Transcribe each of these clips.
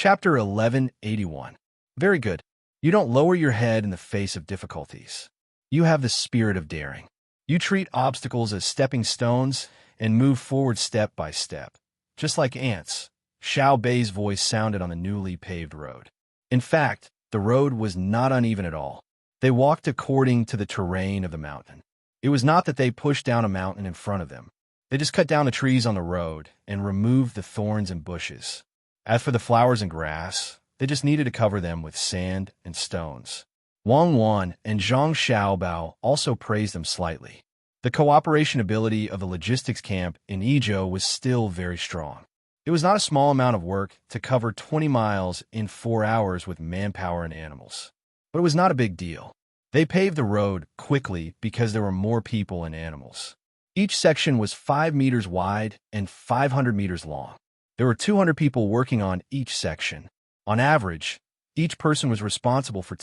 Chapter 1181. Very good. You don't lower your head in the face of difficulties. You have the spirit of daring. You treat obstacles as stepping stones and move forward step by step. Just like ants, Xiao Bei's voice sounded on the newly paved road. In fact, the road was not uneven at all. They walked according to the terrain of the mountain. It was not that they pushed down a mountain in front of them. They just cut down the trees on the road and removed the thorns and bushes. As for the flowers and grass, they just needed to cover them with sand and stones. Wang Wan and Zhang Xiaobao also praised them slightly. The cooperation ability of the logistics camp in Idyll was still very strong. It was not a small amount of work to cover 20 miles in 4 hours with manpower and animals. But it was not a big deal. They paved the road quickly because there were more people and animals. Each section was 5 meters wide and 500 meters long. There were 200 people working on each section. On average, each person was responsible for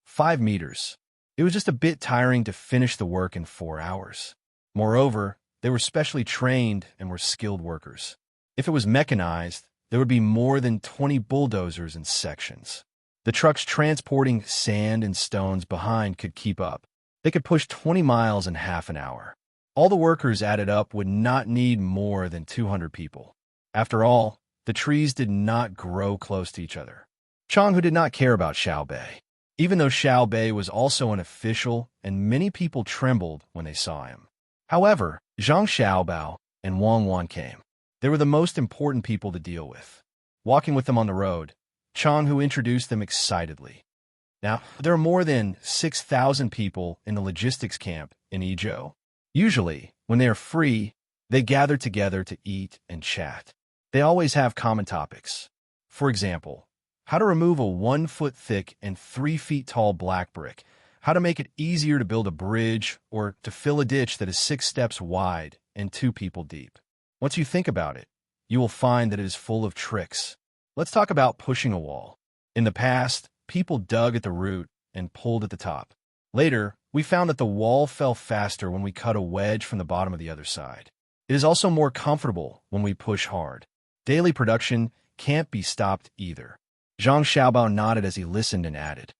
5 meters. It was just a bit tiring to finish the work in 4 hours. Moreover, they were specially trained and were skilled workers. If it was mechanized, there would be more than 20 bulldozers in sections. The trucks transporting sand and stones behind could keep up. They could push 20 miles in half an hour. All the workers added up would not need more than 200 people. After all, the trees did not grow close to each other. Changhu did not care about Xiao Bei, even though Xiao Bei was also an official and many people trembled when they saw him. However, Zhang Xiaobao and Wang Wan came. They were the most important people to deal with. Walking with them on the road, Changhu introduced them excitedly. Now, there are more than 6,000 people in the logistics camp in Idyll. Usually, when they are free, they gather together to eat and chat. They always have common topics. For example, how to remove a 1-foot-thick and 3-feet-tall black brick, how to make it easier to build a bridge, or to fill a ditch that is 6 steps wide and 2 people deep. Once you think about it, you will find that it is full of tricks. Let's talk about pushing a wall. In the past, people dug at the root and pulled at the top. Later, we found that the wall fell faster when we cut a wedge from the bottom of the other side. It is also more comfortable when we push hard. Daily production can't be stopped either. Zhang Xiaobao nodded as he listened and added,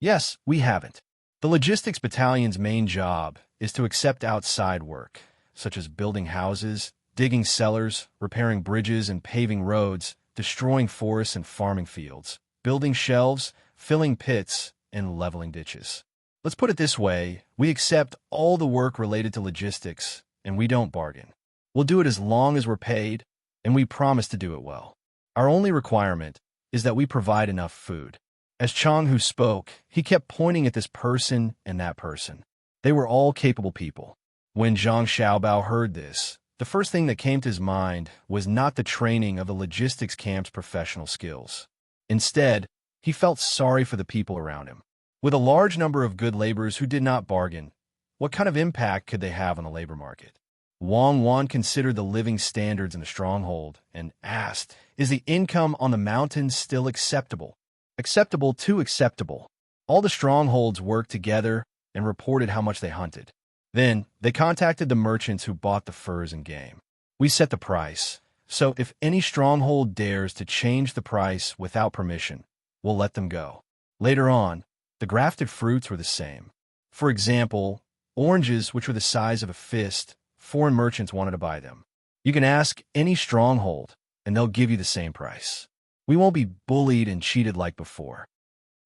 "Yes, we haven't. The logistics battalion's main job is to accept outside work, such as building houses, digging cellars, repairing bridges and paving roads, destroying forests and farming fields, building shelves, filling pits, and leveling ditches. Let's put it this way, we accept all the work related to logistics, and we don't bargain. We'll do it as long as we're paid, and we promise to do it well. Our only requirement is that we provide enough food." As Changhu spoke, he kept pointing at this person and that person. They were all capable people. When Zhang Xiaobao heard this, the first thing that came to his mind was not the training of the logistics camp's professional skills. Instead, he felt sorry for the people around him. With a large number of good laborers who did not bargain, what kind of impact could they have on the labor market? Wang Wan considered the living standards in the stronghold and asked, "Is the income on the mountains still acceptable?" "Acceptable to acceptable." All the strongholds worked together and reported how much they hunted. Then, they contacted the merchants who bought the furs and game. "We set the price, so if any stronghold dares to change the price without permission, we'll let them go." Later on, the grafted fruits were the same. For example, oranges, which were the size of a fist, foreign merchants wanted to buy them. You can ask any stronghold, and they'll give you the same price. We won't be bullied and cheated like before.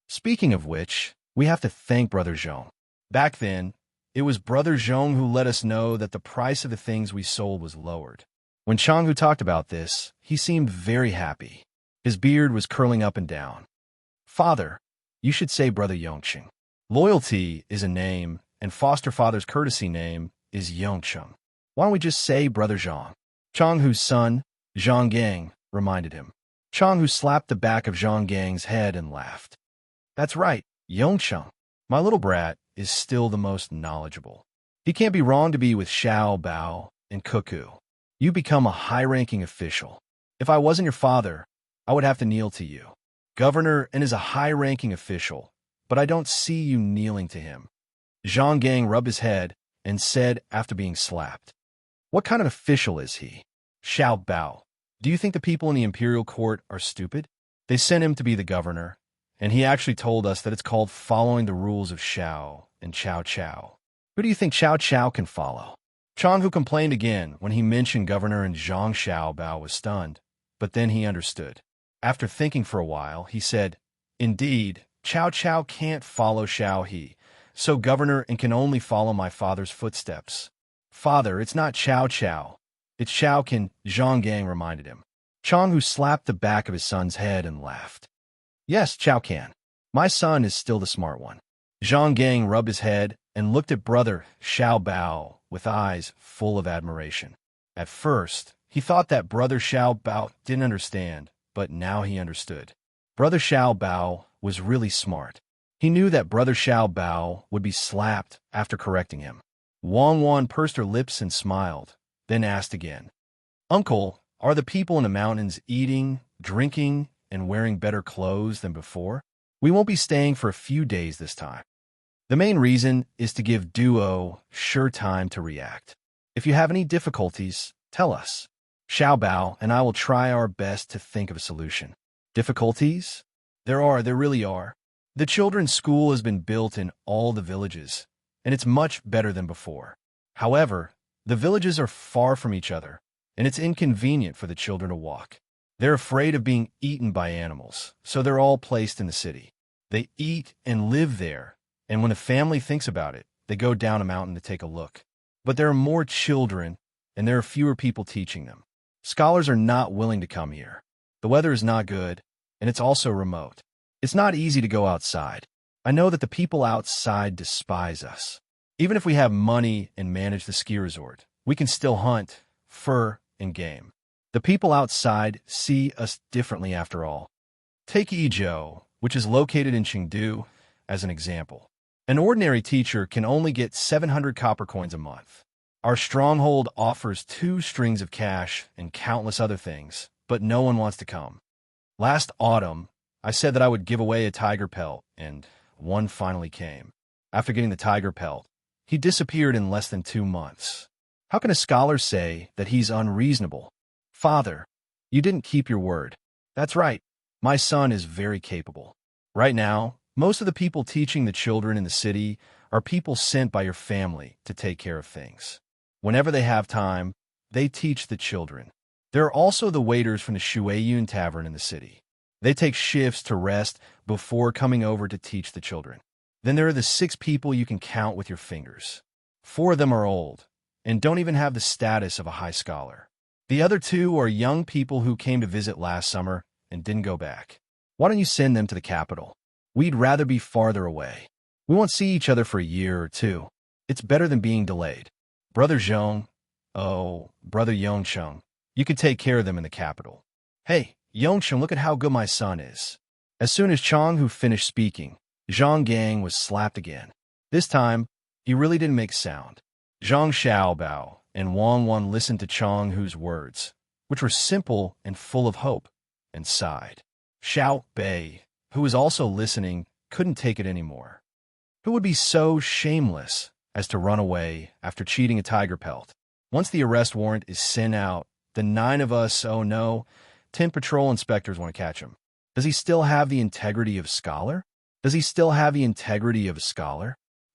Speaking of which, we have to thank Brother Zhong. Back then, it was Brother Zhong who let us know that the price of the things we sold was lowered. When Changhu talked about this, he seemed very happy. His beard was curling up and down. "Father, you should say Brother Yongqing. Loyalty is a name, and foster father's courtesy name is Yongqing. Why don't we just say Brother Zhong?" Changhu's son, Zhang Gang, reminded him. Changhu slapped the back of Zhang Gang's head and laughed. "That's right, Yongqing. My little brat is still the most knowledgeable. He can't be wrong to be with Xiao Bao and Cuckoo. You become a high-ranking official. If I wasn't your father, I would have to kneel to you. Governor and is a high-ranking official, but I don't see you kneeling to him." Zhang Gang rubbed his head and said after being slapped, "What kind of official is he?" Xiao Bao, "Do you think the people in the imperial court are stupid? They sent him to be the governor, and he actually told us that it's called following the rules of Xiao and Chow Chow. Who do you think Chow Chow can follow? Chang, who complained again when he mentioned Governor and Zhang Xiaobao, was stunned, but then he understood. After thinking for a while, he said, "Indeed, Chow Chow can't follow Xiao He, so Governor and can only follow my father's footsteps." "Father, it's not Chow Chow. It's Xiao Can," Zhang Gang reminded him. Chang, who slapped the back of his son's head and laughed. "Yes, Chow Can. My son is still the smart one." Zhang Gang rubbed his head and looked at brother Xiao Bao with eyes full of admiration. At first, he thought that brother Xiao Bao didn't understand, but now he understood. Brother Xiao Bao was really smart. He knew that brother Xiao Bao would be slapped after correcting him. Wang Wan pursed her lips and smiled, then asked again, "Uncle, are the people in the mountains eating, drinking, and wearing better clothes than before? We won't be staying for a few days this time." The main reason is to give Duo sure time to react. If you have any difficulties, tell us. Xiao Bao and I will try our best to think of a solution. Difficulties? There really are. The children's school has been built in all the villages, and it's much better than before. However, the villages are far from each other, and it's inconvenient for the children to walk. They're afraid of being eaten by animals, so they're all placed in the city. They eat and live there, and when a family thinks about it, they go down a mountain to take a look. But there are more children, and there are fewer people teaching them. Scholars are not willing to come here. The weather is not good, and it's also remote. It's not easy to go outside. I know that the people outside despise us. Even if we have money and manage the ski resort, we can still hunt, fur, and game. The people outside see us differently after all. Take Idyll, which is located in Chengdu, as an example. An ordinary teacher can only get 700 copper coins a month. Our stronghold offers 2 strings of cash and countless other things, but no one wants to come. Last autumn, I said that I would give away a tiger pelt, and one finally came. After getting the tiger pelt, he disappeared in less than 2 months. How can a scholar say that he's unreasonable? Father, you didn't keep your word. That's right. My son is very capable. Right now, most of the people teaching the children in the city are people sent by your family to take care of things. Whenever they have time, they teach the children. There are also the waiters from the Shuiyun Tavern in the city. They take shifts to rest before coming over to teach the children. Then there are the 6 people you can count with your fingers. 4 of them are old, and don't even have the status of a high scholar. The other 2 are young people who came to visit last summer and didn't go back. Why don't you send them to the capital? We'd rather be farther away. We won't see each other for a year or 2. It's better than being delayed. Brother Zhong, Brother Yongcheng, you could take care of them in the capital. Hey, Yongcheng, look at how good my son is. As soon as Chang Hu finished speaking, Zhang Gang was slapped again. This time, he really didn't make sound. Zhang Xiaobao and Wang Wan listened to Chang Hu's words, which were simple and full of hope, and sighed. Xiao Bei, who was also listening, couldn't take it anymore. Who would be so shameless as to run away after cheating a tiger pelt? Once the arrest warrant is sent out, the 9 of us, 10 patrol inspectors want to catch him. Does he still have the integrity of a scholar?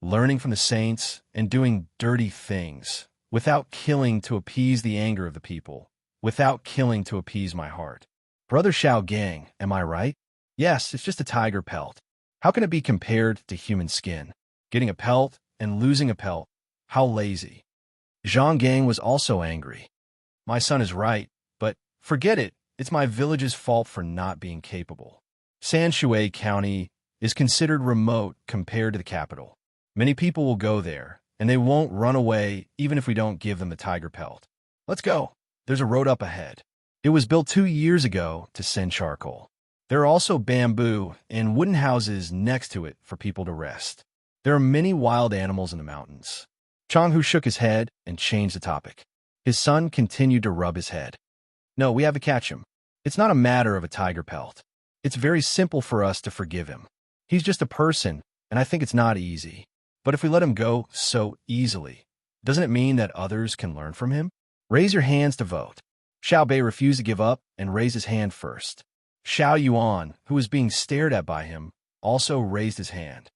Learning from the saints and doing dirty things, without killing to appease the anger of the people, without killing to appease my heart. Brother Xiao Gang, am I right? Yes, it's just a tiger pelt. How can it be compared to human skin? Getting a pelt and losing a pelt, how lazy. Zhang Gang was also angry. My son is right, but forget it. It's my village's fault for not being capable. Sanshui County is considered remote compared to the capital. Many people will go there, and they won't run away even if we don't give them the tiger pelt. Let's go. There's a road up ahead. It was built 2 years ago to send charcoal. There are also bamboo and wooden houses next to it for people to rest. There are many wild animals in the mountains. Chang Hu shook his head and changed the topic. His son continued to rub his head. No, we have to catch him. It's not a matter of a tiger pelt. It's very simple for us to forgive him. He's just a person, and I think it's not easy. But if we let him go so easily, doesn't it mean that others can learn from him? Raise your hands to vote. Xiao Bei refused to give up and raised his hand first. Xiao Yuan, who was being stared at by him, also raised his hand.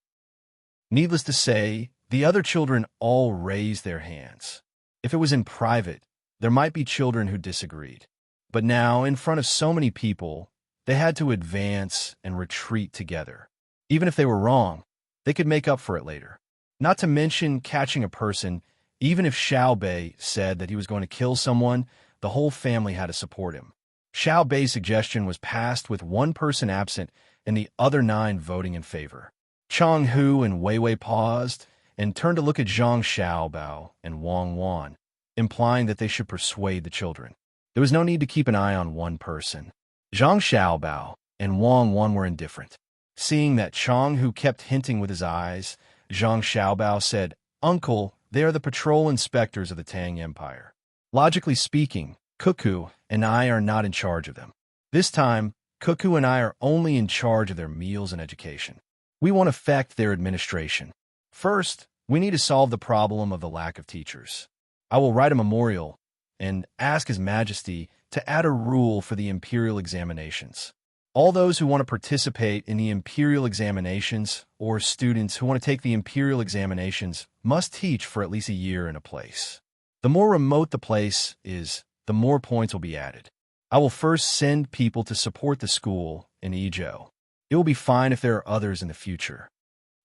Needless to say, the other children all raised their hands. If it was in private, there might be children who disagreed. But now, in front of so many people, they had to advance and retreat together. Even if they were wrong, they could make up for it later. Not to mention catching a person. Even if Xiao Bei said that he was going to kill someone, the whole family had to support him. Xiao Bei's suggestion was passed with one person absent and the other 9 voting in favor. Chang Hu and Wei Wei paused and turned to look at Zhang Xiaobao and Wang Wan, implying that they should persuade the children. There was no need to keep an eye on one person. Zhang Xiaobao and Wang Wan were indifferent. Seeing that Chang Hu kept hinting with his eyes, Zhang Xiaobao said, "Uncle, they are the patrol inspectors of the Tang Empire. Logically speaking, Cuckoo and I are not in charge of them. This time, Cuckoo and I are only in charge of their meals and education. We won't affect their administration. First, we need to solve the problem of the lack of teachers. I will write a memorial and ask His Majesty to add a rule for the imperial examinations. All those who want to participate in the imperial examinations or students who want to take the imperial examinations must teach for at least a year in a place. The more remote the place is, the more points will be added. I will first send people to support the school in Idyll. It will be fine if there are others in the future.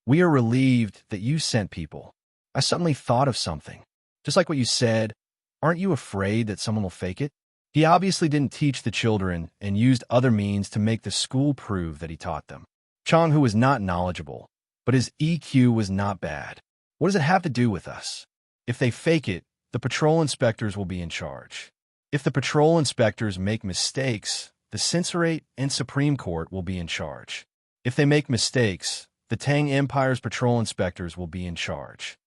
We are relieved that you sent people. I suddenly thought of something. Just like what you said, aren't you afraid that someone will fake it?" He obviously didn't teach the children and used other means to make the school prove that he taught them. Chang Hu was not knowledgeable, but his EQ was not bad. What does it have to do with us? If they fake it, the patrol inspectors will be in charge. If the patrol inspectors make mistakes, the Censorate and Supreme Court will be in charge. If they make mistakes, the Tang Empire's patrol inspectors will be in charge.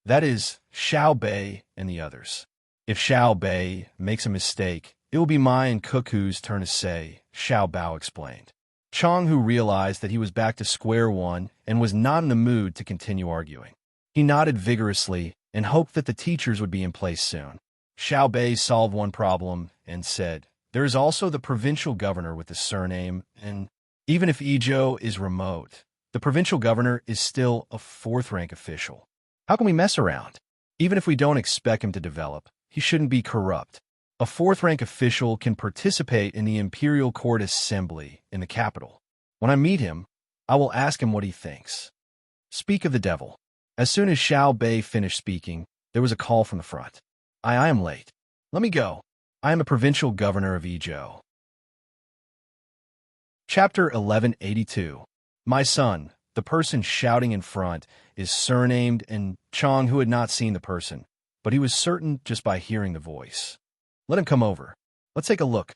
That is, Xiao Bei and the others. If Xiao Bei makes a mistake, it will be my and Cuckoo's turn to say, Xiao Bao explained. Chang Hu realized that he was back to square one and was not in the mood to continue arguing. He nodded vigorously and hoped that the teachers would be in place soon. Xiao Bei solved one problem and said, "There is also the provincial governor with the surname, and even if Ijo is remote, the provincial governor is still a 4th-rank official. How can we mess around? Even if we don't expect him to develop, he shouldn't be corrupt. A 4th-rank official can participate in the Imperial Court Assembly in the capital. When I meet him, I will ask him what he thinks." Speak of the devil. As soon as Xiao Bei finished speaking, there was a call from the front. I am late. Let me go. I am a provincial governor of Ijo. Chapter 1182. My son, the person shouting in front, is surnamed, and Chang, who had not seen the person, but he was certain just by hearing the voice. "Let him come over. Let's take a look."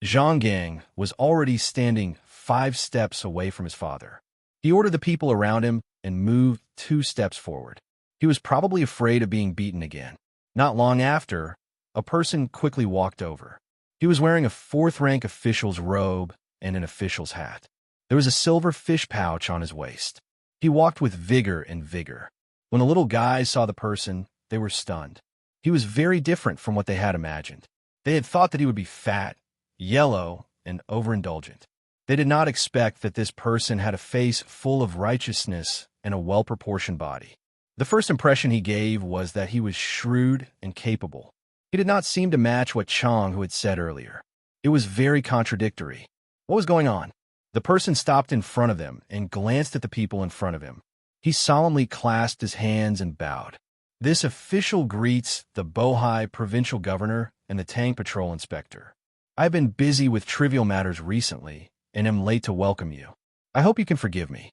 Zhang Gang was already standing 5 steps away from his father. He ordered the people around him and moved 2 steps forward. He was probably afraid of being beaten again. Not long after, a person quickly walked over. He was wearing a 4th-rank official's robe and an official's hat. There was a silver fish pouch on his waist. He walked with vigor and vigor. When the little guys saw the person, they were stunned. He was very different from what they had imagined. They had thought that he would be fat, yellow, and overindulgent. They did not expect that this person had a face full of righteousness and a well-proportioned body. The first impression he gave was that he was shrewd and capable. He did not seem to match what Chang, who had said earlier. It was very contradictory. What was going on? The person stopped in front of them and glanced at the people in front of him. He solemnly clasped his hands and bowed. This official greets the Bohai provincial governor and the Tang patrol inspector. "I have been busy with trivial matters recently and am late to welcome you. I hope you can forgive me."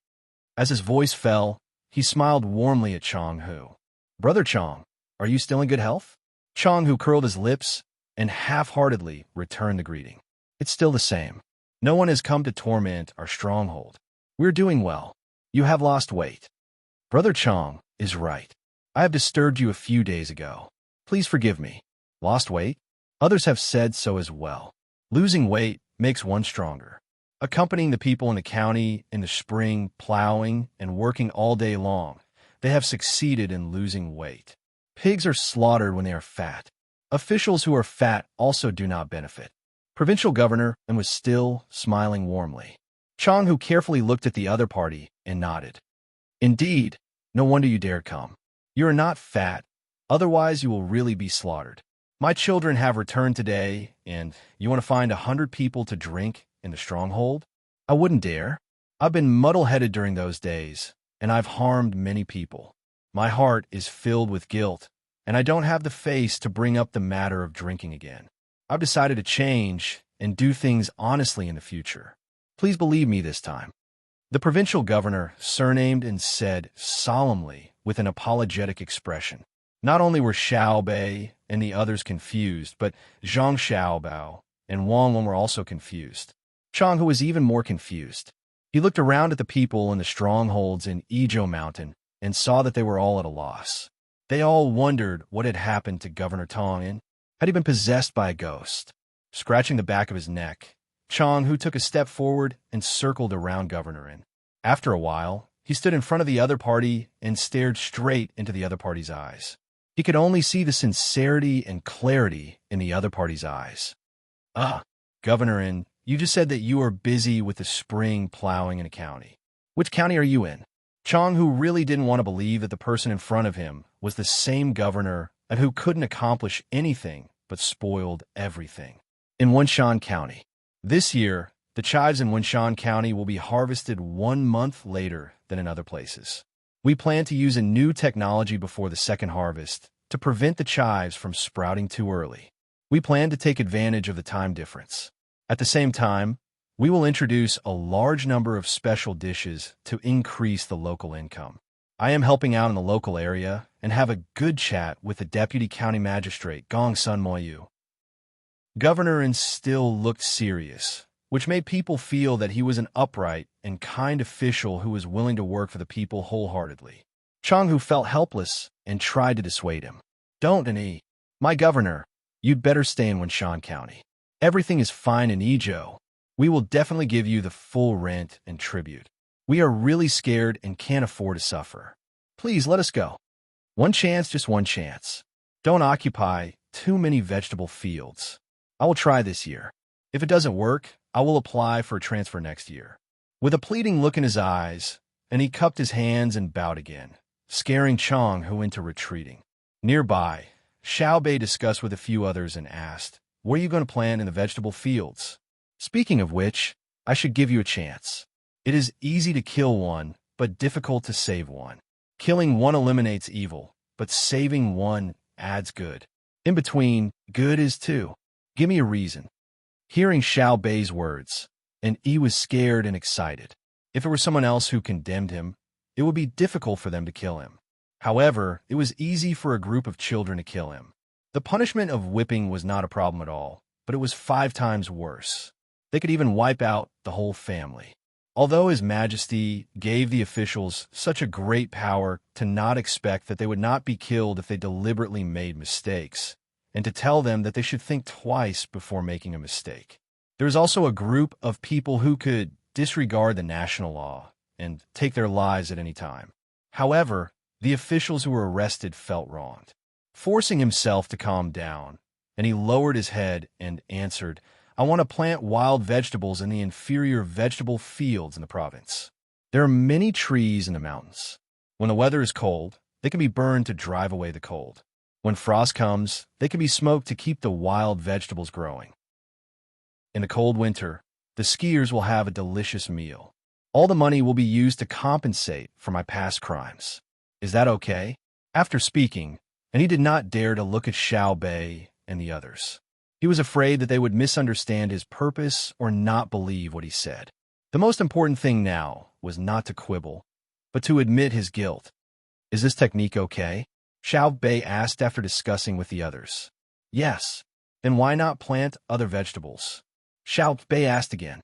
As his voice fell, he smiled warmly at Chang Hu. "Brother Chang, are you still in good health?" Chang Hu curled his lips and half-heartedly returned the greeting. "It's still the same. No one has come to torment our stronghold. We're doing well. You have lost weight." "Brother Chang is right. I have disturbed you a few days ago. Please forgive me." "Lost weight? Others have said so as well. Losing weight makes one stronger. Accompanying the people in the county in the spring, plowing and working all day long, they have succeeded in losing weight. Pigs are slaughtered when they are fat. Officials who are fat also do not benefit. provincial governor, and was still smiling warmly. Chang, who carefully looked at the other party and nodded. Indeed, no wonder you dared come. You are not fat, otherwise you will really be slaughtered. My children have returned today, and you want to find 100 people to drink in the stronghold? I wouldn't dare. I've been muddle-headed during those days, and I've harmed many people. My heart is filled with guilt, and I don't have the face to bring up the matter of drinking again. I've decided to change and do things honestly in the future. Please believe me this time. The provincial governor surnamed and said solemnly with an apologetic expression. Not only were Xiao Bei and the others confused, but Zhang Xiaobao and Wang Wen were also confused. Chang, who was even more confused. He looked around at the people in the strongholds in Idyll Mountain and saw that they were all at a loss. They all wondered what had happened to Governor Tang. Had he been possessed by a ghost? Scratching the back of his neck, Chang, who took a step forward and circled around Governor In. After a while, he stood in front of the other party and stared straight into the other party's eyes. He could only see the sincerity and clarity in the other party's eyes. Governor In, you just said that you are busy with the spring plowing in a county. Which county are you in? Chang, who really didn't want to believe that the person in front of him was the same governor and who couldn't accomplish anything but spoiled everything. In Wenshan County. This year, the chives in Wenshan County will be harvested 1 month later than in other places. We plan to use a new technology before the second harvest to prevent the chives from sprouting too early. We plan to take advantage of the time difference. At the same time, we will introduce a large number of special dishes to increase the local income. I am helping out in the local area and have a good chat with the Deputy County Magistrate, Gong Sun Moyu. Governor In still looked serious, which made people feel that he was an upright and kind official who was willing to work for the people wholeheartedly. Chang, who felt helpless and tried to dissuade him. Don't, Ani. My governor, you'd better stay in Wenshan County. Everything is fine in Ijo. We will definitely give you the full rent and tribute. We are really scared and can't afford to suffer. Please let us go. One chance, just one chance. Don't occupy too many vegetable fields. I will try this year. If it doesn't work, I will apply for a transfer next year. With a pleading look in his eyes, and he cupped his hands and bowed again, scaring Chang, who went to retreating. Nearby, Xiao Bei discussed with a few others and asked, "What are you going to plant in the vegetable fields? Speaking of which, I should give you a chance. It is easy to kill one, but difficult to save one. Killing one eliminates evil, but saving one adds good. In between, good is two. Give me a reason." Hearing Xiao Bei's words, and Yi was scared and excited. If it were someone else who condemned him, it would be difficult for them to kill him. However, it was easy for a group of children to kill him. The punishment of whipping was not a problem at all, but it was 5 times worse. They could even wipe out the whole family. Although His Majesty gave the officials such a great power to not expect that they would not be killed if they deliberately made mistakes, and to tell them that they should think twice before making a mistake. There is also a group of people who could disregard the national law and take their lives at any time. However, the officials who were arrested felt wronged. Forcing himself to calm down, and he lowered his head and answered, "I want to plant wild vegetables in the inferior vegetable fields in the province. There are many trees in the mountains. When the weather is cold, they can be burned to drive away the cold. When frost comes, they can be smoked to keep the wild vegetables growing. In the cold winter, the skiers will have a delicious meal. All the money will be used to compensate for my past crimes. Is that okay?" After speaking, and he did not dare to look at Xiao Bei and the others. He was afraid that they would misunderstand his purpose or not believe what he said. The most important thing now was not to quibble, but to admit his guilt. "Is this technique okay?" Xiao Bei asked after discussing with the others. "Yes. Then why not plant other vegetables?" Xiao Bei asked again.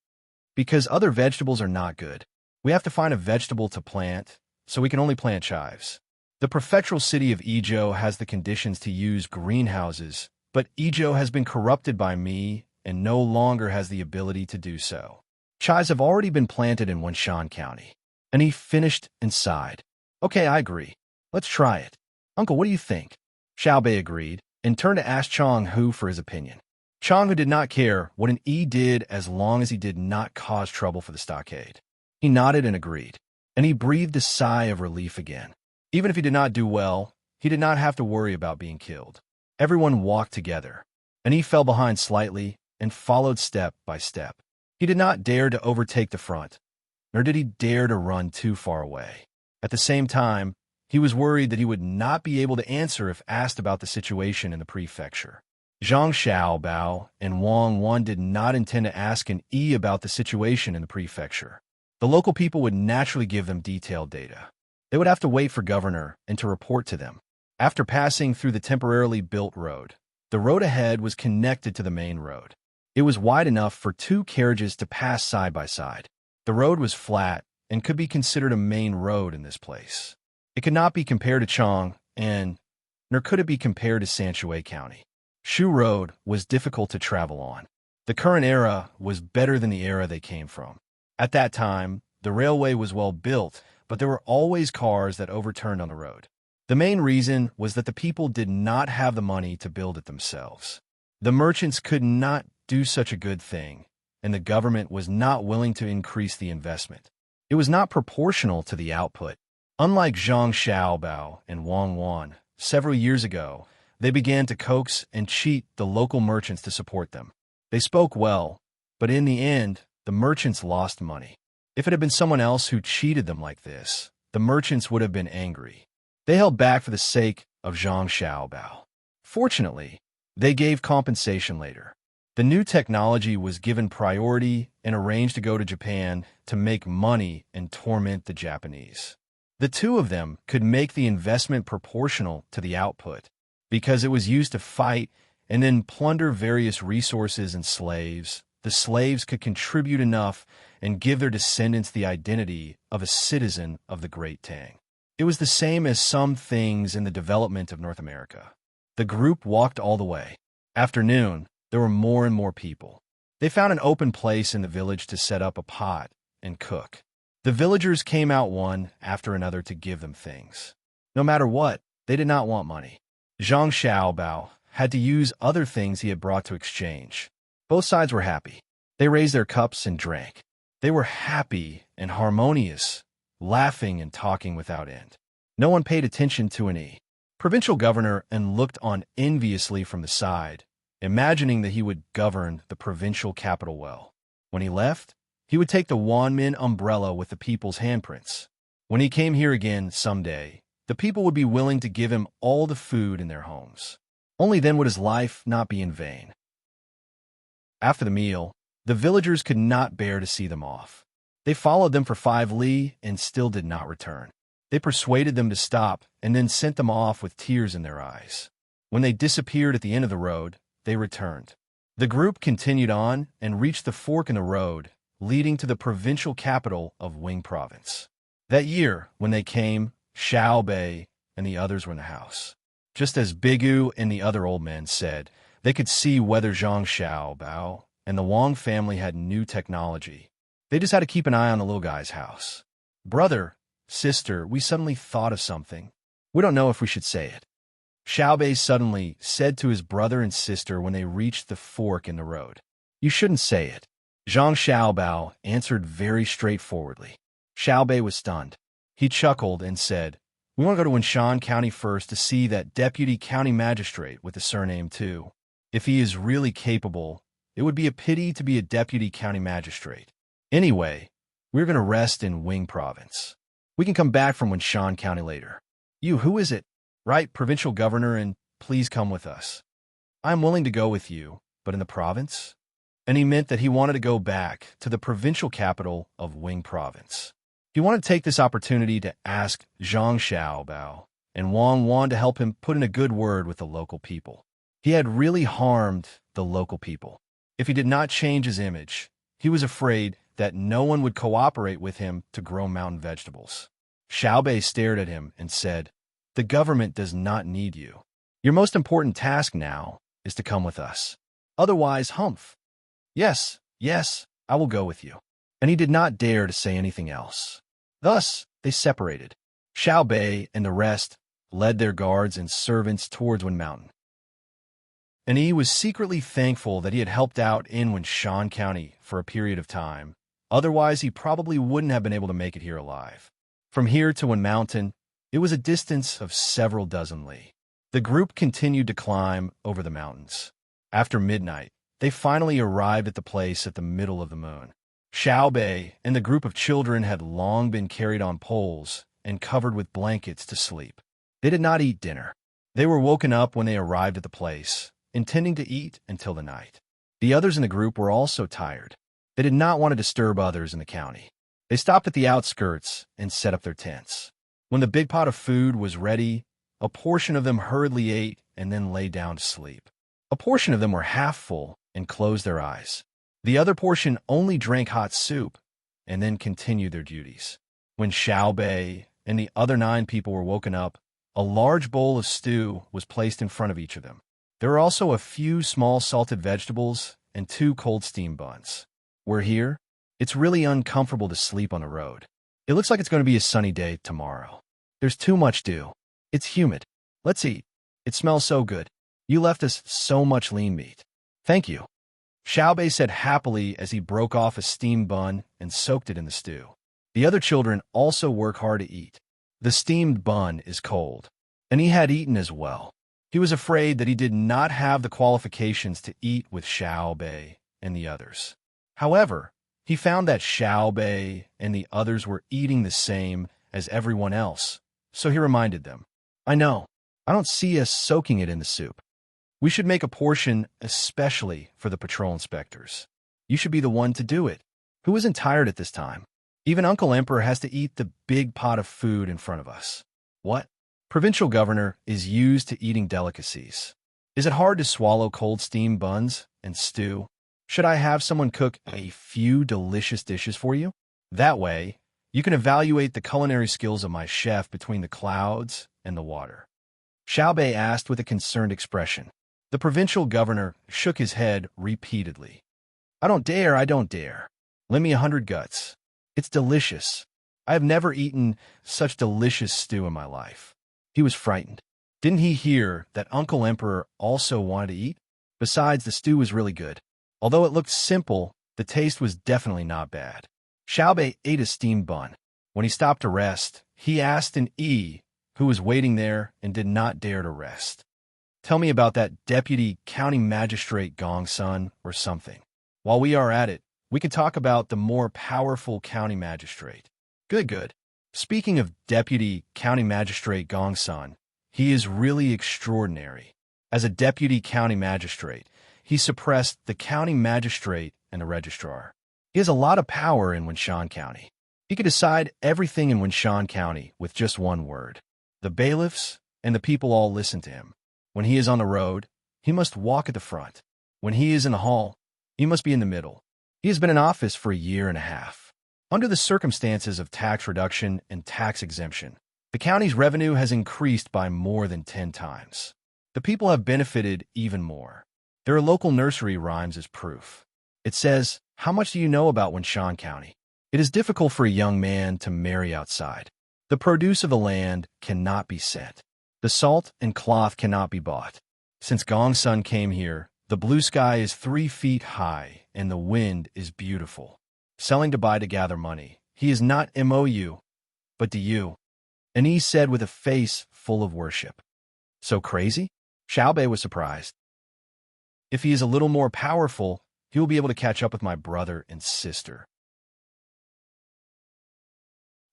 "Because other vegetables are not good. We have to find a vegetable to plant, so we can only plant chives. The prefectural city of Ijo has the conditions to use greenhouses, but Ijo has been corrupted by me and no longer has the ability to do so. Chives have already been planted in Wenshan County." And he finished and sighed. "Okay, I agree. Let's try it. Uncle, what do you think?" Xiao Bei agreed and turned to ask Chang Hu for his opinion. Chang did not care what an E did as long as he did not cause trouble for the stockade. He nodded and agreed, and he breathed a sigh of relief again. Even if he did not do well, he did not have to worry about being killed. Everyone walked together, and he fell behind slightly and followed step by step. He did not dare to overtake the front, nor did he dare to run too far away. At the same time, he was worried that he would not be able to answer if asked about the situation in the prefecture. Zhang Xiaobao and Wang Wan did not intend to ask an E about the situation in the prefecture. The local people would naturally give them detailed data. They would have to wait for governor and to report to them. After passing through the temporarily built road, the road ahead was connected to the main road. It was wide enough for 2 carriages to pass side by side. The road was flat and could be considered a main road in this place. It could not be compared to Chang, nor could it be compared to Sanshui County. Shu Road was difficult to travel on. The current era was better than the era they came from. At that time, the railway was well built, but there were always cars that overturned on the road. The main reason was that the people did not have the money to build it themselves. The merchants could not do such a good thing, and the government was not willing to increase the investment. It was not proportional to the output. Unlike Zhang Xiaobao and Wang Wan, several years ago, they began to coax and cheat the local merchants to support them. They spoke well, but in the end, the merchants lost money. If it had been someone else who cheated them like this, the merchants would have been angry. They held back for the sake of Zhang Xiaobao. Fortunately, they gave compensation later. The new technology was given priority and arranged to go to Japan to make money and torment the Japanese. The two of them could make the investment proportional to the output, because it was used to fight and then plunder various resources and slaves. The slaves could contribute enough and give their descendants the identity of a citizen of the Great Tang. It was the same as some things in the development of North America. The group walked all the way. After noon, there were more and more people. They found an open place in the village to set up a pot and cook. The villagers came out one after another to give them things. No matter what, they did not want money. Zhang Xiaobao had to use other things he had brought to exchange. Both sides were happy. They raised their cups and drank. They were happy and harmonious, laughing and talking without end. No one paid attention to an E. Provincial governor and looked on enviously from the side, imagining that he would govern the provincial capital well. When he left, he would take the Wanmin umbrella with the people's handprints. When he came here again someday, the people would be willing to give him all the food in their homes. Only then would his life not be in vain. After the meal, the villagers could not bear to see them off. They followed them for 5 li and still did not return. They persuaded them to stop and then sent them off with tears in their eyes. When they disappeared at the end of the road, they returned. The group continued on and reached the fork in the road, leading to the provincial capital of Wing Province. That year, when they came, Xiao Bei and the others were in the house. Just as Bigu and the other old men said, they could see whether Zhang Xiaobao and the Wang family had new technology. They just had to keep an eye on the little guy's house. Brother, sister, we suddenly thought of something. We don't know if we should say it. Xiao Bei suddenly said to his brother and sister when they reached the fork in the road. You shouldn't say it. Zhang Xiaobao answered very straightforwardly. Xiao Bei was stunned. He chuckled and said, we want to go to Wenshan County first to see that deputy county magistrate with the surname too. If he is really capable, it would be a pity to be a deputy county magistrate. Anyway, we're going to rest in Wing Province. We can come back from Wenshan County later. You, who is it? Right, provincial governor, and please come with us. I'm willing to go with you, but in the province? And he meant that he wanted to go back to the provincial capital of Wing Province. He wanted to take this opportunity to ask Zhang Xiaobao and Wang Wan to help him put in a good word with the local people. He had really harmed the local people. If he did not change his image, he was afraid that no one would cooperate with him to grow mountain vegetables. Xiao Bei stared at him and said, the government does not need you. Your most important task now is to come with us. Otherwise, humph. Yes, I will go with you. And he did not dare to say anything else. Thus, they separated. Xiao Bei and the rest led their guards and servants towards Wind Mountain. and he was secretly thankful that he had helped out in Winshan County for a period of time. Otherwise, he probably wouldn't have been able to make it here alive. From here to Wen Mountain, it was a distance of several dozen li. The group continued to climb over the mountains. After midnight, they finally arrived at the place at the middle of the moon. Xiaobei and the group of children had long been carried on poles and covered with blankets to sleep. They did not eat dinner. They were woken up when they arrived at the place, intending to eat until the night. The others in the group were also tired. They did not want to disturb others in the county. They stopped at the outskirts and set up their tents. When the big pot of food was ready, a portion of them hurriedly ate and then lay down to sleep. A portion of them were half full and closed their eyes. The other portion only drank hot soup and then continued their duties. When Xiaobei and the other 9 people were woken up, a large bowl of stew was placed in front of each of them. There were also a few small salted vegetables and 2 cold steam buns. We're here. It's really uncomfortable to sleep on the road. It looks like it's going to be a sunny day tomorrow. There's too much dew. It's humid. Let's eat. It smells so good. You left us so much lean meat. Thank you. Xiaobei said happily as he broke off a steamed bun and soaked it in the stew. The other children also work hard to eat. The steamed bun is cold, and he had eaten as well. He was afraid that he did not have the qualifications to eat with Xiaobei and the others. However, he found that Xiaobei and the others were eating the same as everyone else, so he reminded them, I know, I don't see us soaking it in the soup. We should make a portion especially for the patrol inspectors. You should be the one to do it. Who isn't tired at this time? Even Uncle Emperor has to eat the big pot of food in front of us. What? Provincial governor is used to eating delicacies. Is it hard to swallow cold steamed buns and stew? Should I have someone cook a few delicious dishes for you? That way, you can evaluate the culinary skills of my chef between the clouds and the water. Xiaobei asked with a concerned expression. The provincial governor shook his head repeatedly. I don't dare. Lend me 100 guts. It's delicious. I have never eaten such delicious stew in my life. He was frightened. Didn't he hear that Uncle Emperor also wanted to eat? Besides, the stew was really good. Although it looked simple, the taste was definitely not bad. Xiaobei ate a steamed bun. When he stopped to rest, he asked an E, who was waiting there and did not dare to rest. Tell me about that deputy county magistrate Gongsun or something. While we are at it, we can talk about the more powerful county magistrate. Good. Speaking of deputy county magistrate Gongsun, he is really extraordinary. As a deputy county magistrate, he suppressed the county magistrate and the registrar. He has a lot of power in Winshan County. He could decide everything in Winshan County with just one word. The bailiffs and the people all listen to him. When he is on the road, he must walk at the front. When he is in the hall, he must be in the middle. He has been in office for a year and a half. Under the circumstances of tax reduction and tax exemption, the county's revenue has increased by more than 10 times. The people have benefited even more. There are local nursery rhymes as proof. It says, how much do you know about Winshan County? It is difficult for a young man to marry outside. The produce of the land cannot be sent. The salt and cloth cannot be bought. Since Gongsun came here, the blue sky is 3 feet high and the wind is beautiful. Selling to buy to gather money. He is not MOU, but do you? And he said with a face full of worship. So crazy? Xiaobei was surprised. If he is a little more powerful, he will be able to catch up with my brother and sister.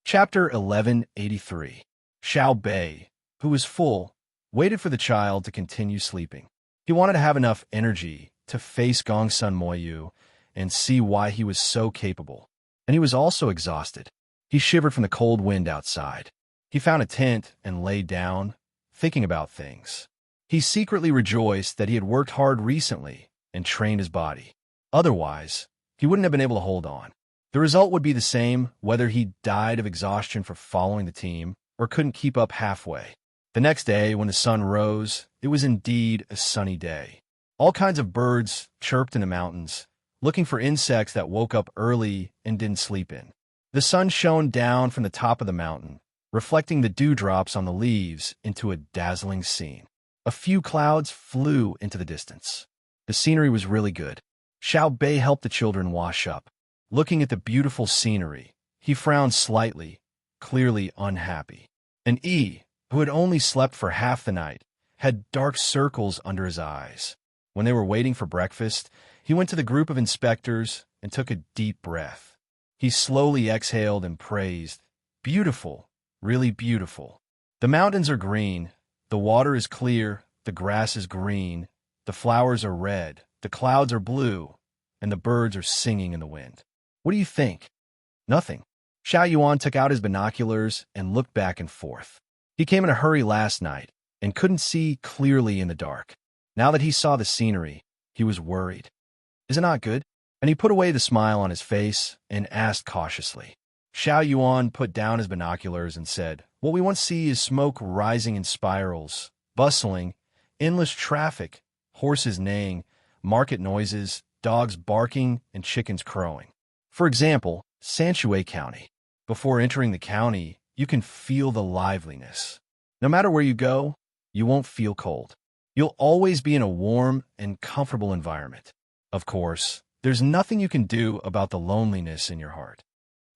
Chapter 1183. Xiaobei, who was full, waited for the child to continue sleeping. He wanted to have enough energy to face Gongsun Moyu and see why he was so capable. And he was also exhausted. He shivered from the cold wind outside. He found a tent and lay down, thinking about things. He secretly rejoiced that he had worked hard recently and trained his body. Otherwise, he wouldn't have been able to hold on. The result would be the same whether he died of exhaustion for following the team or couldn't keep up halfway. The next day, when the sun rose, it was indeed a sunny day. All kinds of birds chirped in the mountains, looking for insects that woke up early and didn't sleep in. The sun shone down from the top of the mountain, reflecting the dewdrops on the leaves into a dazzling scene. A few clouds flew into the distance. The scenery was really good. Xiao Bei helped the children wash up. Looking at the beautiful scenery, he frowned slightly, clearly unhappy. And Yi, who had only slept for half the night, had dark circles under his eyes. When they were waiting for breakfast, he went to the group of inspectors and took a deep breath. He slowly exhaled and praised, "Beautiful, really beautiful. The mountains are green, the water is clear, the grass is green, the flowers are red, the clouds are blue, and the birds are singing in the wind. What do you think?" "Nothing." Xiao Yuan took out his binoculars and looked back and forth. He came in a hurry last night and couldn't see clearly in the dark. Now that he saw the scenery, he was worried. "Is it not good?" And he put away the smile on his face and asked cautiously. Xiao Yuan put down his binoculars and said, "What we want to see is smoke rising in spirals, bustling, endless traffic, horses neighing, market noises, dogs barking, and chickens crowing. For example, Sanshui County. Before entering the county, you can feel the liveliness. No matter where you go, you won't feel cold. You'll always be in a warm and comfortable environment. Of course, there's nothing you can do about the loneliness in your heart.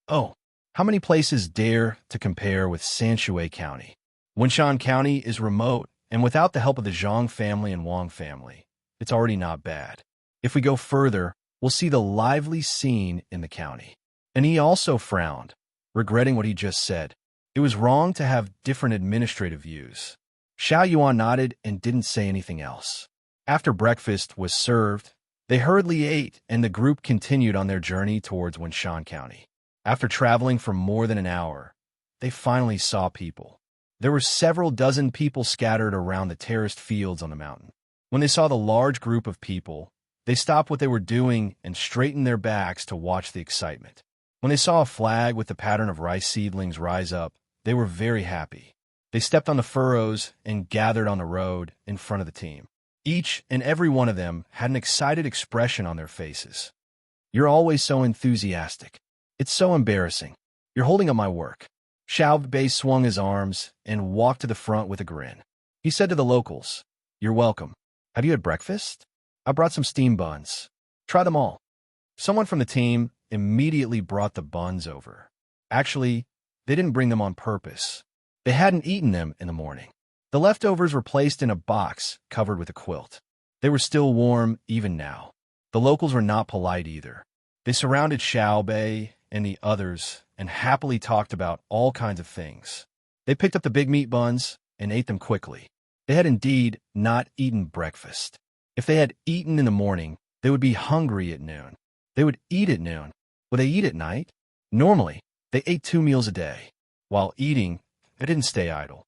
Oh, how many places dare to compare with Sanshui County? Wenshan County is remote, and without the help of the Zhang family and Wang family, it's already not bad. If we go further, we'll see the lively scene in the county." And he also frowned, regretting what he just said. It was wrong to have different administrative views. Xiao Yuan nodded and didn't say anything else. After breakfast was served, they hurriedly ate, and the group continued on their journey towards Wenshan County. After traveling for more than an hour, they finally saw people. There were several dozen people scattered around the terraced fields on the mountain. When they saw the large group of people, they stopped what they were doing and straightened their backs to watch the excitement. When they saw a flag with the pattern of rice seedlings rise up, they were very happy. They stepped on the furrows and gathered on the road in front of the team. Each and every one of them had an excited expression on their faces. "You're always so enthusiastic. It's so embarrassing. You're holding up my work." Xiao Bei swung his arms and walked to the front with a grin. He said to the locals, "You're welcome. Have you had breakfast? I brought some steamed buns. Try them all." Someone from the team immediately brought the buns over. Actually, they didn't bring them on purpose. They hadn't eaten them in the morning. The leftovers were placed in a box covered with a quilt. They were still warm even now. The locals were not polite either. They surrounded Xiao Bei and the others and happily talked about all kinds of things. They picked up the big meat buns and ate them quickly. They had indeed not eaten breakfast. If they had eaten in the morning, they would be hungry at noon. They would eat at noon. Would they eat at night? Normally, they ate 2 meals a day. While eating, they didn't stay idle.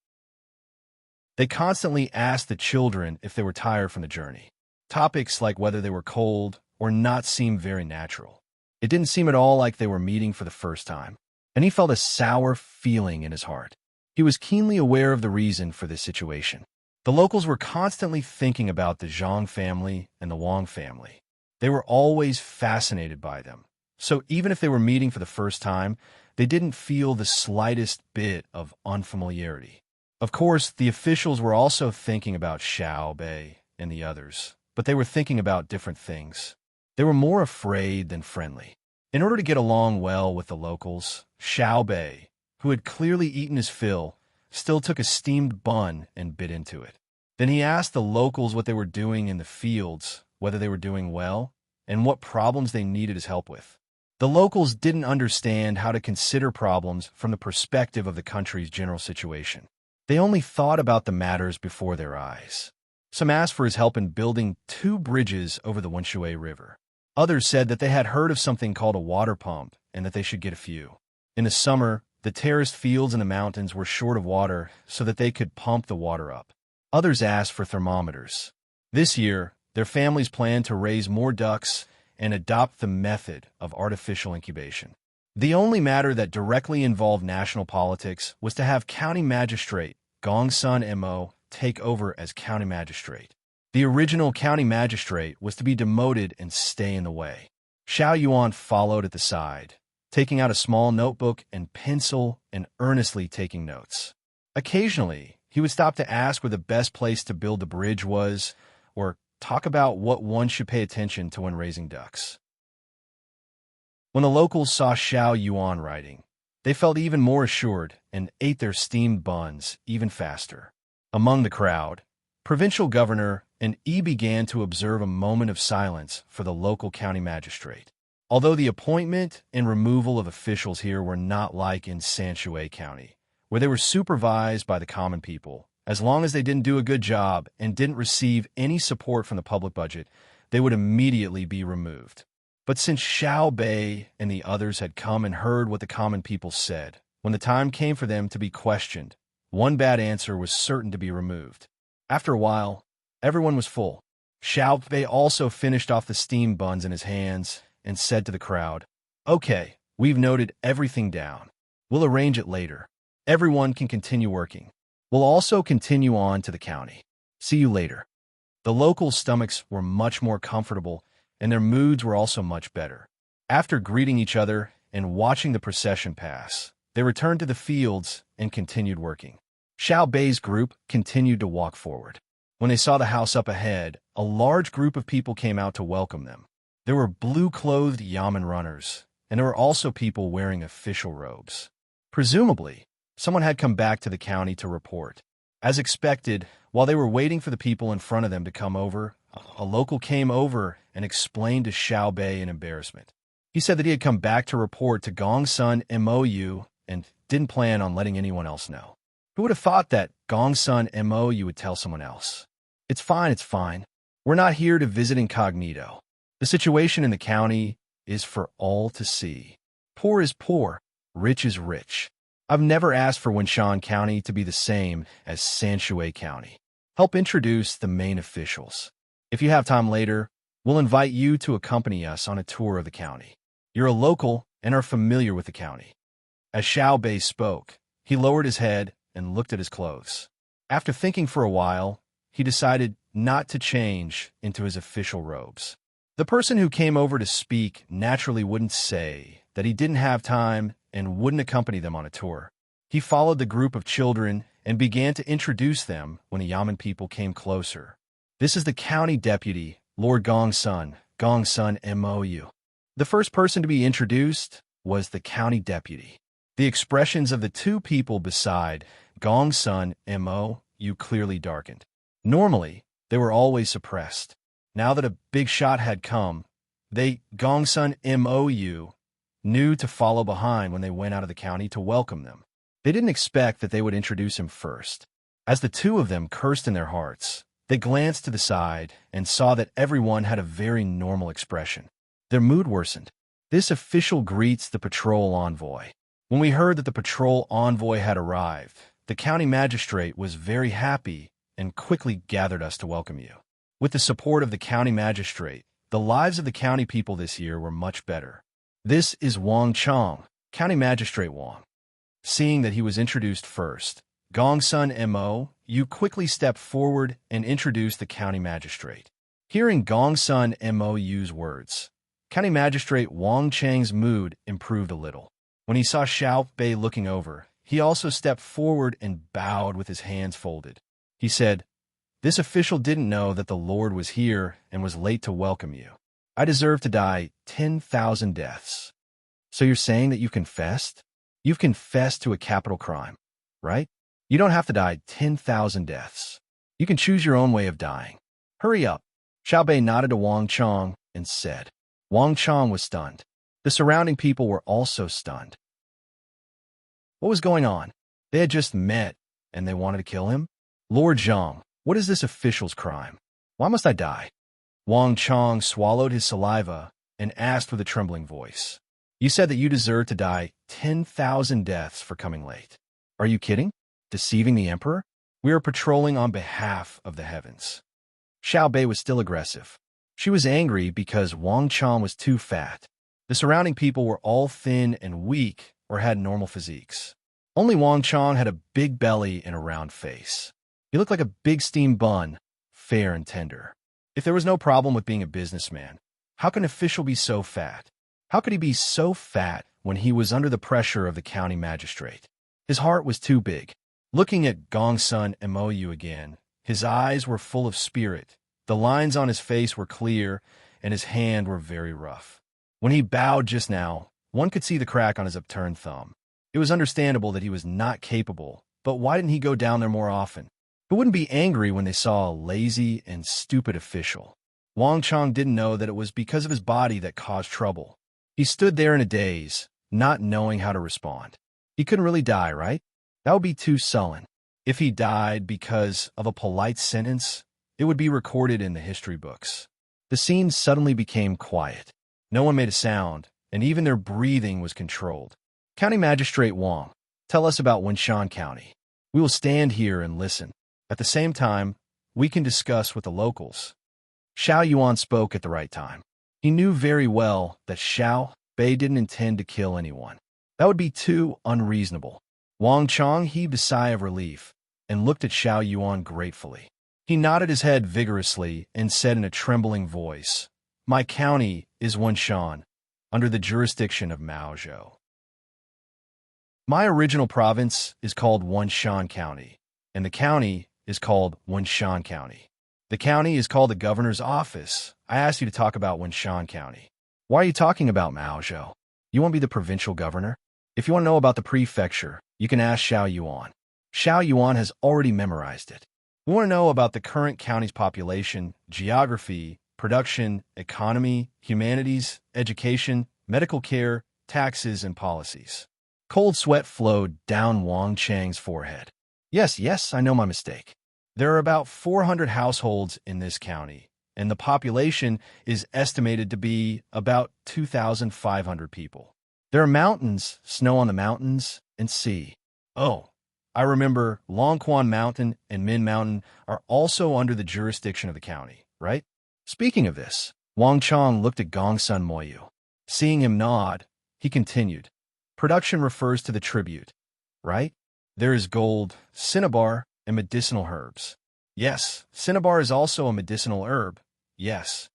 They constantly asked the children if they were tired from the journey. Topics like whether they were cold or not seemed very natural. It didn't seem at all like they were meeting for the first time, and he felt a sour feeling in his heart. He was keenly aware of the reason for this situation. The locals were constantly thinking about the Zhang family and the Wang family. They were always fascinated by them. So even if they were meeting for the first time, they didn't feel the slightest bit of unfamiliarity. Of course, the officials were also thinking about Xiao Bei and the others, but they were thinking about different things. They were more afraid than friendly. In order to get along well with the locals, Xiao Bei, who had clearly eaten his fill, still took a steamed bun and bit into it. Then he asked the locals what they were doing in the fields, whether they were doing well, and what problems they needed his help with. The locals didn't understand how to consider problems from the perspective of the country's general situation. They only thought about the matters before their eyes. Some asked for his help in building 2 bridges over the Wenshui River. Others said that they had heard of something called a water pump and that they should get a few. In the summer, the terraced fields in the mountains were short of water so that they could pump the water up. Others asked for thermometers. This year, their families planned to raise more ducks and adopt the method of artificial incubation. The only matter that directly involved national politics was to have County Magistrate Gongsun Mo take over as County Magistrate. The original County Magistrate was to be demoted and stay in the way. Xiao Yuan followed at the side, taking out a small notebook and pencil and earnestly taking notes. Occasionally, he would stop to ask where the best place to build the bridge was, or talk about what one should pay attention to when raising ducks. When the locals saw Xiao Yuan riding, they felt even more assured and ate their steamed buns even faster. Among the crowd, provincial governor and Yi began to observe a moment of silence for the local county magistrate. Although the appointment and removal of officials here were not like in Sanshui County, where they were supervised by the common people, as long as they didn't do a good job and didn't receive any support from the public budget, they would immediately be removed. But since Xiao Bei and the others had come and heard what the common people said, when the time came for them to be questioned, one bad answer was certain to be removed. After a while, everyone was full. Xiao Bei also finished off the steamed buns in his hands and said to the crowd, "Okay, we've noted everything down. We'll arrange it later. Everyone can continue working. We'll also continue on to the county. See you later." The local stomachs were much more comfortable, and their moods were also much better. After greeting each other and watching the procession pass, they returned to the fields and continued working. Xiao Bei's group continued to walk forward. When they saw the house up ahead, a large group of people came out to welcome them. There were blue-clothed yamen runners, and there were also people wearing official robes. Presumably, someone had come back to the county to report. As expected, while they were waiting for the people in front of them to come over, a local came over and explained to Xiao Bei in embarrassment. He said that he had come back to report to Gongsun MOU and didn't plan on letting anyone else know. Who would have thought that Gongsun MOU would tell someone else? It's fine. We're not here to visit incognito. The situation in the county is for all to see. Poor is poor, rich is rich. I've never asked for Wenshan County to be the same as Sanshui County. Help introduce the main officials. If you have time later, we'll invite you to accompany us on a tour of the county. You're a local and are familiar with the county. As Xiao Bei spoke, he lowered his head and looked at his clothes. After thinking for a while, he decided not to change into his official robes. The person who came over to speak naturally wouldn't say that he didn't have time and wouldn't accompany them on a tour. He followed the group of children and began to introduce them when the Yamen people came closer. "This is the county deputy, Lord Gongsun MOU. The first person to be introduced was the county deputy. The expressions of the two people beside Gongsun MOU clearly darkened. Normally, they were always suppressed. Now that a big shot had come, they, Gongsun MOU, knew to follow behind when they went out of the county to welcome them. They didn't expect that they would introduce him first. As the two of them cursed in their hearts, they glanced to the side and saw that everyone had a very normal expression. Their mood worsened. This official greets the patrol envoy. When we heard that the patrol envoy had arrived, the county magistrate was very happy and quickly gathered us to welcome you. With the support of the county magistrate, the lives of the county people this year were much better. This is Wang Chong, County Magistrate Wang." Seeing that he was introduced first, Gongsun MOU quickly stepped forward and introduced the county magistrate. Hearing Gongsun MOU's words, County Magistrate Wang Chang's mood improved a little. When he saw Xiao Bei looking over, he also stepped forward and bowed with his hands folded. He said, "This official didn't know that the Lord was here and was late to welcome you. I deserve to die 10,000 deaths. So you're saying that you confessed? You've confessed to a capital crime, right? You don't have to die 10,000 deaths. You can choose your own way of dying. Hurry up." Xiao Bei nodded to Wang Chong and said. Wang Chong was stunned. The surrounding people were also stunned. What was going on? They had just met, and they wanted to kill him? "Lord Zhang, what is this official's crime? Why must I die?" Wang Chong swallowed his saliva and asked with a trembling voice. "You said that you deserve to die 10,000 deaths for coming late. Are you kidding? Deceiving the emperor? We are patrolling on behalf of the heavens." Xiao Bei was still aggressive. She was angry because Wang Chong was too fat. The surrounding people were all thin and weak or had normal physiques. Only Wang Chong had a big belly and a round face. He looked like a big steamed bun, fair and tender. If there was no problem with being a businessman, how can an official be so fat? How could he be so fat when he was under the pressure of the county magistrate? His heart was too big. Looking at Gongsun and Moyu again, his eyes were full of spirit, the lines on his face were clear, and his hand were very rough. When he bowed just now, one could see the crack on his upturned thumb. It was understandable that he was not capable, but why didn't he go down there more often? Who wouldn't be angry when they saw a lazy and stupid official? Wang Chong didn't know that it was because of his body that caused trouble. He stood there in a daze, not knowing how to respond. He couldn't really die, right? That would be too sullen. If he died because of a polite sentence, it would be recorded in the history books. The scene suddenly became quiet. No one made a sound, and even their breathing was controlled. County Magistrate Wang, tell us about Wenshan County. We will stand here and listen. At the same time, we can discuss with the locals. Xiao Yuan spoke at the right time. He knew very well that Xiao Bei didn't intend to kill anyone. That would be too unreasonable. Wang Chong heaved a sigh of relief and looked at Xiao Yuan gratefully. He nodded his head vigorously and said in a trembling voice, "My county is Wenshan, under the jurisdiction of Maozhou. My original province is called Wenshan County, and the county is called Wenshan County. The county is called the governor's office. I asked you to talk about Wenshan County. Why are you talking about Maozhou? You want to be the provincial governor? If you want to know about the prefecture, you can ask Xiao Yuan. Xiao Yuan has already memorized it. We want to know about the current county's population, geography, production, economy, humanities, education, medical care, taxes, and policies." Cold sweat flowed down Wang Chang's forehead. Yes, I know my mistake. There are about 400 households in this county, and the population is estimated to be about 2,500 people. There are mountains, snow on the mountains, and sea. Oh, I remember Longquan Mountain and Min Mountain are also under the jurisdiction of the county, right? Speaking of this, Wang Chong looked at Gongsun Moyu. Seeing him nod, he continued. Production refers to the tribute, right? There is gold, cinnabar, and medicinal herbs. Yes, cinnabar is also a medicinal herb. Yes.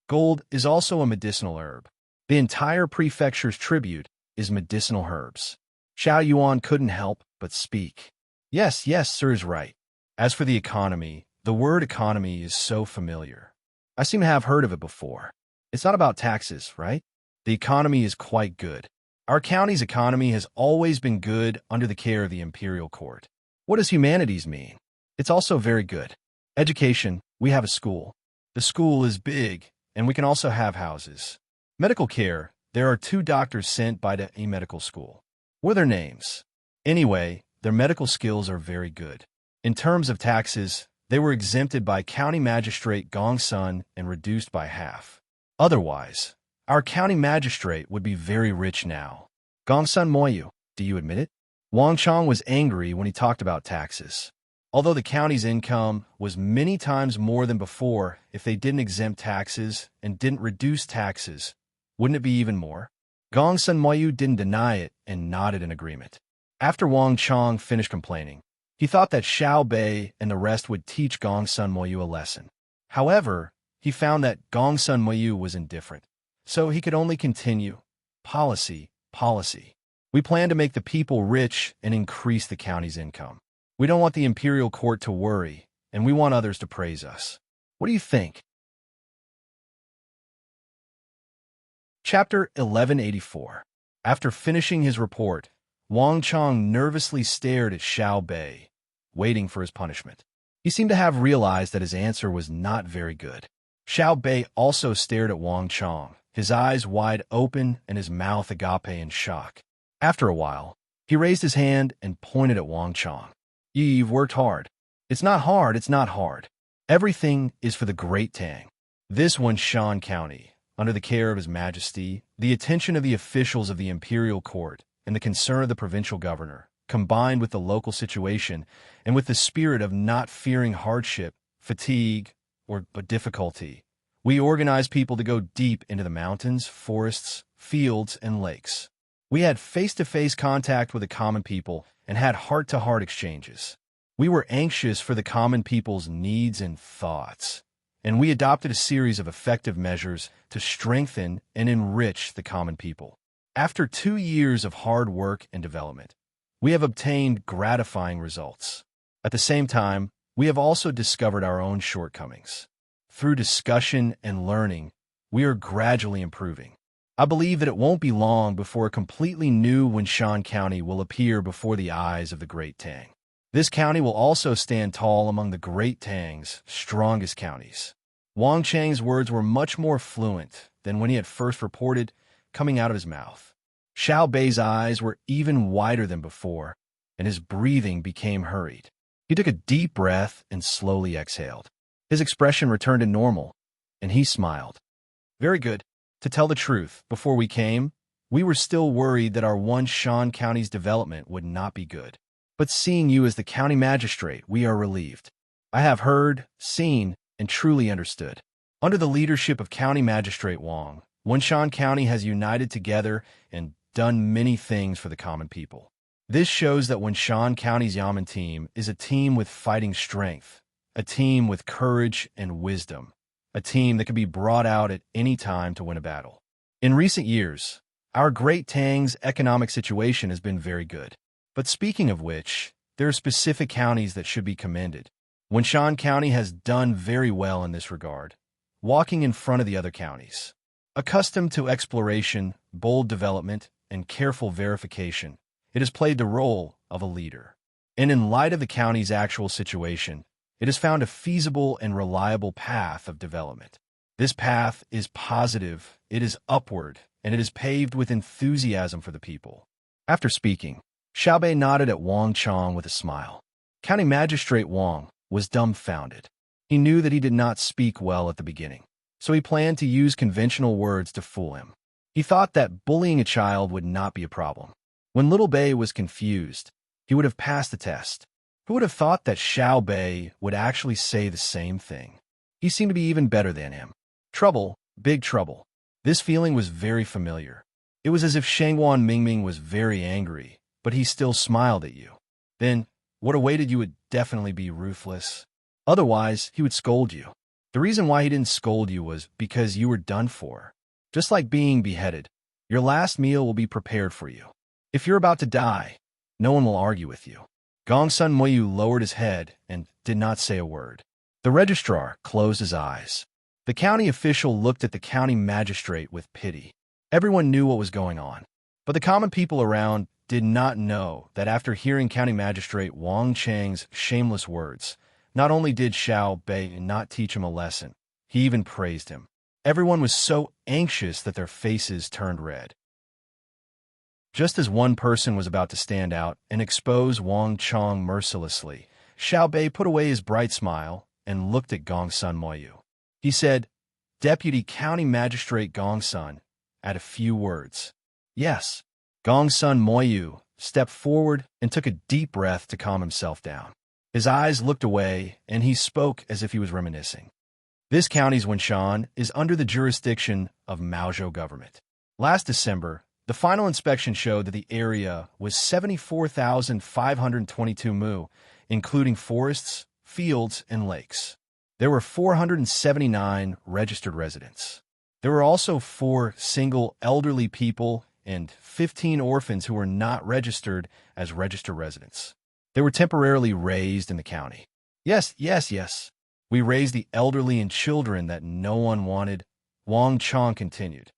Gold is also a medicinal herb. The entire prefecture's tribute is medicinal herbs. Xiao Yuan couldn't help but speak. Yes, sir is right. As for the economy, the word economy is so familiar. I seem to have heard of it before. It's not about taxes, right? The economy is quite good. Our county's economy has always been good under the care of the imperial court. What does humanities mean? It's also very good. Education, we have a school. The school is big, and we can also have houses. Medical care, there are 2 doctors sent by the medical school. What are their names? Anyway, their medical skills are very good. In terms of taxes, they were exempted by County Magistrate Gongsun and reduced by half. Otherwise, our county magistrate would be very rich now. Gongsun Moyu, do you admit it? Wang Chong was angry when he talked about taxes. Although the county's income was many times more than before, if they didn't exempt taxes and didn't reduce taxes, wouldn't it be even more? Gongsun Moyu didn't deny it and nodded in agreement. After Wang Chong finished complaining, he thought that Xiao Bei and the rest would teach Gongsun Moyu a lesson. However, he found that Gongsun Moyu was indifferent. So he could only continue. Policy. We plan to make the people rich and increase the county's income. We don't want the imperial court to worry, and we want others to praise us. What do you think? Chapter 1184. After finishing his report, Wang Chong nervously stared at Xiao Bei, waiting for his punishment. He seemed to have realized that his answer was not very good. Xiao Bei also stared at Wang Chong, his eyes wide open and his mouth agape in shock. After a while, he raised his hand and pointed at Wang Chong. You've worked hard. It's not hard. Everything is for the great Tang. This Wenshan County, under the care of His Majesty, the attention of the officials of the imperial court, and the concern of the provincial governor, combined with the local situation and with the spirit of not fearing hardship, fatigue, or difficulty, we organized people to go deep into the mountains, forests, fields, and lakes. We had face-to-face contact with the common people and had heart-to-heart exchanges. We were anxious for the common people's needs and thoughts, and we adopted a series of effective measures to strengthen and enrich the common people. After 2 years of hard work and development, we have obtained gratifying results. At the same time, we have also discovered our own shortcomings. Through discussion and learning, we are gradually improving. I believe that it won't be long before a completely new Wenshan County will appear before the eyes of the Great Tang. This county will also stand tall among the Great Tang's strongest counties. Wang Chang's words were much more fluent than when he had first reported, coming out of his mouth. Xiao Bei's eyes were even wider than before, and his breathing became hurried. He took a deep breath and slowly exhaled. His expression returned to normal, and he smiled. Very good. To tell the truth, before we came, we were still worried that our Wenshan County's development would not be good. But seeing you as the county magistrate, we are relieved. I have heard, seen, and truly understood. Under the leadership of County Magistrate Wang, Wenshan County has united together and done many things for the common people. This shows that Wenshan County's Yamen team is a team with fighting strength, a team with courage and wisdom, a team that can be brought out at any time to win a battle. In recent years, our Great Tang's economic situation has been very good. But speaking of which, there are specific counties that should be commended. Wenshan County has done very well in this regard, walking in front of the other counties. Accustomed to exploration, bold development, and careful verification, it has played the role of a leader. And in light of the county's actual situation, it has found a feasible and reliable path of development. This path is positive, it is upward, and it is paved with enthusiasm for the people. After speaking, Xiaobei nodded at Wang Chong with a smile. County Magistrate Wang was dumbfounded. He knew that he did not speak well at the beginning, so he planned to use conventional words to fool him. He thought that bullying a child would not be a problem. When Little Bei was confused, he would have passed the test. Who would have thought that Xiao Bei would actually say the same thing? He seemed to be even better than him. Trouble, big trouble. This feeling was very familiar. It was as if Shangwan Mingming was very angry, but he still smiled at you. Then, what awaited you would definitely be ruthless. Otherwise, he would scold you. The reason why he didn't scold you was because you were done for. Just like being beheaded, your last meal will be prepared for you. If you're about to die, no one will argue with you. Gongsun Moyu lowered his head and did not say a word. The registrar closed his eyes. The county official looked at the county magistrate with pity. Everyone knew what was going on, but the common people around did not know that after hearing County Magistrate Wang Chang's shameless words, not only did Xiao Bei not teach him a lesson, he even praised him. Everyone was so anxious that their faces turned red. Just as one person was about to stand out and expose Wang Chong mercilessly, Xiao Bei put away his bright smile and looked at Gongsun Moyu. He said, "Deputy County Magistrate Gongsun," add a few words. "Yes." Gongsun Moyu stepped forward and took a deep breath to calm himself down. His eyes looked away, and he spoke as if he was reminiscing. This county's Wenshan is under the jurisdiction of Maozhou government. Last December, the final inspection showed that the area was 74,522 mu, including forests, fields, and lakes. There were 479 registered residents. There were also 4 single elderly people and 15 orphans who were not registered as registered residents. They were temporarily raised in the county. Yes. We raised the elderly and children that no one wanted, Wang Chong continued.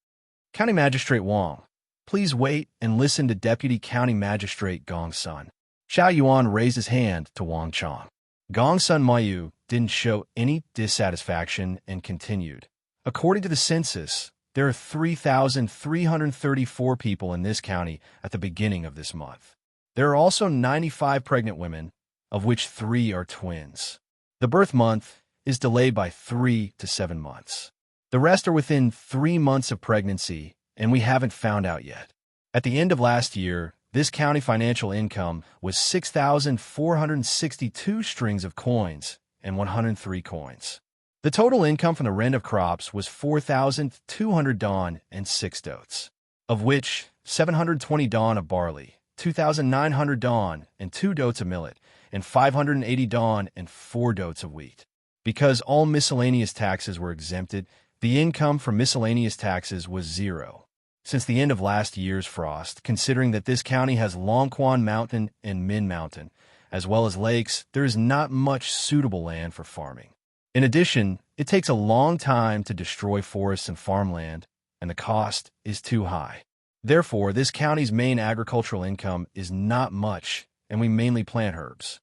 County Magistrate Wang, please wait and listen to Deputy County Magistrate Gongsun. Xiao Yuan raised his hand to Wang Chong. Gongsun Mayu didn't show any dissatisfaction and continued. According to the census, there are 3,334 people in this county at the beginning of this month. There are also 95 pregnant women, of which 3 are twins. The birth month is delayed by 3 to 7 months. The rest are within 3 months of pregnancy, and we haven't found out yet. At the end of last year, this county financial income was 6,462 strings of coins and 103 coins. The total income from the rent of crops was 4,200 dawn and 6 dotes, of which 720 dawn of barley, 2,900 dawn and 2 dotes of millet, and 580 dawn and 4 dotes of wheat. Because all miscellaneous taxes were exempted, the income from miscellaneous taxes was 0. since the end of last year's frost. Considering that this county has Longquan Mountain and Min Mountain, as well as lakes, there is not much suitable land for farming. In addition, it takes a long time to destroy forests and farmland, and the cost is too high. Therefore, this county's main agricultural income is not much, and we mainly plant herbs.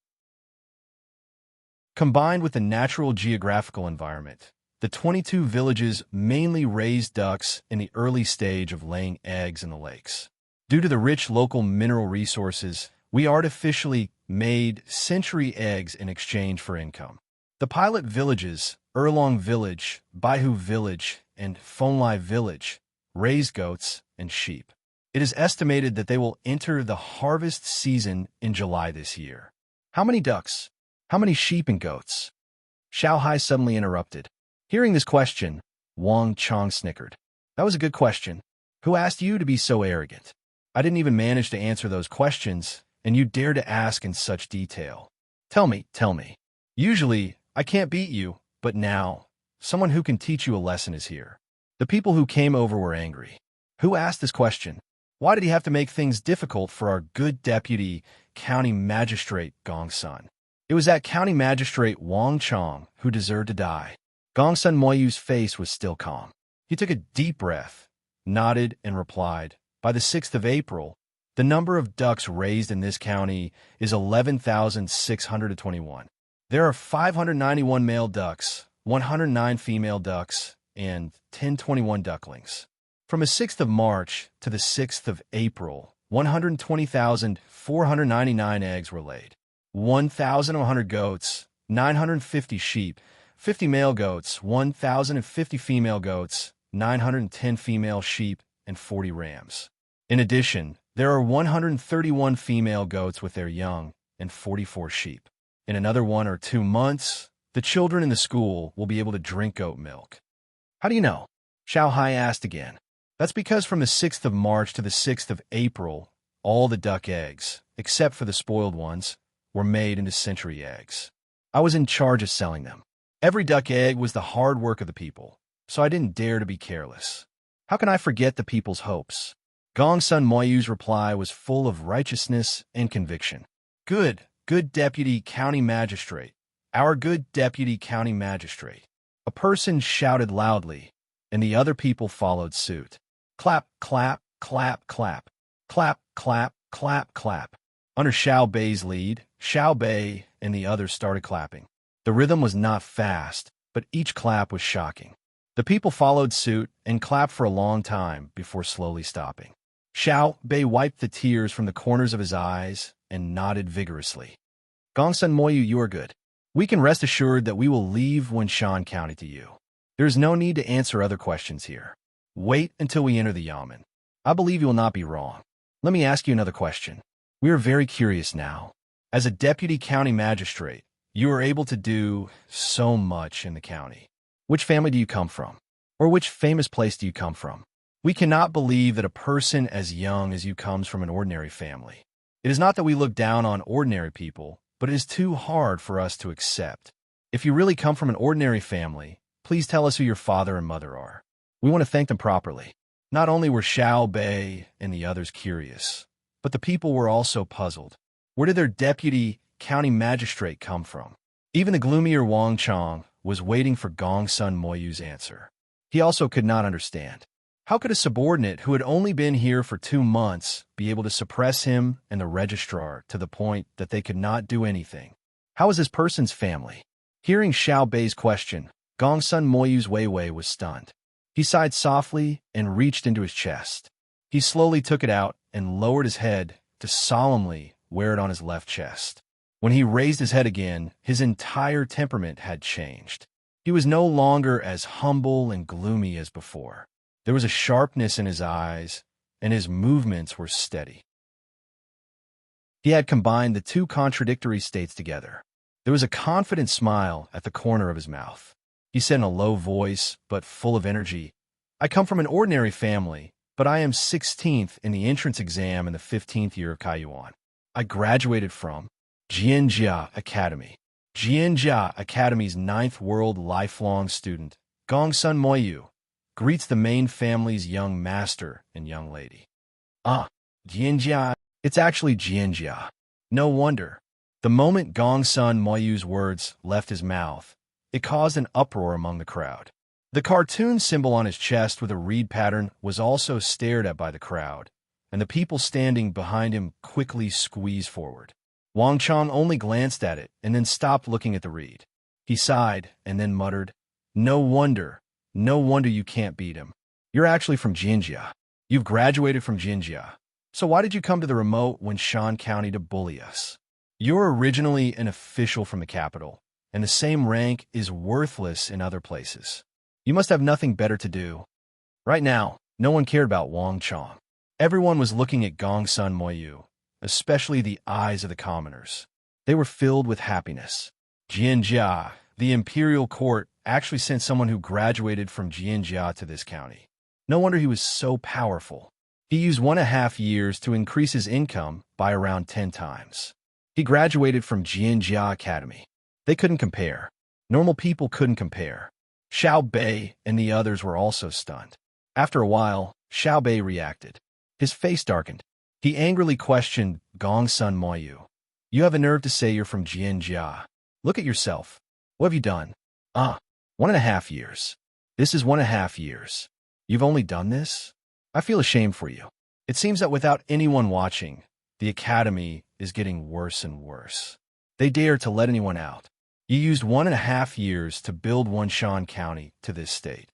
Combined with the natural geographical environment, the 22 villages mainly raise ducks in the early stage of laying eggs in the lakes. Due to the rich local mineral resources, we artificially made century eggs in exchange for income. The pilot villages, Erlong Village, Baihu Village, and Phonlai Village, raise goats and sheep. It is estimated that they will enter the harvest season in July this year. How many ducks? How many sheep and goats? Xiao Hai suddenly interrupted. Hearing this question, Wang Chong snickered. That was a good question. Who asked you to be so arrogant? I didn't even manage to answer those questions, and you dare to ask in such detail. Tell me. Usually, I can't beat you, but now, someone who can teach you a lesson is here. The people who came over were angry. Who asked this question? Why did he have to make things difficult for our good deputy, county magistrate Gongsun? It was that county magistrate Wang Chong who deserved to die. Gongsun Moyu's face was still calm. He took a deep breath, nodded, and replied, by the 6th of April, the number of ducks raised in this county is 11,621. There are 591 male ducks, 109 female ducks, and 1021 ducklings. From the 6th of March to the 6th of April, 120,499 eggs were laid. 1,100 goats, 950 sheep, 50 male goats, 1,050 female goats, 910 female sheep, and 40 rams. In addition, there are 131 female goats with their young and 44 sheep. In another 1 or 2 months, the children in the school will be able to drink goat milk. How do you know? Xiao Hai asked again. That's because from the 6th of March to the 6th of April, all the duck eggs, except for the spoiled ones, were made into century eggs. I was in charge of selling them. Every duck egg was the hard work of the people, so I didn't dare to be careless. How can I forget the people's hopes? Gongsun Moyu's reply was full of righteousness and conviction. Good deputy county magistrate. Our good deputy county magistrate. A person shouted loudly, and the other people followed suit. Clap, clap, clap, clap. Clap, clap, clap, clap. Under Xiao Bei's lead, Xiao Bei and the others started clapping. The rhythm was not fast, but each clap was shocking. The people followed suit and clapped for a long time before slowly stopping. Xiao Bei wiped the tears from the corners of his eyes and nodded vigorously. Gongsun Moyu, you are good. We can rest assured that we will leave Wenshan County to you. There is no need to answer other questions here. Wait until we enter the Yamen. I believe you will not be wrong. Let me ask you another question. We are very curious now. As a deputy county magistrate, you are able to do so much in the county. Which family do you come from? Or which famous place do you come from? We cannot believe that a person as young as you comes from an ordinary family. It is not that we look down on ordinary people, but it is too hard for us to accept. If you really come from an ordinary family, please tell us who your father and mother are. We want to thank them properly. Not only were Xiao Bei and the others curious, but the people were also puzzled. Where did their deputy county magistrate come from? Even the gloomier Wang Chong was waiting for Gongsun Moyu's answer. He also could not understand. How could a subordinate who had only been here for 2 months be able to suppress him and the registrar to the point that they could not do anything? How was this person's family? Hearing Xiao Bei's question, Gongsun Moyu's Weiwei was stunned. He sighed softly and reached into his chest. He slowly took it out and lowered his head to solemnly wear it on his left chest. When he raised his head again, his entire temperament had changed. He was no longer as humble and gloomy as before. There was a sharpness in his eyes, and his movements were steady. He had combined the two contradictory states together. There was a confident smile at the corner of his mouth. He said in a low voice, but full of energy, I come from an ordinary family, but I am 16th in the entrance exam in the 15th year of Kaiyuan. I graduated from Jianjia Academy. Jianjia Academy's 9th World lifelong student, Gongsun Moyu, greets the main family's young master and young lady. Ah, Jianjia. It's actually Jianjia. No wonder. The moment Gongsun Moyu's words left his mouth, it caused an uproar among the crowd. The cartoon symbol on his chest with a reed pattern was also stared at by the crowd, and the people standing behind him quickly squeezed forward. Wang Chong only glanced at it and then stopped looking at the reed. He sighed and then muttered, no wonder you can't beat him. You're actually from Jinjia. You've graduated from Jinjia. So why did you come to the remote Wenshan County to bully us? You're originally an official from the capital, and the same rank is worthless in other places. You must have nothing better to do. Right now, no one cared about Wang Chong. Everyone was looking at Gongsun Moyu, especially the eyes of the commoners. They were filled with happiness. Jianjia, the imperial court, actually sent someone who graduated from Jianjia to this county. No wonder he was so powerful. He used 1.5 years to increase his income by around 10 times. He graduated from Jianjia Academy. They couldn't compare. Normal people couldn't compare. Xiao Bei and the others were also stunned. After a while, Xiao Bei reacted. His face darkened. He angrily questioned Gongsun Moyu. You have a nerve to say you're from Jianjia. Look at yourself. What have you done? 1.5 years. This is 1.5 years. You've only done this? I feel ashamed for you. It seems that without anyone watching, the academy is getting worse and worse. They dare to let anyone out. You used 1.5 years to build Wenshan County to this state.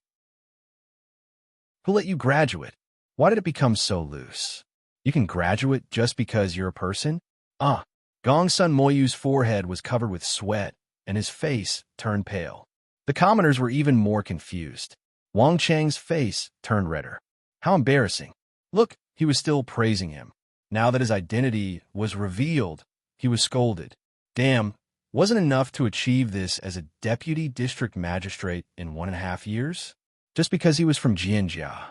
Who let you graduate? Why did it become so loose? You can graduate just because you're a person? Gongsun Moyu's forehead was covered with sweat, and his face turned pale. The commoners were even more confused. Wang Chang's face turned redder. How embarrassing. Look, he was still praising him. Now that his identity was revealed, he was scolded. Damn, wasn't enough to achieve this as a deputy district magistrate in 1.5 years? Just because he was from Jianjia.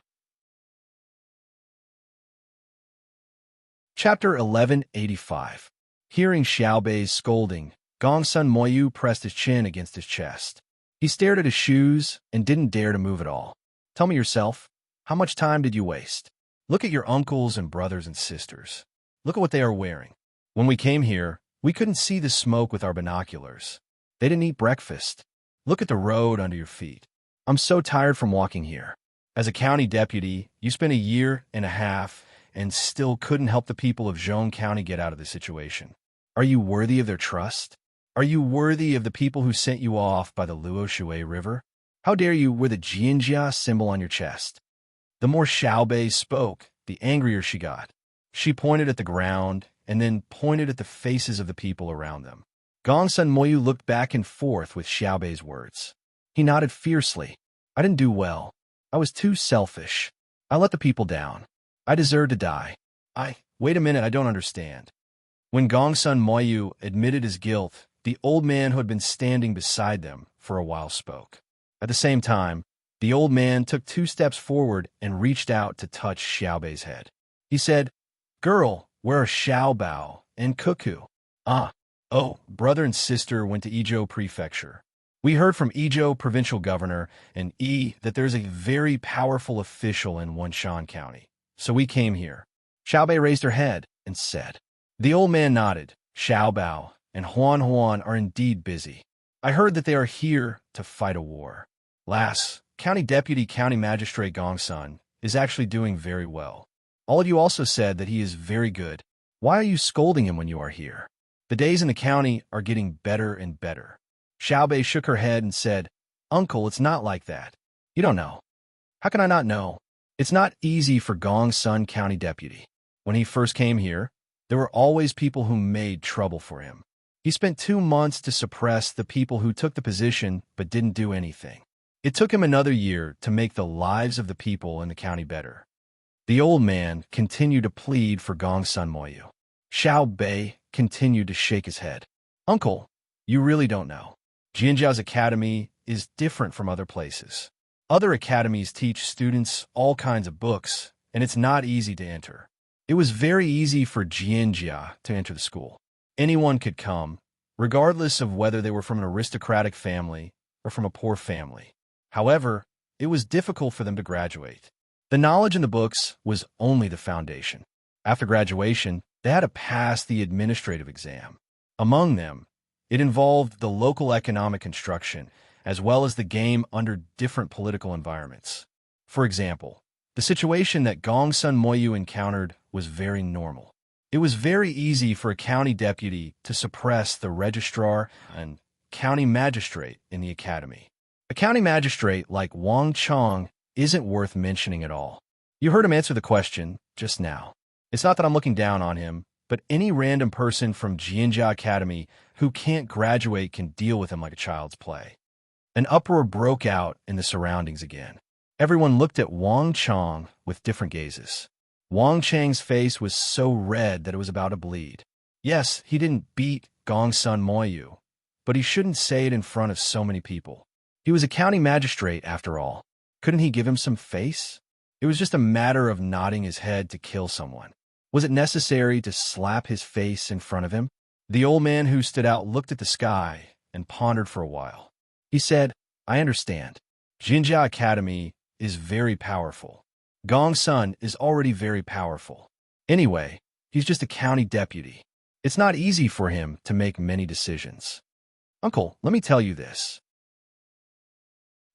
Chapter 1185. Hearing Xiao Bei's scolding, Gongsun Moyu pressed his chin against his chest. He stared at his shoes and didn't dare to move at all. Tell me yourself, how much time did you waste? Look at your uncles and brothers and sisters. Look at what they are wearing. When we came here, we couldn't see the smoke with our binoculars. They didn't eat breakfast. Look at the road under your feet. I'm so tired from walking here. As a county deputy, you spent 1.5 years and still couldn't help the people of Zhong County get out of the situation. Are you worthy of their trust? Are you worthy of the people who sent you off by the Luoshui River? How dare you wear the Jianjia symbol on your chest? The more Xiao Bei spoke, the angrier she got. She pointed at the ground and then pointed at the faces of the people around them. Gongsun Moyu looked back and forth with Xiao Bei's words. He nodded fiercely. I didn't do well. I was too selfish. I let the people down. I deserve to die. Wait a minute, I don't understand. When Gongsun Moyu admitted his guilt, the old man who had been standing beside them for a while spoke. At the same time, the old man took 2 steps forward and reached out to touch Xiao Bei's head. He said, Girl, where are Xiao Bao and Cuckoo? Brother and sister went to Idyll Prefecture. We heard from Idyll Provincial Governor and that there's a very powerful official in Wenshan County. So we came here. Xiao Bei raised her head and said. The old man nodded. Xiao Bao and Huan are indeed busy. I heard that they are here to fight a war. County Deputy County Magistrate Gongsun is actually doing very well. All of you also said that he is very good. Why are you scolding him when you are here? The days in the county are getting better and better. Xiao Bei shook her head and said, Uncle, it's not like that. You don't know. How can I not know? It's not easy for Gongsun County Deputy. When he first came here, there were always people who made trouble for him. He spent 2 months to suppress the people who took the position but didn't do anything. It took him another year to make the lives of the people in the county better. The old man continued to plead for Gongsun Moyu. Xiao Bei continued to shake his head. Uncle, you really don't know. Jianjia's academy is different from other places. Other academies teach students all kinds of books, and it's not easy to enter. It was very easy for Jianjia to enter the school. Anyone could come, regardless of whether they were from an aristocratic family or from a poor family. However, it was difficult for them to graduate. The knowledge in the books was only the foundation. After graduation, they had to pass the administrative exam. Among them, it involved the local economic construction, as well as the game under different political environments. For example, the situation that Gongsun Moyu encountered was very normal. It was very easy for a county deputy to suppress the registrar and county magistrate in the academy. A county magistrate like Wang Chong isn't worth mentioning at all. You heard him answer the question just now. It's not that I'm looking down on him, but any random person from Jianjia Academy who can't graduate can deal with him like a child's play. An uproar broke out in the surroundings again. Everyone looked at Wang Chong with different gazes. Wang Chang's face was so red that it was about to bleed. Yes, he didn't beat Gongsun Moyu, but he shouldn't say it in front of so many people. He was a county magistrate, after all. Couldn't he give him some face? It was just a matter of nodding his head to kill someone. Was it necessary to slap his face in front of him? The old man who stood out looked at the sky and pondered for a while. He said, I understand. Jinjia Academy is very powerful. Gongsun is already very powerful. Anyway, he's just a county deputy. It's not easy for him to make many decisions. Uncle, let me tell you this.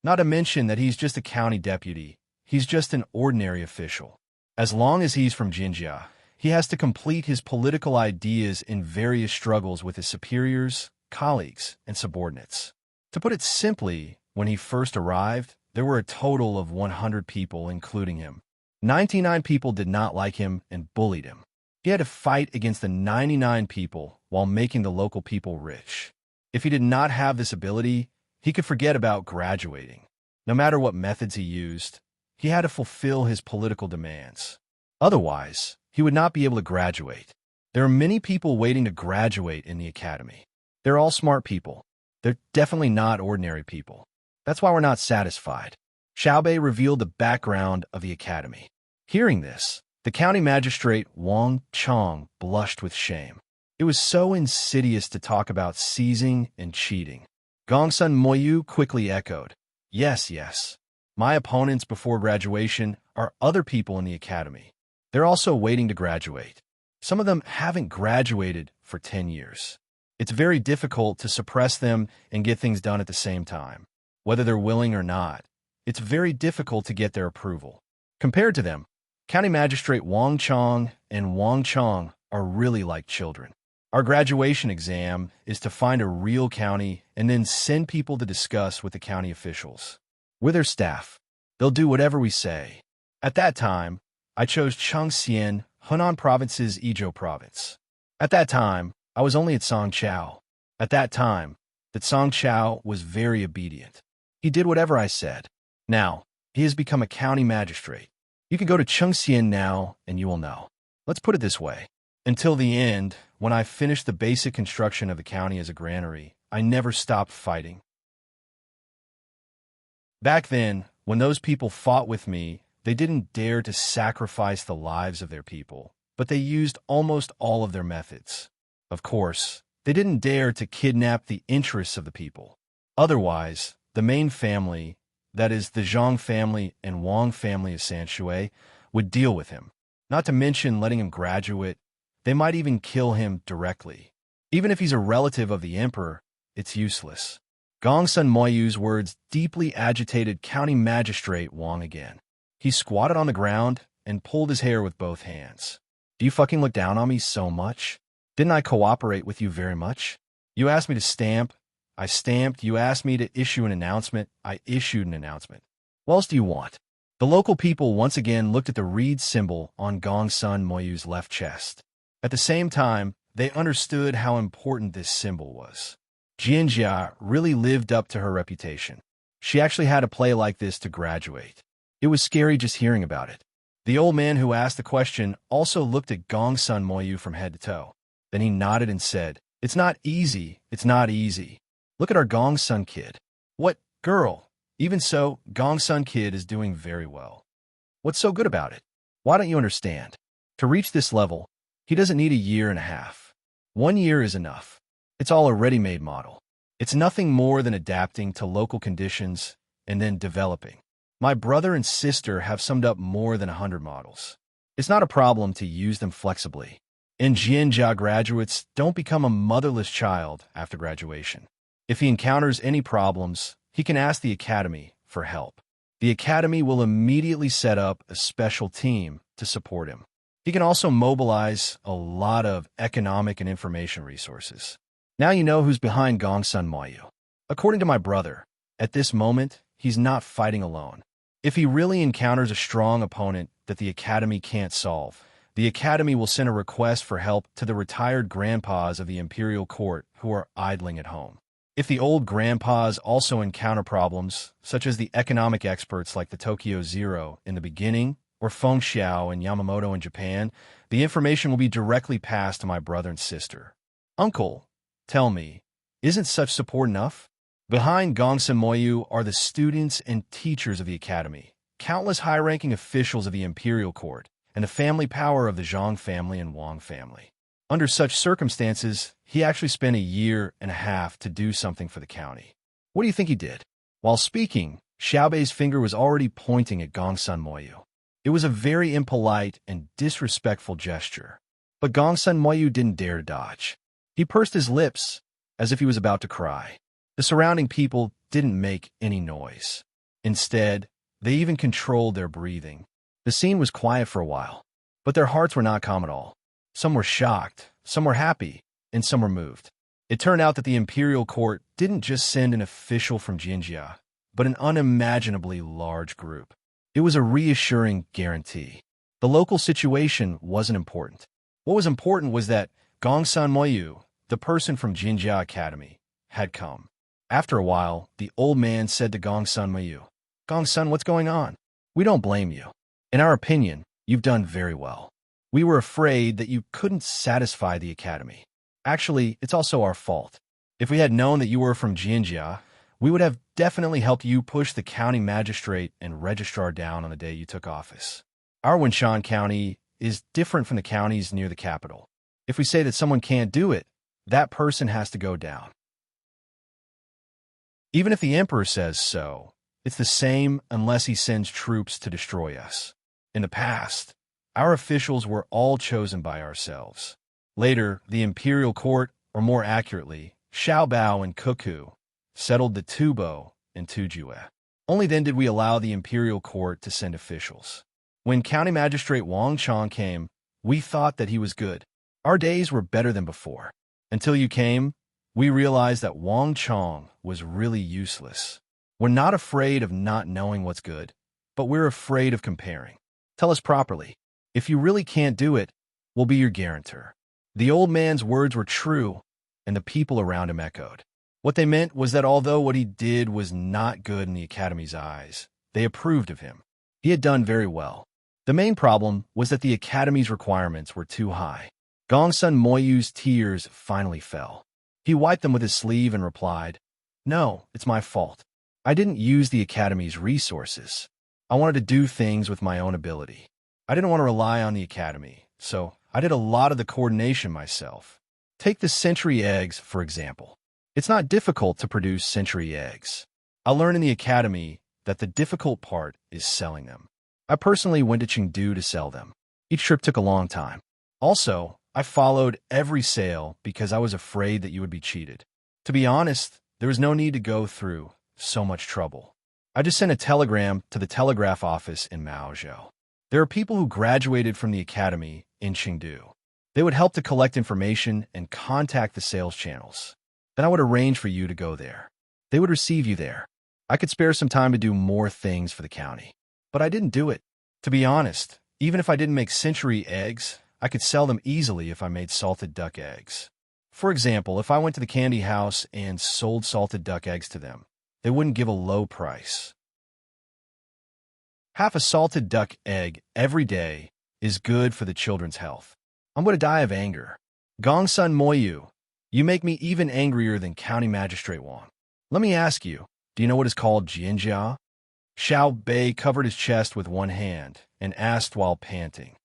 Not to mention that he's just a county deputy. He's just an ordinary official. As long as he's from Jinjia, he has to complete his political ideas in various struggles with his superiors, colleagues, and subordinates. To put it simply, when he first arrived, there were a total of 100 people, including him. 99 people did not like him and bullied him. He had to fight against the 99 people while making the local people rich. If he did not have this ability, he could forget about graduating. No matter what methods he used, he had to fulfill his political demands. Otherwise, he would not be able to graduate. There are many people waiting to graduate in the academy. They're all smart people. They're definitely not ordinary people. That's why we're not satisfied. Xiaobei revealed the background of the academy. Hearing this, the county magistrate Wang Chong blushed with shame. It was so insidious to talk about seizing and cheating. Gongsun Moyu quickly echoed, Yes, yes. My opponents before graduation are other people in the academy. They're also waiting to graduate. Some of them haven't graduated for 10 years. It's very difficult to suppress them and get things done at the same time. Whether they're willing or not, it's very difficult to get their approval. Compared to them, County Magistrate Wang Chong and Wang Chong are really like children. Our graduation exam is to find a real county and then send people to discuss with the county officials. We're their staff. They'll do whatever we say. At that time, I chose Chengxian, Hunan Province's Izhou Province. At that time, I was only at Songchao. At that time, that Songchao was very obedient. He did whatever I said. Now, he has become a county magistrate. You can go to Chengxian now, and you will know. Let's put it this way. Until the end, when I finished the basic construction of the county as a granary, I never stopped fighting. Back then, when those people fought with me, they didn't dare to sacrifice the lives of their people, but they used almost all of their methods. Of course, they didn't dare to kidnap the interests of the people. Otherwise, the main family, that is, the Zhang family and Wang family of Sanshui, would deal with him. Not to mention letting him graduate, they might even kill him directly. Even if he's a relative of the emperor, it's useless. Gongsun Moyu's words deeply agitated County Magistrate Wang again. He squatted on the ground and pulled his hair with both hands. Do you fucking look down on me so much? Didn't I cooperate with you very much? You asked me to stamp. I stamped. You asked me to issue an announcement. I issued an announcement. What else do you want? The local people once again looked at the reed symbol on Gongsun Moyu's left chest. At the same time, they understood how important this symbol was. Jianjia really lived up to her reputation. She actually had to play like this to graduate. It was scary just hearing about it. The old man who asked the question also looked at Gongsun Moyu from head to toe. Then he nodded and said, It's not easy. It's not easy. Look at our Gongsun kid. What, girl? Even so, Gongsun kid is doing very well. What's so good about it? Why don't you understand? To reach this level, he doesn't need a year and a half. 1 year is enough. It's all a ready-made model. It's nothing more than adapting to local conditions and then developing. My brother and sister have summed up more than 100 models. It's not a problem to use them flexibly. And Jianjia graduates don't become a motherless child after graduation. If he encounters any problems, he can ask the academy for help. The academy will immediately set up a special team to support him. He can also mobilize a lot of economic and information resources. Now you know who's behind Gongsun Moyu. According to my brother, at this moment, he's not fighting alone. If he really encounters a strong opponent that the academy can't solve, the academy will send a request for help to the retired grandpas of the imperial court who are idling at home. If the old grandpas also encounter problems, such as the economic experts like the Tokyo Zero in the beginning, or Feng Xiao and Yamamoto in Japan, the information will be directly passed to my brother and sister. Uncle, tell me, isn't such support enough? Behind Gongsun Moyu are the students and teachers of the academy, countless high-ranking officials of the imperial court, and the family power of the Zhang family and Wang family. Under such circumstances, he actually spent a year and a half to do something for the county. What do you think he did? While speaking, Xiaobei's finger was already pointing at Gongsun Moyu. It was a very impolite and disrespectful gesture. But Gongsun Moyu didn't dare to dodge. He pursed his lips as if he was about to cry. The surrounding people didn't make any noise. Instead, they even controlled their breathing. The scene was quiet for a while, but their hearts were not calm at all. Some were shocked, some were happy, and some were moved. It turned out that the imperial court didn't just send an official from Jinjia, but an unimaginably large group. It was a reassuring guarantee. The local situation wasn't important. What was important was that Gongsun Moyu, the person from Jinjia Academy, had come. After a while, the old man said to Gongsun Moyu, "Gongsun, what's going on? We don't blame you. In our opinion, you've done very well. We were afraid that you couldn't satisfy the academy. Actually, it's also our fault. If we had known that you were from Jinjia, we would have definitely helped you push the county magistrate and registrar down on the day you took office. Our Wenshan County is different from the counties near the capital. If we say that someone can't do it, that person has to go down. Even if the emperor says so, it's the same unless he sends troops to destroy us. In the past, our officials were all chosen by ourselves. Later, the imperial court, or more accurately, Xiaobao and Cuckoo, settled the Tubo and Tujue. Only then did we allow the imperial court to send officials. When County Magistrate Wang Chong came, we thought that he was good. Our days were better than before. Until you came, we realized that Wang Chong was really useless. We're not afraid of not knowing what's good, but we're afraid of comparing. Tell us properly. If you really can't do it, we'll be your guarantor." The old man's words were true, and the people around him echoed. What they meant was that although what he did was not good in the academy's eyes, they approved of him. He had done very well. The main problem was that the academy's requirements were too high. Gongsun Moyu's tears finally fell. He wiped them with his sleeve and replied, "No, it's my fault. I didn't use the academy's resources. I wanted to do things with my own ability. I didn't want to rely on the academy, so I did a lot of the coordination myself. Take the century eggs, for example. It's not difficult to produce century eggs. I learned in the academy that the difficult part is selling them. I personally went to Chengdu to sell them. Each trip took a long time. Also, I followed every sale because I was afraid that you would be cheated. To be honest, there was no need to go through so much trouble. I just sent a telegram to the telegraph office in Maozhou. There are people who graduated from the academy in Chengdu. They would help to collect information and contact the sales channels. Then I would arrange for you to go there. They would receive you there. I could spare some time to do more things for the county. But I didn't do it. To be honest, even if I didn't make century eggs, I could sell them easily if I made salted duck eggs. For example, if I went to the candy house and sold salted duck eggs to them, they wouldn't give a low price. Half a salted duck egg every day is good for the children's health. I'm going to die of anger. Gongsun Moyu, you make me even angrier than County Magistrate Wang. Let me ask you, do you know what is called Jianjia? Xiao Bei covered his chest with one hand and asked while panting.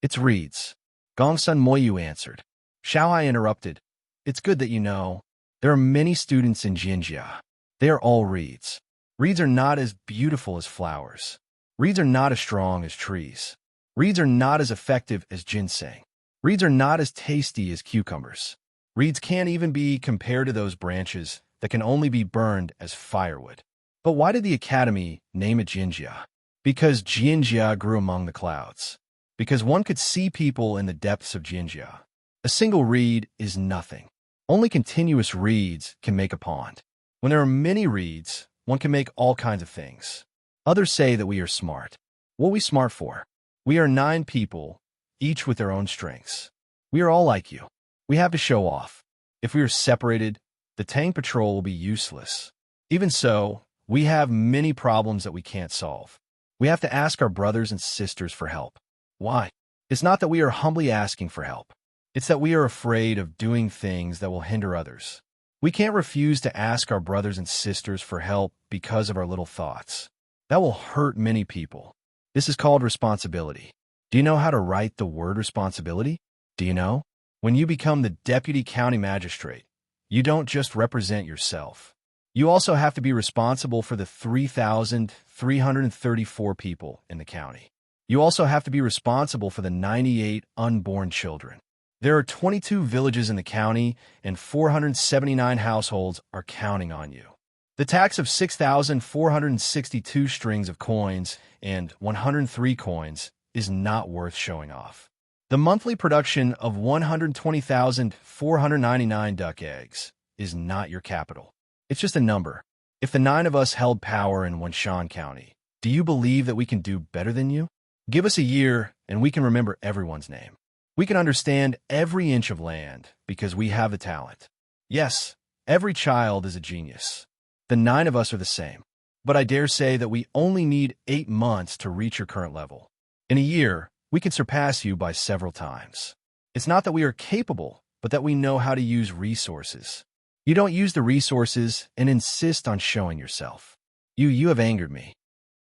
It's reeds. Gongsun Moyu answered. Xiao Hai interrupted. It's good that you know. There are many students in Jinjia. They are all reeds. Reeds are not as beautiful as flowers. Reeds are not as strong as trees. Reeds are not as effective as ginseng. Reeds are not as tasty as cucumbers. Reeds can't even be compared to those branches that can only be burned as firewood. But why did the Academy name it Jinjia? Because Jinjia grew among the clouds. Because one could see people in the depths of Jinjia. A single reed is nothing. Only continuous reeds can make a pond. When there are many reeds, one can make all kinds of things. Others say that we are smart. What are we smart for? We are 9 people, each with their own strengths. We are all like you. We have to show off. If we are separated, the Tang patrol will be useless. Even so, we have many problems that we can't solve. We have to ask our brothers and sisters for help. Why? It's not that we are humbly asking for help. It's that we are afraid of doing things that will hinder others. We can't refuse to ask our brothers and sisters for help because of our little thoughts. That will hurt many people. This is called responsibility. Do you know how to write the word responsibility? Do you know? When you become the deputy county magistrate, you don't just represent yourself. You also have to be responsible for the 3,334 people in the county. You also have to be responsible for the 98 unborn children. There are 22 villages in the county, and 479 households are counting on you. The tax of 6,462 strings of coins and 103 coins is not worth showing off. The monthly production of 120,499 duck eggs is not your capital. It's just a number. If the 9 of us held power in Wenshan County, do you believe that we can do better than you? Give us a year, and we can remember everyone's name. We can understand every inch of land because we have the talent. Yes, every child is a genius. The 9 of us are the same. But I dare say that we only need 8 months to reach your current level. In a year, we can surpass you by several times. It's not that we are capable, but that we know how to use resources. You don't use the resources and insist on showing yourself. You have angered me.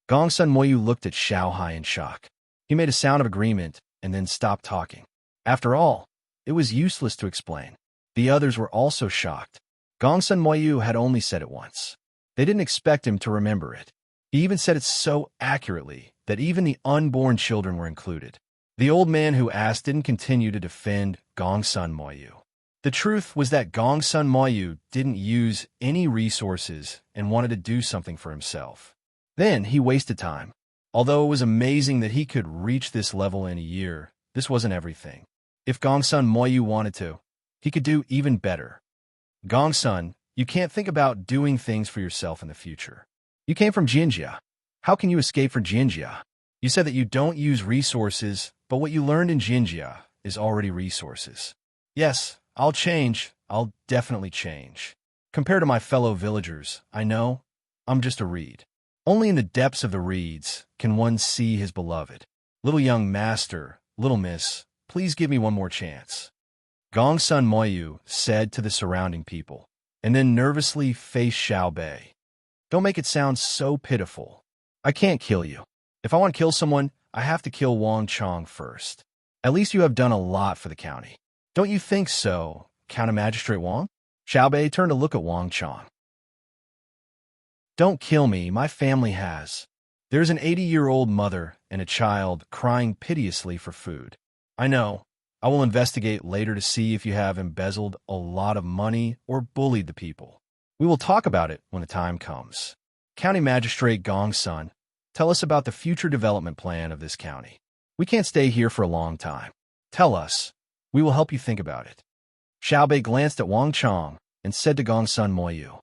Gongsun Moyu looked at Xiaohai in shock. He made a sound of agreement and then stopped talking. After all, it was useless to explain. The others were also shocked. Gongsun Moyu had only said it once. They didn't expect him to remember it. He even said it so accurately that even the unborn children were included. The old man who asked didn't continue to defend Gongsun Moyu. The truth was that Gongsun Moyu didn't use any resources and wanted to do something for himself. Then he wasted time. Although it was amazing that he could reach this level in a year, this wasn't everything. If Gongsun Moyu wanted to, he could do even better. Gongsun, you can't think about doing things for yourself in the future. You came from Jinjia. How can you escape from Jinjia? You said that you don't use resources, but what you learned in Jinjia is already resources. Yes, I'll change. I'll definitely change. Compared to my fellow villagers, I know I'm just a reed. Only in the depths of the reeds can one see his beloved. Little young master, little miss, please give me one more chance. Gongsun Moyu said to the surrounding people, and then nervously faced Xiao Bei. Don't make it sound so pitiful. I can't kill you. If I want to kill someone, I have to kill Wang Chong first. At least you have done a lot for the county. Don't you think so, County Magistrate Wang? Xiao Bei turned to look at Wang Chong. Don't kill me, my family has. There's an 80-year-old mother and a child crying piteously for food. I know. I will investigate later to see if you have embezzled a lot of money or bullied the people. We will talk about it when the time comes. County Magistrate Gongsun, tell us about the future development plan of this county. We can't stay here for a long time. Tell us. We will help you think about it. Xiao Bei glanced at Wang Chong and said to Gongsun Moyu,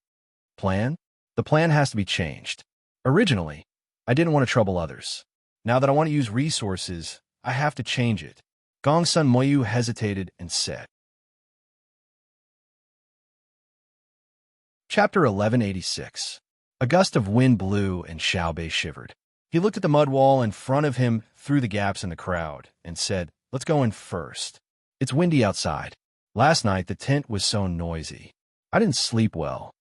Plan? The plan has to be changed. Originally, I didn't want to trouble others. Now that I want to use resources, I have to change it. Gongsun Moyu hesitated and said. Chapter 1186. A gust of wind blew and Xiao Bei shivered. He looked at the mud wall in front of him through the gaps in the crowd and said, Let's go in first. It's windy outside. Last night the tent was so noisy. I didn't sleep well.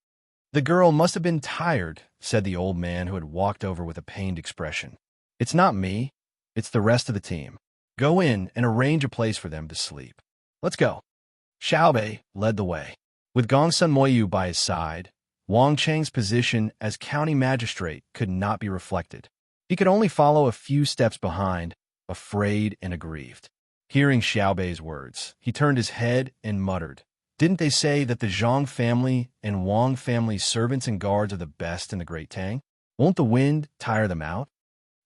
The girl must have been tired, said the old man who had walked over with a pained expression. It's not me. It's the rest of the team. Go in and arrange a place for them to sleep. Let's go. Xiao Bei led the way. With Gongsun Moyu by his side, Wang Chang's position as county magistrate could not be reflected. He could only follow a few steps behind, afraid and aggrieved. Hearing Xiaobei's words, he turned his head and muttered, "Didn't they say that the Zhang family and Wang family's servants and guards are the best in the Great Tang? Won't the wind tire them out?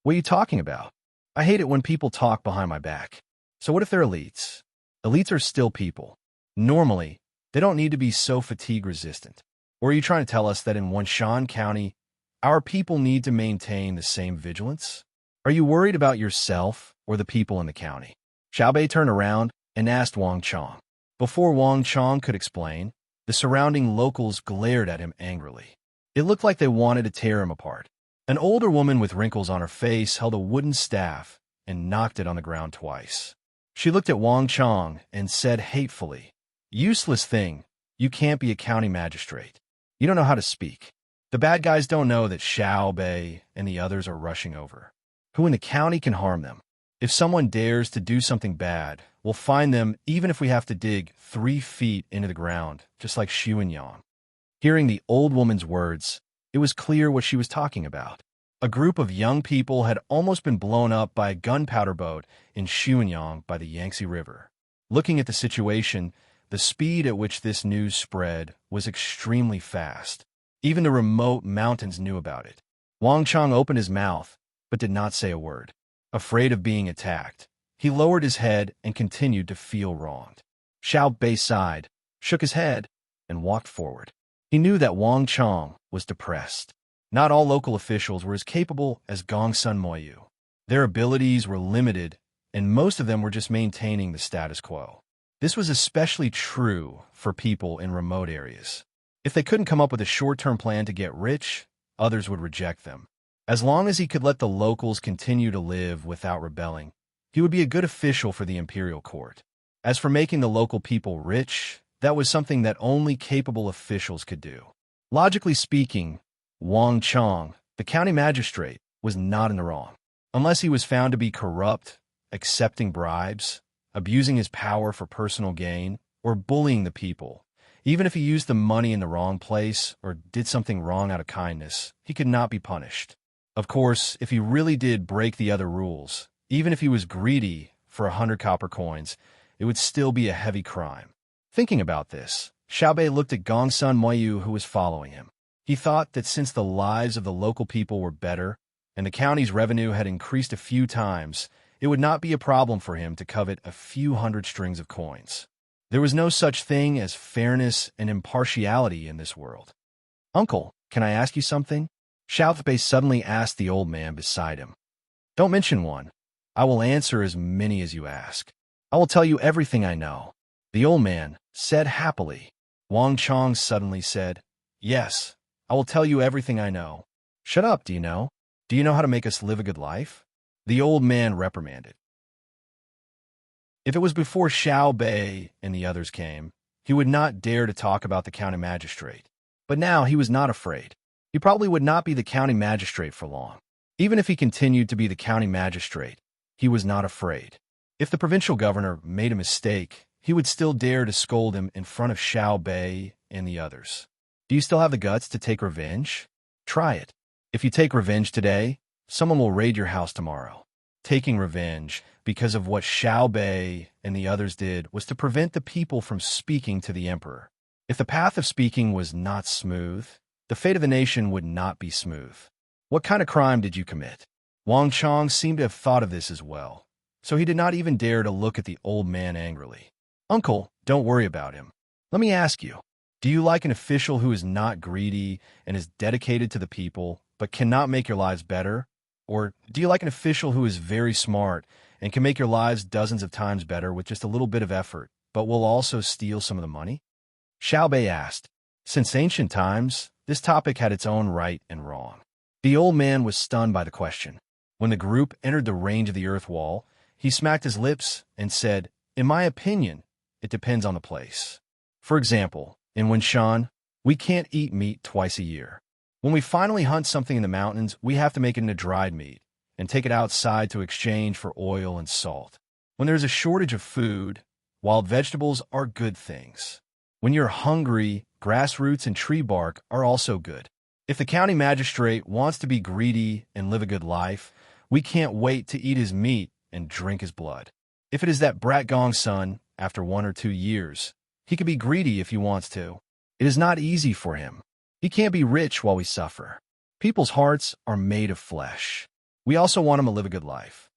What are you talking about? I hate it when people talk behind my back. So what if they're elites? Elites are still people. Normally, they don't need to be so fatigue-resistant. Or are you trying to tell us that in Wanshan County, our people need to maintain the same vigilance? Are you worried about yourself or the people in the county?" Xiaobei turned around and asked Wang Chong. Before Wang Chong could explain, the surrounding locals glared at him angrily. It looked like they wanted to tear him apart. An older woman with wrinkles on her face held a wooden staff and knocked it on the ground twice. She looked at Wang Chong and said hatefully, "Useless thing, you can't be a county magistrate. You don't know how to speak. The bad guys don't know that Xiaobei and the others are rushing over. Who in the county can harm them? If someone dares to do something bad, we'll find them even if we have to dig 3 feet into the ground, just like Xu and Yang." Hearing the old woman's words, it was clear what she was talking about. A group of young people had almost been blown up by a gunpowder boat in Xuanyang by the Yangtze River. Looking at the situation, the speed at which this news spread was extremely fast. Even the remote mountains knew about it. Wang Chong opened his mouth, but did not say a word. Afraid of being attacked, he lowered his head and continued to feel wronged. Xiaobei sighed, shook his head, and walked forward. He knew that Wang Chong was depressed. Not all local officials were as capable as Gongsun Moyu. Their abilities were limited, and most of them were just maintaining the status quo. This was especially true for people in remote areas. If they couldn't come up with a short-term plan to get rich, others would reject them. As long as he could let the locals continue to live without rebelling, he would be a good official for the imperial court. As for making the local people rich, that was something that only capable officials could do. Logically speaking, Wang Chong, the county magistrate, was not in the wrong. Unless he was found to be corrupt, accepting bribes, abusing his power for personal gain, or bullying the people. Even if he used the money in the wrong place or did something wrong out of kindness, he could not be punished. Of course, if he really did break the other rules, even if he was greedy for 100 copper coins, it would still be a heavy crime. Thinking about this, Xiaobei looked at Gongsun Moyu, who was following him. He thought that since the lives of the local people were better and the county's revenue had increased a few times, it would not be a problem for him to covet a few hundred strings of coins. There was no such thing as fairness and impartiality in this world. "Uncle, can I ask you something?" Xiaobei suddenly asked the old man beside him. "Don't mention one. I will answer as many as you ask. I will tell you everything I know." The old man said happily. Wang Chong suddenly said, "Yes, I will tell you everything I know." "Shut up, do you know? Do you know how to make us live a good life?" The old man reprimanded. If it was before Xiaobei and the others came, he would not dare to talk about the county magistrate. But now he was not afraid. He probably would not be the county magistrate for long. Even if he continued to be the county magistrate, he was not afraid. If the provincial governor made a mistake, he would still dare to scold him in front of Xiaobei and the others. Do you still have the guts to take revenge? Try it. If you take revenge today, someone will raid your house tomorrow. Taking revenge because of what Xiaobei and the others did was to prevent the people from speaking to the emperor. If the path of speaking was not smooth, the fate of the nation would not be smooth. What kind of crime did you commit? Wang Chong seemed to have thought of this as well, so he did not even dare to look at the old man angrily. "Uncle, don't worry about him. Let me ask you, do you like an official who is not greedy and is dedicated to the people, but cannot make your lives better? Or do you like an official who is very smart and can make your lives dozens of times better with just a little bit of effort, but will also steal some of the money?" Xiaobei asked. Since ancient times, this topic had its own right and wrong. The old man was stunned by the question. When the group entered the range of the earth wall, he smacked his lips and said, "In my opinion, it depends on the place. For example, in Wenshan, we can't eat meat twice a year. When we finally hunt something in the mountains, we have to make it into dried meat and take it outside to exchange for oil and salt. When there's a shortage of food, wild vegetables are good things. When you're hungry, grass roots and tree bark are also good. If the county magistrate wants to be greedy and live a good life, we can't wait to eat his meat and drink his blood. If it is that brat Gong's son, after 1 or 2 years, he can be greedy if he wants to. It is not easy for him. He can't be rich while we suffer. People's hearts are made of flesh. We also want him to live a good life.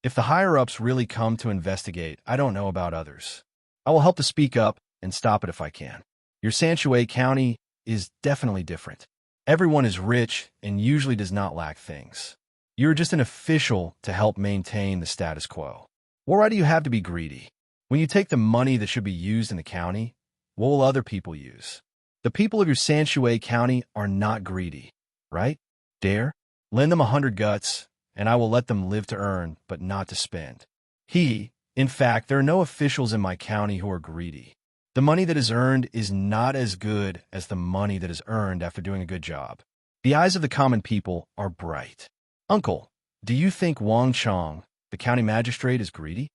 If the higher-ups really come to investigate, I don't know about others. I will help to speak up and stop it if I can. Your Sanshui County is definitely different. Everyone is rich and usually does not lack things. You're just an official to help maintain the status quo. Why do you have to be greedy? When you take the money that should be used in the county, what will other people use? The people of your Sanshui County are not greedy, right? Dare? Lend them 100 guts, and I will let them live to earn, but not to spend. In fact, there are no officials in my county who are greedy. The money that is earned is not as good as the money that is earned after doing a good job. The eyes of the common people are bright. Uncle, do you think Wang Chong, the county magistrate, is greedy?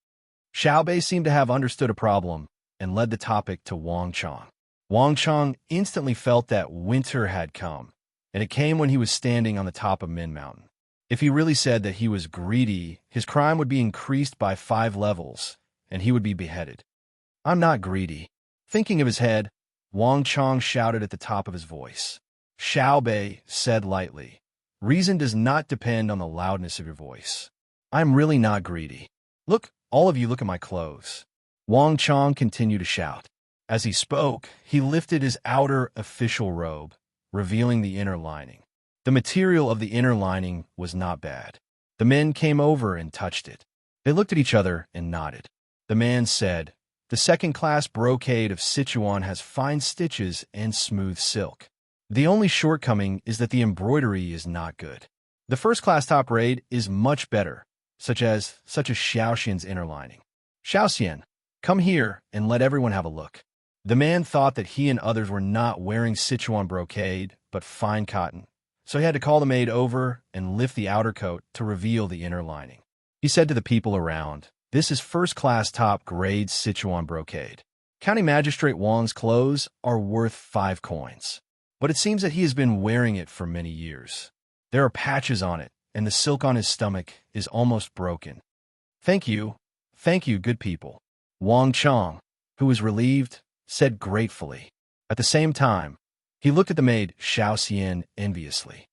Xiaobei seemed to have understood a problem and led the topic to Wang Chong. Wang Chong instantly felt that winter had come, and it came when he was standing on the top of Min Mountain. If he really said that he was greedy, his crime would be increased by 5 levels, and he would be beheaded. I'm not greedy. Thinking of his head, Wang Chong shouted at the top of his voice. Xiaobei said lightly, reason does not depend on the loudness of your voice. I'm really not greedy. Look, all of you look at my clothes. Wang Chong continued to shout. As he spoke, he lifted his outer official robe, revealing the inner lining. The material of the inner lining was not bad. The men came over and touched it. They looked at each other and nodded. The man said, the second-class brocade of Sichuan has fine stitches and smooth silk. The only shortcoming is that the embroidery is not good. The first-class top braid is much better, such as Xiaoxian's inner lining. Xiaoxian, come here and let everyone have a look. The man thought that he and others were not wearing Sichuan brocade, but fine cotton, so he had to call the maid over and lift the outer coat to reveal the inner lining. He said to the people around, this is first-class top-grade Sichuan brocade. County Magistrate Wang's clothes are worth 5 coins, but it seems that he has been wearing it for many years. There are patches on it, and the silk on his stomach is almost broken. Thank you, good people. Wang Chong, who was relieved, said gratefully. At the same time, he looked at the maid Xiaoxian enviously.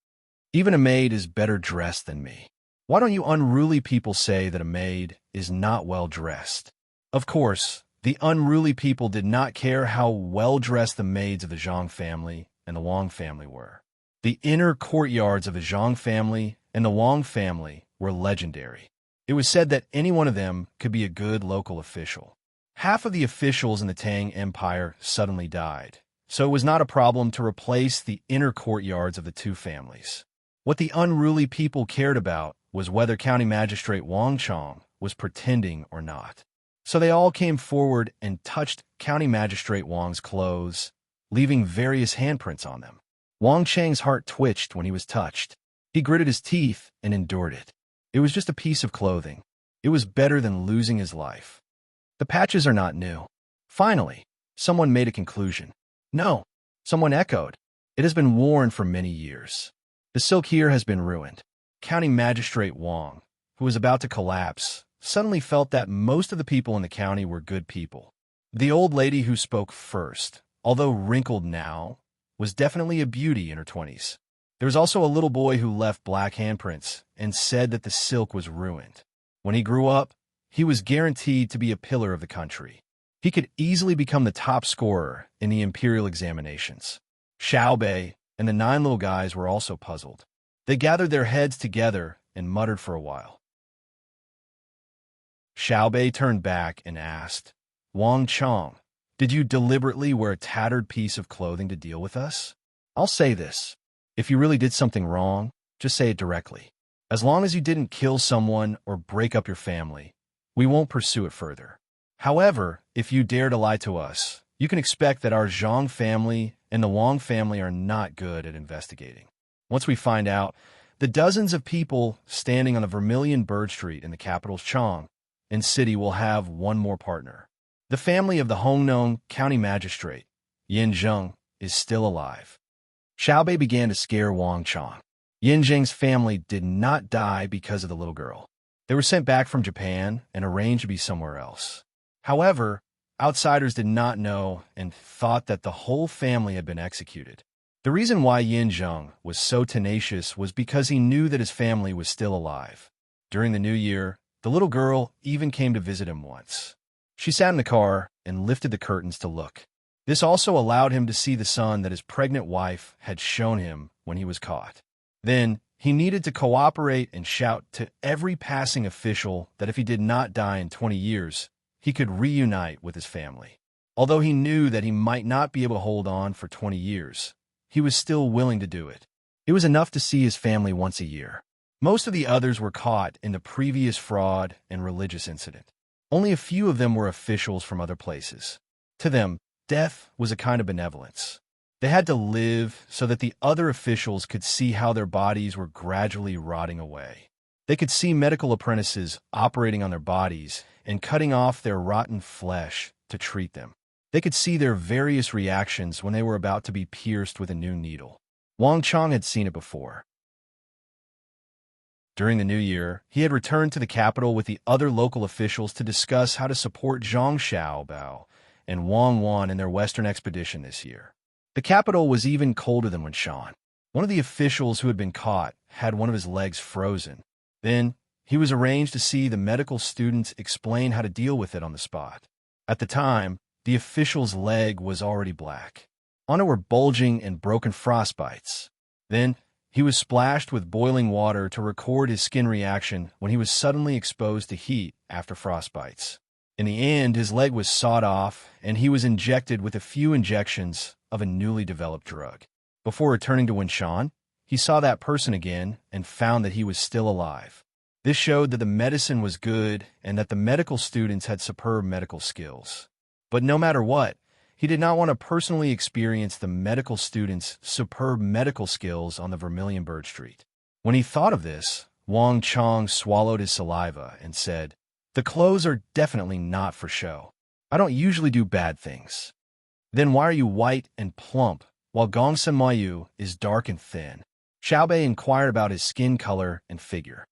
Even a maid is better dressed than me. Why don't you unruly people say that a maid is not well dressed? Of course, the unruly people did not care how well dressed the maids of the Zhang family and the Wang family were. The inner courtyards of the Zhang family and the Wang family were legendary. It was said that any one of them could be a good local official. Half of the officials in the Tang Empire suddenly died, so it was not a problem to replace the inner courtyards of the two families. What the unruly people cared about was whether County Magistrate Wang Chong was pretending or not. So they all came forward and touched County Magistrate Wang's clothes, leaving various handprints on them. Wang Chang's heart twitched when he was touched. He gritted his teeth and endured it. It was just a piece of clothing. It was better than losing his life. The patches are not new. Finally, someone made a conclusion. No, someone echoed. It has been worn for many years. The silk here has been ruined. County Magistrate Wang, who was about to collapse, suddenly felt that most of the people in the county were good people. The old lady who spoke first, although wrinkled now, was definitely a beauty in her 20s. There was also a little boy who left black handprints and said that the silk was ruined. When he grew up, he was guaranteed to be a pillar of the country. He could easily become the top scorer in the imperial examinations. Xiaobei and the 9 little guys were also puzzled. They gathered their heads together and muttered for a while. Xiaobei turned back and asked, Wang Chong, did you deliberately wear a tattered piece of clothing to deal with us? I'll say this. If you really did something wrong, just say it directly. As long as you didn't kill someone or break up your family, we won't pursue it further. However, if you dare to lie to us, you can expect that our Zhang family and the Wang family are not good at investigating. Once we find out, the dozens of people standing on the Vermilion Bird Street in the capital's Chang and city will have one more partner. The family of the Hongnong County Magistrate, Yin Zheng, is still alive. Xiaobei began to scare Wang Chang. Yin Zheng's family did not die because of the little girl. They were sent back from Japan and arranged to be somewhere else. However, outsiders did not know and thought that the whole family had been executed. The reason why Yin Zheng was so tenacious was because he knew that his family was still alive. During the new year, the little girl even came to visit him once. She sat in the car and lifted the curtains to look. This also allowed him to see the son that his pregnant wife had shown him when he was caught. Then, he needed to cooperate and shout to every passing official that if he did not die in 20 years, he could reunite with his family. Although he knew that he might not be able to hold on for 20 years, he was still willing to do it. It was enough to see his family once a year. Most of the others were caught in the previous fraud and religious incident. Only a few of them were officials from other places. To them, death was a kind of benevolence. They had to live so that the other officials could see how their bodies were gradually rotting away. They could see medical apprentices operating on their bodies and cutting off their rotten flesh to treat them. They could see their various reactions when they were about to be pierced with a new needle. Wang Chang had seen it before. During the new year, he had returned to the capital with the other local officials to discuss how to support Zhang Xiaobao and Wang Wan in their western expedition this year. The capital was even colder than Winshan. One of the officials who had been caught had one of his legs frozen. Then, he was arranged to see the medical students explain how to deal with it on the spot. At the time, the official's leg was already black. On it were bulging and broken frostbites. Then, he was splashed with boiling water to record his skin reaction when he was suddenly exposed to heat after frostbites. In the end, his leg was sawed off, and he was injected with a few injections of a newly developed drug. Before returning to Winshan, he saw that person again and found that he was still alive. This showed that the medicine was good and that the medical students had superb medical skills. But no matter what, he did not want to personally experience the medical students' superb medical skills on the Vermilion Bird Street. When he thought of this, Wang Chang swallowed his saliva and said, "The clothes are definitely not for show. I don't usually do bad things." "Then why are you white and plump, while Gongsun Mayu is dark and thin?" Xiaobei inquired about his skin color and figure.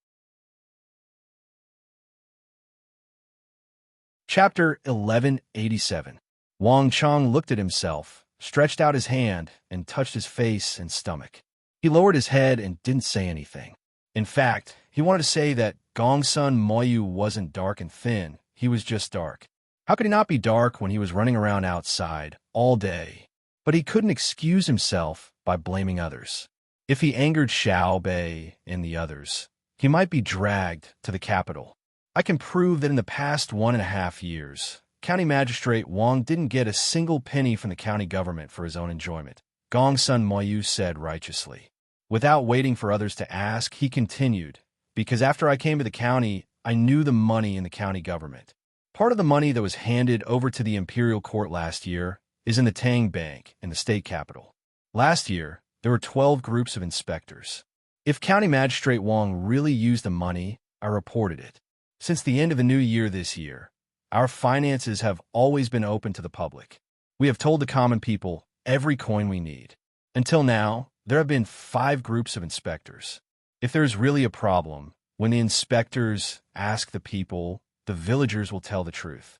Chapter 1187. Wang Chang looked at himself, stretched out his hand, and touched his face and stomach. He lowered his head and didn't say anything. In fact, he wanted to say that Gongsun Mayu wasn't dark and thin, he was just dark. How could he not be dark when he was running around outside all day? But he couldn't excuse himself by blaming others. If he angered Xiaobei and the others, he might be dragged to the capital. I can prove that in the past 1.5 years, County Magistrate Wang didn't get a single penny from the county government for his own enjoyment, Gongsun Mayu said righteously. Without waiting for others to ask, he continued, "Because after I came to the county, I knew the money in the county government. Part of the money that was handed over to the Imperial Court last year is in the Tang Bank in the state capital. Last year, there were 12 groups of inspectors. If County Magistrate Wang really used the money, I reported it. Since the end of the new year this year, our finances have always been open to the public. We have told the common people every coin we need. Until now, there have been 5 groups of inspectors. If there's really a problem, when the inspectors ask the people, the villagers will tell the truth.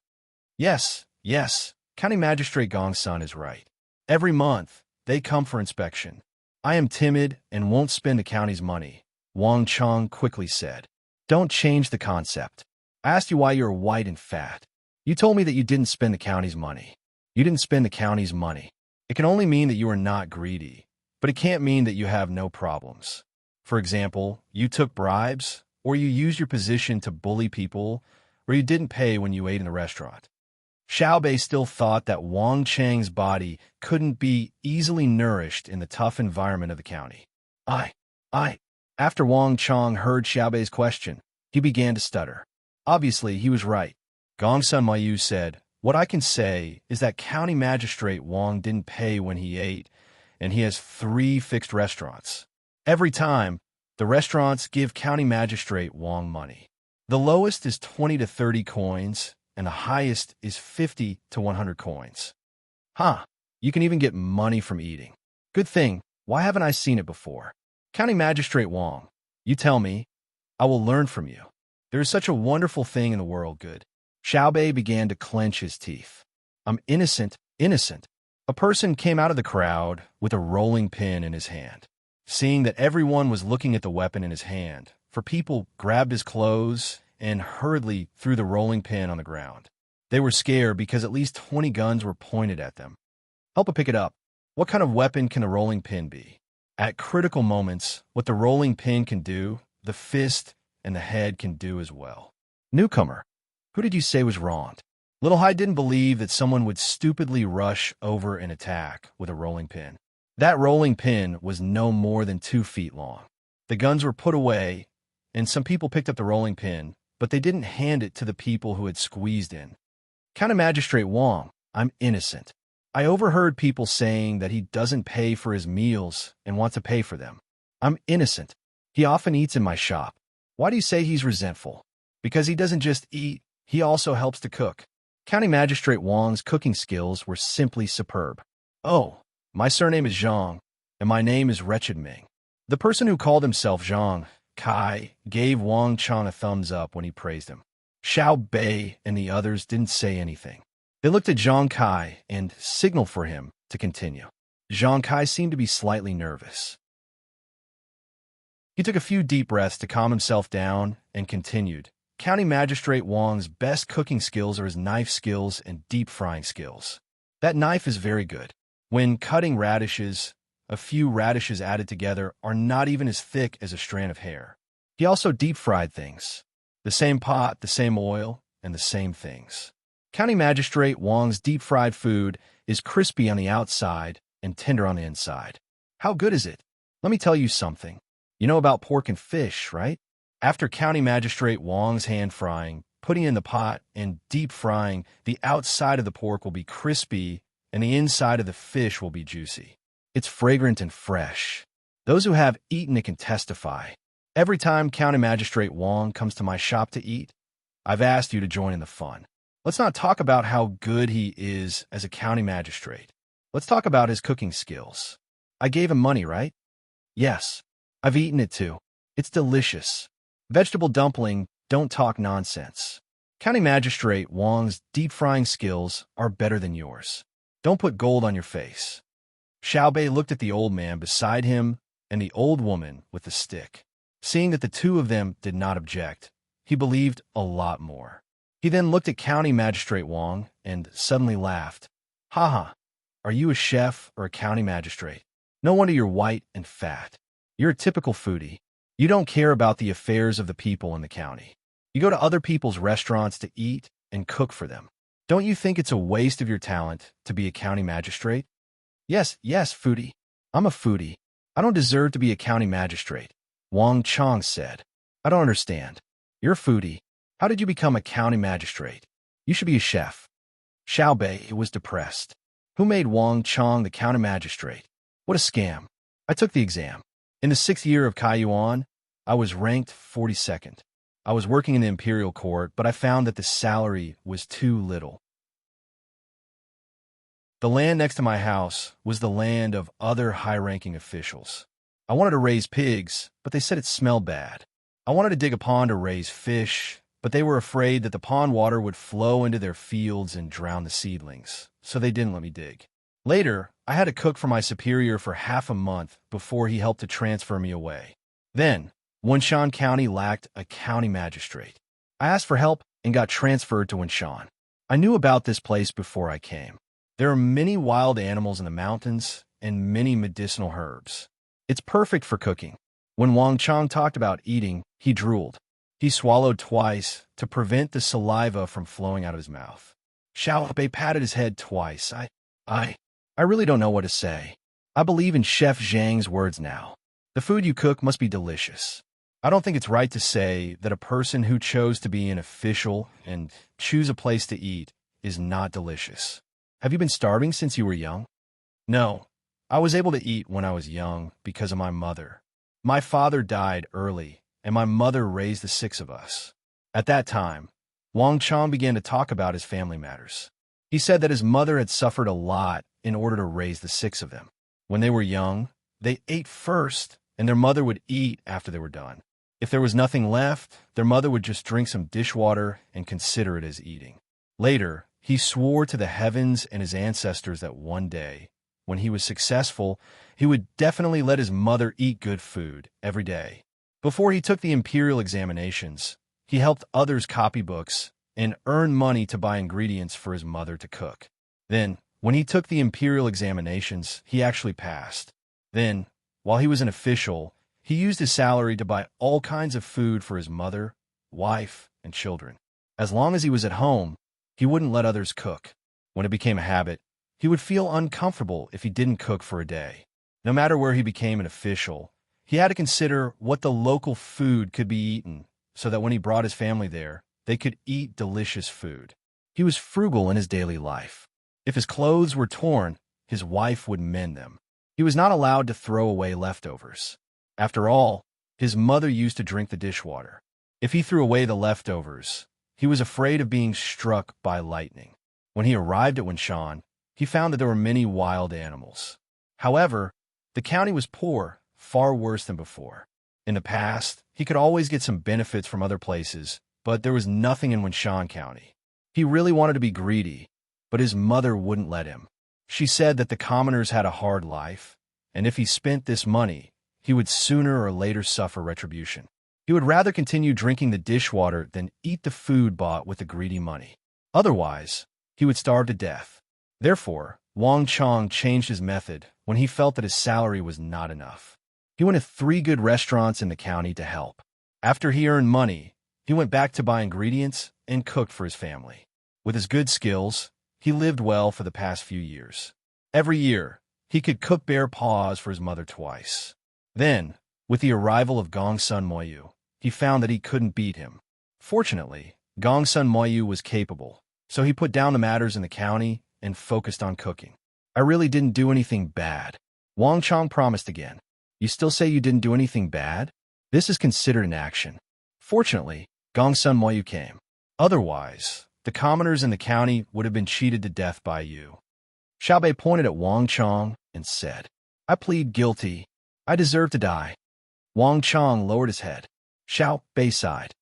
Yes, County Magistrate Gongsun is right. Every month, they come for inspection. I am timid and won't spend the county's money," Wang Chang quickly said. "Don't change the concept. I asked you why you're white and fat. You told me that you didn't spend the county's money. You didn't spend the county's money. It can only mean that you are not greedy, but it can't mean that you have no problems. For example, you took bribes, or you used your position to bully people, or you didn't pay when you ate in the restaurant." Xiaobei still thought that Wang Chang's body couldn't be easily nourished in the tough environment of the county. I. After Wang Chang heard Xiaobei's question, he began to stutter. Obviously, he was right. Gongsun Mayu said, "What I can say is that County Magistrate Wang didn't pay when he ate, and he has 3 fixed restaurants. Every time, the restaurants give County Magistrate Wang money. The lowest is 20 to 30 coins, and the highest is 50 to 100 coins. Huh, you can even get money from eating. Good thing, why haven't I seen it before? County Magistrate Wong, you tell me, I will learn from you. There is such a wonderful thing in the world, good. Xiaobei began to clench his teeth. I'm innocent, innocent. A person came out of the crowd with a rolling pin in his hand. Seeing that everyone was looking at the weapon in his hand, for people grabbed his clothes and hurriedly threw the rolling pin on the ground. They were scared because at least 20 guns were pointed at them. Help pick it up. What kind of weapon can a rolling pin be? At critical moments, what the rolling pin can do, the fist and the head can do as well. Newcomer, who did you say was wronged? Little Hai didn't believe that someone would stupidly rush over and attack with a rolling pin. That rolling pin was no more than 2 feet long. The guns were put away, and some people picked up the rolling pin, but they didn't hand it to the people who had squeezed in. County Magistrate Wong, I'm innocent. I overheard people saying that he doesn't pay for his meals and wants to pay for them. I'm innocent. He often eats in my shop. Why do you say he's resentful? Because he doesn't just eat, he also helps to cook. County Magistrate Wong's cooking skills were simply superb. Oh, my surname is Zhang, and my name is Wretched Ming. The person who called himself Zhang Kai gave Wang Chang a thumbs up when he praised him. Xiao Bei and the others didn't say anything. They looked at Zhang Kai and signaled for him to continue. Zhang Kai seemed to be slightly nervous. He took a few deep breaths to calm himself down and continued. County Magistrate Wang's best cooking skills are his knife skills and deep frying skills. That knife is very good. When cutting radishes, a few radishes added together are not even as thick as a strand of hair. He also deep-fried things. The same pot, the same oil, and the same things. County Magistrate Wang's deep-fried food is crispy on the outside and tender on the inside. How good is it? Let me tell you something. You know about pork and fish, right? After County Magistrate Wang's hand frying, putting it in the pot, and deep frying, the outside of the pork will be crispy and the inside of the fish will be juicy. It's fragrant and fresh. Those who have eaten it can testify. Every time County Magistrate Wang comes to my shop to eat, I've asked you to join in the fun. Let's not talk about how good he is as a county magistrate. Let's talk about his cooking skills. I gave him money, right? Yes. I've eaten it too. It's delicious. Vegetable dumpling, don't talk nonsense. County Magistrate Wang's deep-frying skills are better than yours. Don't put gold on your face. Xiaobei looked at the old man beside him and the old woman with the stick. Seeing that the two of them did not object, he believed a lot more. He then looked at County Magistrate Wang and suddenly laughed. Haha, are you a chef or a county magistrate? No wonder you're white and fat. You're a typical foodie. You don't care about the affairs of the people in the county. You go to other people's restaurants to eat and cook for them. Don't you think it's a waste of your talent to be a county magistrate? Yes, foodie. I'm a foodie. I don't deserve to be a county magistrate, Wang Chang said. I don't understand. You're a foodie. How did you become a county magistrate? You should be a chef. Xiaobei was depressed. Who made Wang Chang the county magistrate? What a scam. I took the exam. In the 6th year of Kaiyuan, I was ranked 42nd. I was working in the imperial court, but I found that the salary was too little. The land next to my house was the land of other high-ranking officials. I wanted to raise pigs, but they said it smelled bad. I wanted to dig a pond to raise fish, but they were afraid that the pond water would flow into their fields and drown the seedlings, so they didn't let me dig. Later, I had to cook for my superior for half a month before he helped to transfer me away. Then, Wenshan County lacked a county magistrate. I asked for help and got transferred to Wenshan. I knew about this place before I came. There are many wild animals in the mountains and many medicinal herbs. It's perfect for cooking. When Wang Chang talked about eating, he drooled. He swallowed twice to prevent the saliva from flowing out of his mouth. Xiaobei patted his head twice. I really don't know what to say. I believe in Chef Zhang's words now. The food you cook must be delicious. I don't think it's right to say that a person who chose to be an official and choose a place to eat is not delicious. Have you been starving since you were young? No. I was able to eat when I was young because of my mother. My father died early, and my mother raised the 6 of us. At that time, Wang Chang began to talk about his family matters. He said that his mother had suffered a lot in order to raise the six of them. When they were young, they ate first, and their mother would eat after they were done. If there was nothing left, their mother would just drink some dishwater and consider it as eating. Later, he swore to the heavens and his ancestors that one day, when he was successful, he would definitely let his mother eat good food every day. Before he took the imperial examinations, he helped others copy books and earn money to buy ingredients for his mother to cook. Then, when he took the imperial examinations, he actually passed. Then, while he was an official, he used his salary to buy all kinds of food for his mother, wife, and children. As long as he was at home, he wouldn't let others cook. When it became a habit, he would feel uncomfortable if he didn't cook for a day. No matter where he became an official, he had to consider what the local food could be eaten so that when he brought his family there, they could eat delicious food. He was frugal in his daily life. If his clothes were torn, his wife would mend them. He was not allowed to throw away leftovers. After all, his mother used to drink the dishwater. If he threw away the leftovers, he was afraid of being struck by lightning. When he arrived at Wenshan, he found that there were many wild animals. However, the county was poor, far worse than before. In the past, he could always get some benefits from other places, but there was nothing in Wenshan County. He really wanted to be greedy, but his mother wouldn't let him. She said that the commoners had a hard life, and if he spent this money, he would sooner or later suffer retribution. He would rather continue drinking the dishwater than eat the food bought with the greedy money. Otherwise, he would starve to death. Therefore, Wang Chang changed his method when he felt that his salary was not enough. He went to 3 good restaurants in the county to help. After he earned money, he went back to buy ingredients and cooked for his family. With his good skills, he lived well for the past few years. Every year, he could cook bear paws for his mother twice. Then, with the arrival of Gongsun Moyu, he found that he couldn't beat him. Fortunately, Gongsun Moyu was capable, so he put down the matters in the county and focused on cooking. I really didn't do anything bad. Wang Chang promised again. You still say you didn't do anything bad? This is considered an action. Fortunately, Gongsun Moyu came. Otherwise, the commoners in the county would have been cheated to death by you. Xiaobei pointed at Wang Chang and said, I plead guilty. I deserve to die. Wang Chang lowered his head. Xiaobei sighed.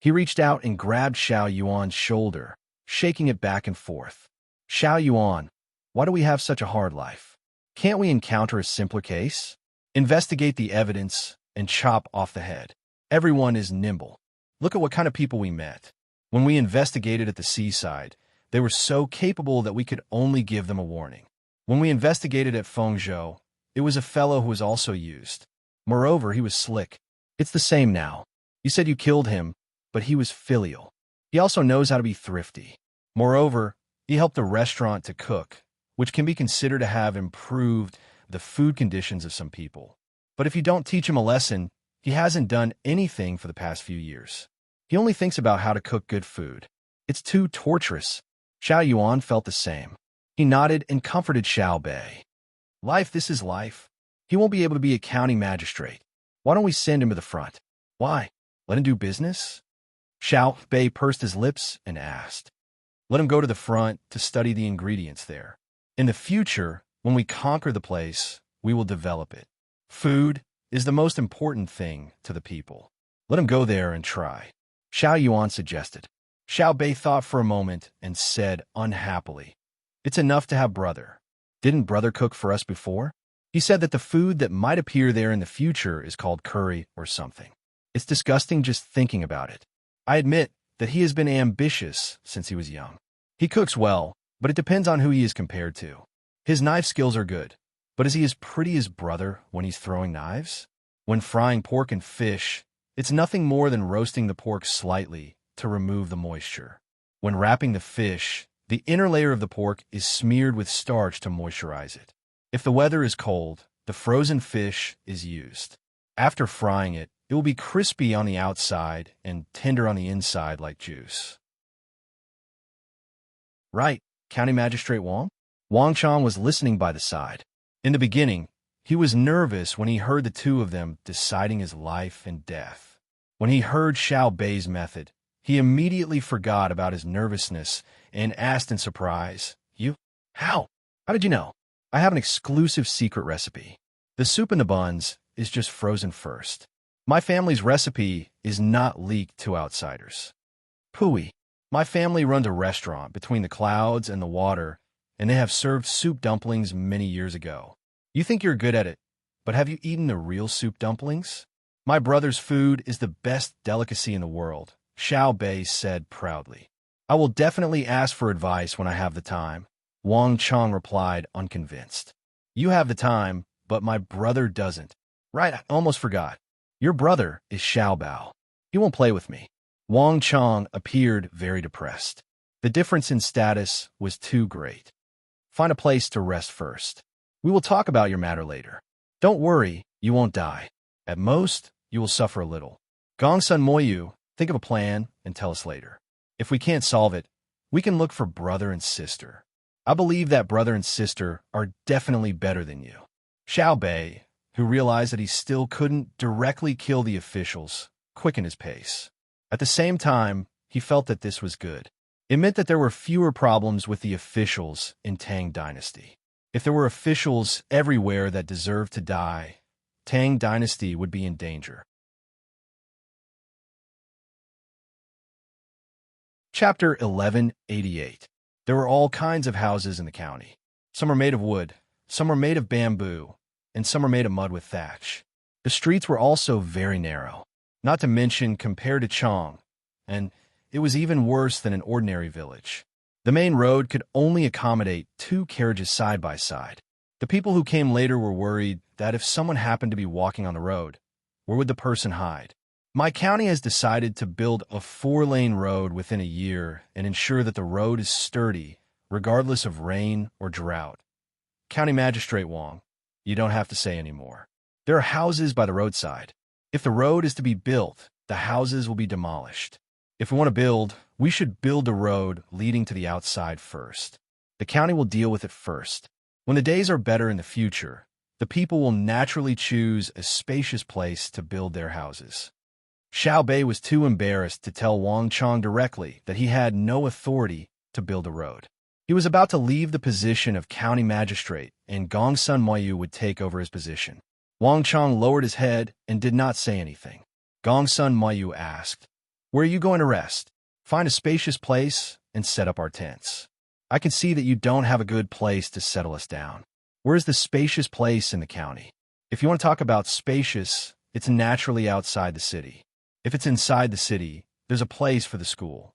He reached out and grabbed Xiao Yuan's shoulder, shaking it back and forth. Xiao Yuan, why do we have such a hard life? Can't we encounter a simpler case? Investigate the evidence and chop off the head. Everyone is nimble. Look at what kind of people we met. When we investigated at the seaside, they were so capable that we could only give them a warning. When we investigated at Fengzhou, it was a fellow who was also used. Moreover, he was slick. It's the same now. You said you killed him, but he was filial. He also knows how to be thrifty. Moreover, he helped the restaurant to cook, which can be considered to have improved the food conditions of some people. But if you don't teach him a lesson, he hasn't done anything for the past few years. He only thinks about how to cook good food. It's too torturous. Xiao Yuan felt the same. He nodded and comforted Xiaobei. This is life. He won't be able to be a county magistrate. Why don't we send him to the front? Why? Let him do business? Xiaobei pursed his lips and asked. Let him go to the front to study the ingredients there. In the future, when we conquer the place, we will develop it. Food is the most important thing to the people. Let him go there and try. Xiao Yuan suggested. Xiaobei thought for a moment and said unhappily, It's enough to have brother. Didn't brother cook for us before? He said that the food that might appear there in the future is called curry or something. It's disgusting just thinking about it. I admit that he has been ambitious since he was young. He cooks well, but it depends on who he is compared to. His knife skills are good, but is he as pretty as brother when he's throwing knives? When frying pork and fish, it's nothing more than roasting the pork slightly to remove the moisture. When wrapping the fish, the inner layer of the pork is smeared with starch to moisturize it. If the weather is cold, the frozen fish is used. After frying it, it will be crispy on the outside and tender on the inside like juice. Right, County Magistrate Wang? Wang Chang was listening by the side. In the beginning, he was nervous when he heard the two of them deciding his life and death. When he heard Xiao Bei's method, he immediately forgot about his nervousness and asked in surprise, "You? How? How did you know?" "I have an exclusive secret recipe. The soup in the buns is just frozen first. My family's recipe is not leaked to outsiders." "Pooey. My family runs a restaurant between the clouds and the water, and they have served soup dumplings many years ago. You think you're good at it, but have you eaten the real soup dumplings? My brother's food is the best delicacy in the world," Xiao Bei said proudly. "I will definitely ask for advice when I have the time," Wang Chong replied, unconvinced. "You have the time, but my brother doesn't." "Right, I almost forgot. Your brother is Xiao Bao. He won't play with me." Wang Chong appeared very depressed. The difference in status was too great. "Find a place to rest first. We will talk about your matter later. Don't worry, you won't die. At most, you will suffer a little. Gongsun Moyu, think of a plan and tell us later. If we can't solve it, we can look for brother and sister. I believe that brother and sister are definitely better than you." Xiao Bei, who realized that he still couldn't directly kill the officials, quickened his pace. At the same time, he felt that this was good. It meant that there were fewer problems with the officials in Tang Dynasty. If there were officials everywhere that deserved to die, Tang Dynasty would be in danger. Chapter 1188. There were all kinds of houses in the county. Some are made of wood, some are made of bamboo, and some are made of mud with thatch. The streets were also very narrow, not to mention compared to Chong, and it was even worse than an ordinary village. The main road could only accommodate 2 carriages side by side. The people who came later were worried that if someone happened to be walking on the road, where would the person hide? My county has decided to build a 4-lane road within a year and ensure that the road is sturdy, regardless of rain or drought. County Magistrate Wong, you don't have to say anymore. There are houses by the roadside. If the road is to be built, the houses will be demolished. If we want to build, we should build a road leading to the outside first. The county will deal with it first. When the days are better in the future, the people will naturally choose a spacious place to build their houses. Xiao Bei was too embarrassed to tell Wang Chong directly that he had no authority to build a road. He was about to leave the position of county magistrate, and Gongsun Moyu would take over his position. Wang Chong lowered his head and did not say anything. Gongsun Moyu asked, "Where are you going to rest? Find a spacious place and set up our tents. I can see that you don't have a good place to settle us down. Where is the spacious place in the county? If you want to talk about spacious, it's naturally outside the city. If it's inside the city, there's a place for the school."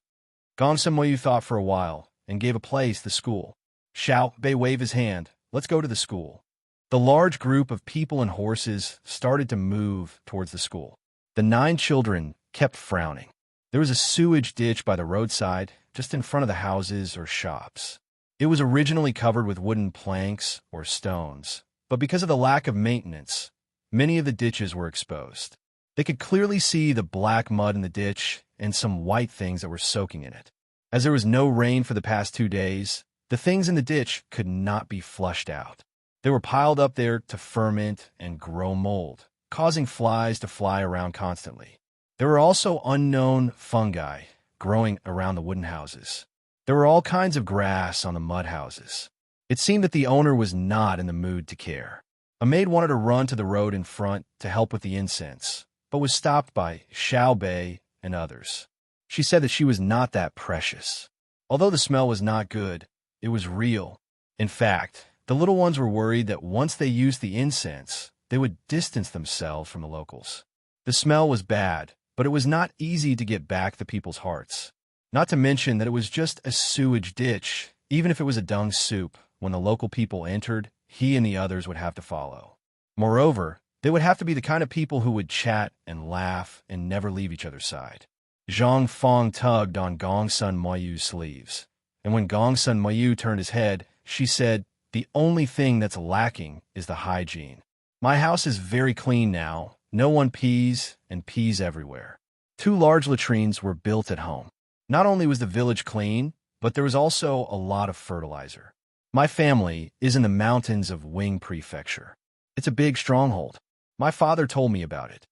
Gongsun Moyu thought for a while and gave a place the school. Xiao Bei waved his hand. "Let's go to the school." The large group of people and horses started to move towards the school. The 9 children kept frowning. There was a sewage ditch by the roadside, just in front of the houses or shops. It was originally covered with wooden planks or stones, but because of the lack of maintenance, many of the ditches were exposed. They could clearly see the black mud in the ditch and some white things that were soaking in it. As there was no rain for the past 2 days, the things in the ditch could not be flushed out. They were piled up there to ferment and grow mold, causing flies to fly around constantly. There were also unknown fungi growing around the wooden houses. There were all kinds of grass on the mud houses. It seemed that the owner was not in the mood to care. A maid wanted to run to the road in front to help with the incense, but was stopped by Xiao Bei and others. She said that she was not that precious. Although the smell was not good, it was real. In fact, the little ones were worried that once they used the incense, they would distance themselves from the locals. The smell was bad, but it was not easy to get back the people's hearts. Not to mention that it was just a sewage ditch. Even if it was a dung soup, when the local people entered, he and the others would have to follow. Moreover, they would have to be the kind of people who would chat and laugh and never leave each other's side. Zhang Fong tugged on Gongsun Moyu's sleeves, and when Gongsun Moyu turned his head, she said, "The only thing that's lacking is the hygiene. My house is very clean now. No one pees, and pees everywhere." 2 large latrines were built at home. Not only was the village clean, but there was also a lot of fertilizer. My family is in the mountains of Wing Prefecture. It's a big stronghold. My father told me about it.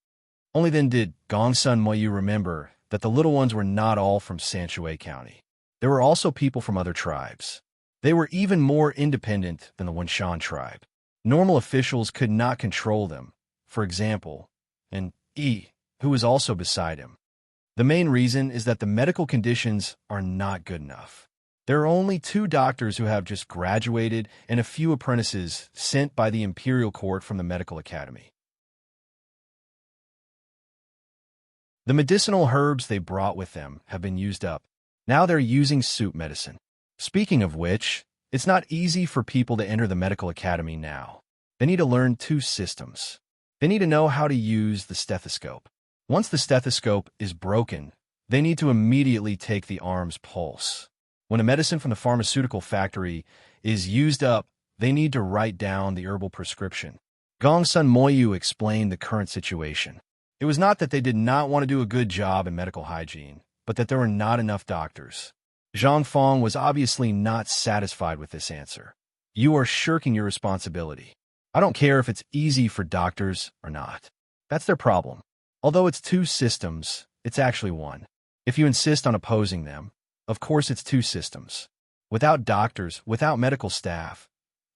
Only then did Gongsun Moyu remember that the little ones were not all from Sanshui County. There were also people from other tribes. They were even more independent than the Wenshan tribe. Normal officials could not control them, for example, and who was also beside him. The main reason is that the medical conditions are not good enough. There are only 2 doctors who have just graduated and a few apprentices sent by the imperial court from the medical academy. The medicinal herbs they brought with them have been used up. Now they're using soup medicine. Speaking of which, it's not easy for people to enter the medical academy now. They need to learn 2 systems. They need to know how to use the stethoscope. Once the stethoscope is broken, they need to immediately take the arm's pulse. When a medicine from the pharmaceutical factory is used up, they need to write down the herbal prescription. Gongsun Moyu explained the current situation. It was not that they did not want to do a good job in medical hygiene, but that there were not enough doctors. Zhang Fong was obviously not satisfied with this answer. You are shirking your responsibility. I don't care if it's easy for doctors or not. That's their problem. Although it's 2 systems, it's actually 1. If you insist on opposing them, of course it's 2 systems. Without doctors, without medical staff,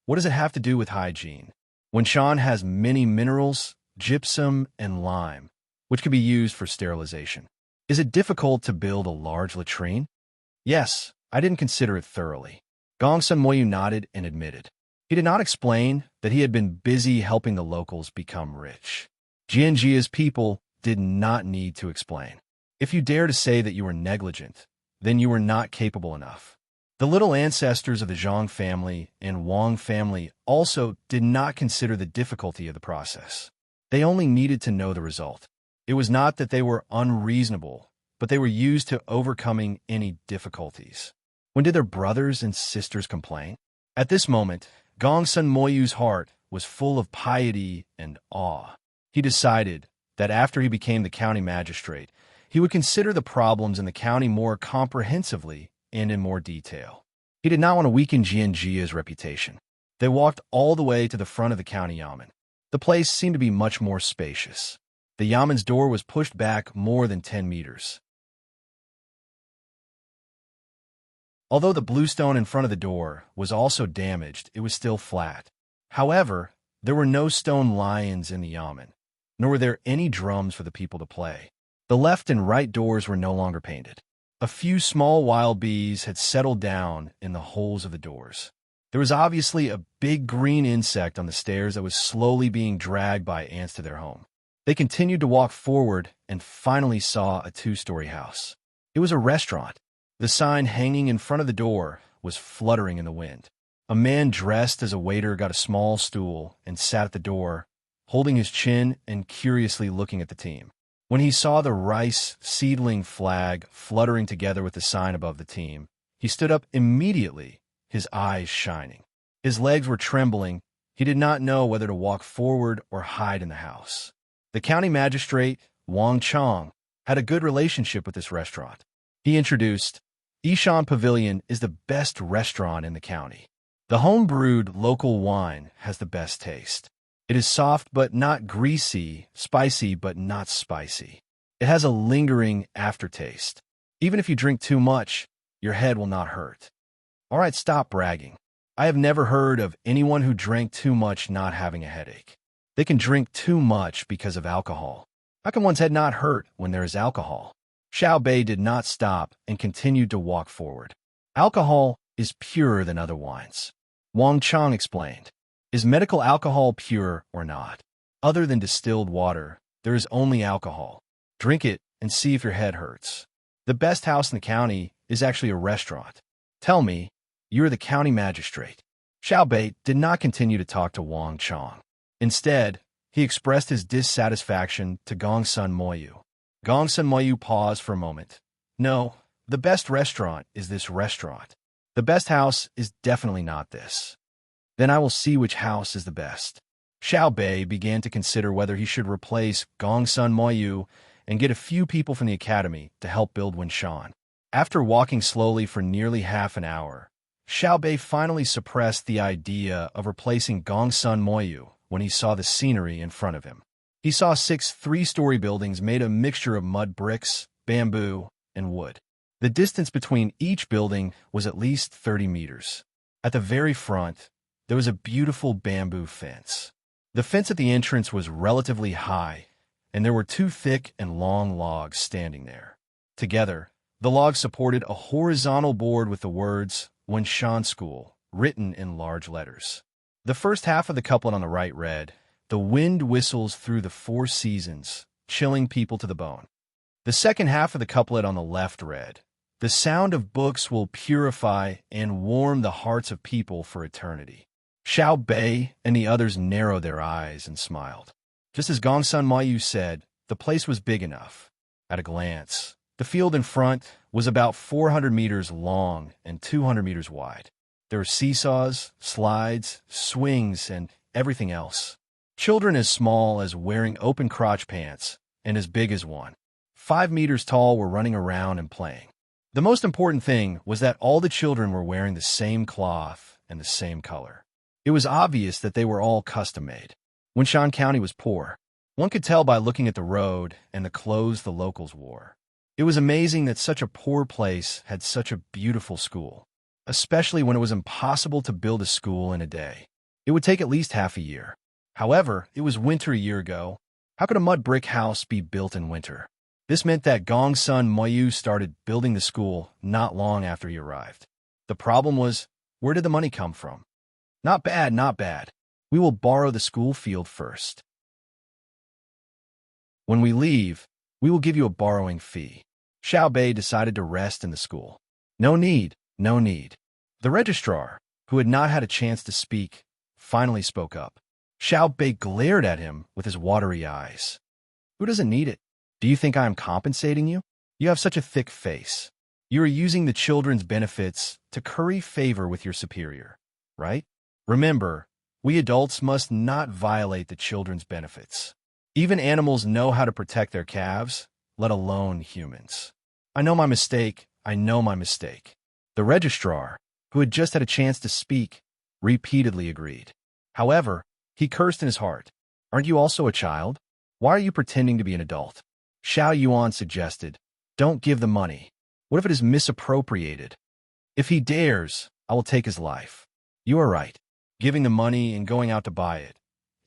what does it have to do with hygiene? Wenshan has many minerals, gypsum, and lime, which can be used for sterilization. Is it difficult to build a large latrine? Yes, I didn't consider it thoroughly. Gongsun Moyu nodded and admitted. He did not explain that he had been busy helping the locals become rich. Jianjia's people did not need to explain. If you dare to say that you were negligent, then you were not capable enough. The little ancestors of the Zhang family and Wang family also did not consider the difficulty of the process. They only needed to know the result. It was not that they were unreasonable, but they were used to overcoming any difficulties. When did their brothers and sisters complain? At this moment, Gongsun Moyu's heart was full of piety and awe. He decided that after he became the county magistrate, he would consider the problems in the county more comprehensively and in more detail. He did not want to weaken Jianjia's reputation. They walked all the way to the front of the county yamen. The place seemed to be much more spacious. The yamen's door was pushed back more than 10 meters. Although the bluestone in front of the door was also damaged, it was still flat. However, there were no stone lions in the yamen, nor were there any drums for the people to play. The left and right doors were no longer painted. A few small wild bees had settled down in the holes of the doors. There was obviously a big green insect on the stairs that was slowly being dragged by ants to their home. They continued to walk forward and finally saw a 2-story house. It was a restaurant. The sign hanging in front of the door was fluttering in the wind. A man dressed as a waiter got a small stool and sat at the door, holding his chin and curiously looking at the team. When he saw the rice seedling flag fluttering together with the sign above the team, he stood up immediately, his eyes shining. His legs were trembling. He did not know whether to walk forward or hide in the house. The county magistrate, Wang Chong, had a good relationship with this restaurant. He introduced, Ishan Pavilion is the best restaurant in the county. The home-brewed local wine has the best taste. It is soft but not greasy, spicy but not spicy. It has a lingering aftertaste. Even if you drink too much, your head will not hurt. All right, stop bragging. I have never heard of anyone who drank too much not having a headache. They can drink too much because of alcohol. How can one's head not hurt when there is alcohol? Xiao Bei did not stop and continued to walk forward. Alcohol is purer than other wines. Wang Chong explained. Is medical alcohol pure or not? Other than distilled water, there is only alcohol. Drink it and see if your head hurts. The best house in the county is actually a restaurant. Tell me, you are the county magistrate. Xiao Bei did not continue to talk to Wang Chong. Instead, he expressed his dissatisfaction to Gongsun Moyu. Gongsun Moyu paused for a moment. No, the best restaurant is this restaurant. The best house is definitely not this. Then I will see which house is the best. Xiao Bei began to consider whether he should replace Gongsun Moyu and get a few people from the academy to help build Wenshan. After walking slowly for nearly half an hour, Xiao Bei finally suppressed the idea of replacing Gongsun Moyu when he saw the scenery in front of him. He saw 6 three-story buildings made a mixture of mud bricks, bamboo, and wood. The distance between each building was at least 30 meters. At the very front, there was a beautiful bamboo fence. The fence at the entrance was relatively high, and there were 2 thick and long logs standing there. Together, the logs supported a horizontal board with the words, "Wenshan School," written in large letters. The first half of the couplet on the right read, "The wind whistles through the 4 seasons, chilling people to the bone." The second half of the couplet on the left read, "The sound of books will purify and warm the hearts of people for eternity." Xiao Bei and the others narrowed their eyes and smiled. Just as Gongsun Mayu said, the place was big enough. At a glance, the field in front was about 400 meters long and 200 meters wide. There were seesaws, slides, swings, and everything else. Children as small as wearing open crotch pants and as big as 5 meters tall were running around and playing. The most important thing was that all the children were wearing the same cloth and the same color. It was obvious that they were all custom-made. Wenshan County was poor. One could tell by looking at the road and the clothes the locals wore. It was amazing that such a poor place had such a beautiful school, especially when it was impossible to build a school in a day. It would take at least half a year. However, it was winter a year ago. How could a mud brick house be built in winter? This meant that Gongsun Mayu started building the school not long after he arrived. The problem was, where did the money come from? Not bad, not bad. We will borrow the school field first. When we leave, we will give you a borrowing fee. Xiao Bei decided to rest in the school. No need, no need. The registrar, who had not had a chance to speak, finally spoke up. Xiao Bei glared at him with his watery eyes. Who doesn't need it? Do you think I am compensating you? You have such a thick face. You are using the children's benefits to curry favor with your superior, right? Remember, we adults must not violate the children's benefits. Even animals know how to protect their calves, let alone humans. I know my mistake. I know my mistake. The registrar, who had just had a chance to speak, repeatedly agreed. However, he cursed in his heart. Aren't you also a child? Why are you pretending to be an adult? Xiao Yuan suggested, don't give the money. What if it is misappropriated? If he dares, I will take his life. You are right. Giving the money and going out to buy it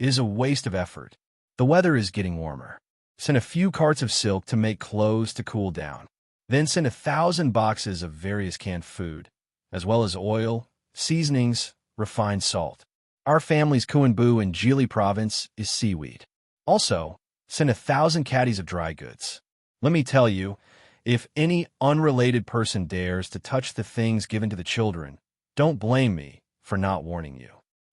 is a waste of effort. The weather is getting warmer. Send a few carts of silk to make clothes to cool down. Then send 1,000 boxes of various canned food, as well as oil, seasonings, refined salt. Our family's Kuanbu in Jili province is seaweed. Also, send 1,000 caddies of dry goods. Let me tell you, if any unrelated person dares to touch the things given to the children, don't blame me for not warning you.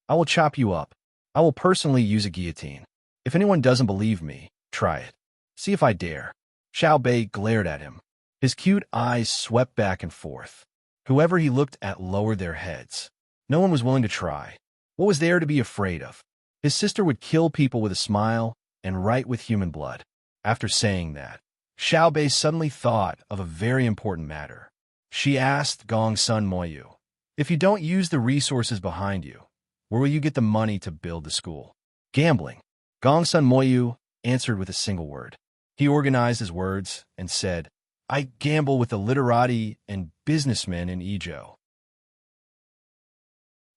I will chop you up. I will personally use a guillotine. If anyone doesn't believe me, try it. See if I dare. Xiao Bei glared at him. His cute eyes swept back and forth. Whoever he looked at lowered their heads. No one was willing to try. What was there to be afraid of? His sister would kill people with a smile and write with human blood. After saying that, Xiao Bei suddenly thought of a very important matter. She asked Gongsun Moyu, if you don't use the resources behind you, where will you get the money to build the school? Gambling. Gongsun Moyu answered with a single word. He organized his words and said, I gamble with the literati and businessmen in Idyll.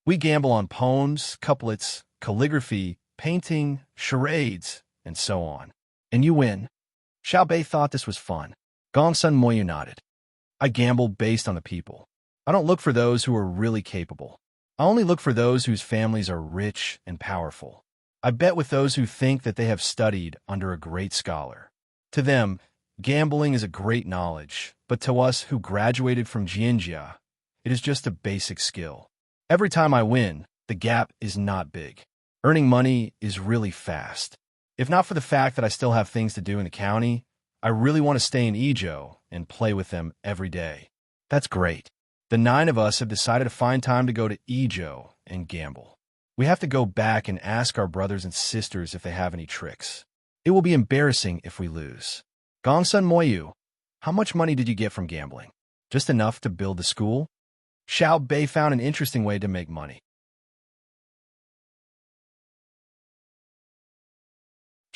We gamble on poems, couplets, calligraphy, painting, charades, and so on. And you win. Xiao Bei thought this was fun. Gongsun Moyu nodded. I gamble based on the people. I don't look for those who are really capable. I only look for those whose families are rich and powerful. I bet with those who think that they have studied under a great scholar. To them, gambling is a great knowledge, but to us who graduated from Jianjia, it is just a basic skill. Every time I win, the gap is not big. Earning money is really fast. If not for the fact that I still have things to do in the county, I really want to stay in Ijo and play with them every day. That's great. The 9 of us have decided to find time to go to Ijo and gamble. We have to go back and ask our brothers and sisters if they have any tricks. It will be embarrassing if we lose. Gongsun Moyu, how much money did you get from gambling? Just enough to build the school? Xiao Bei found an interesting way to make money.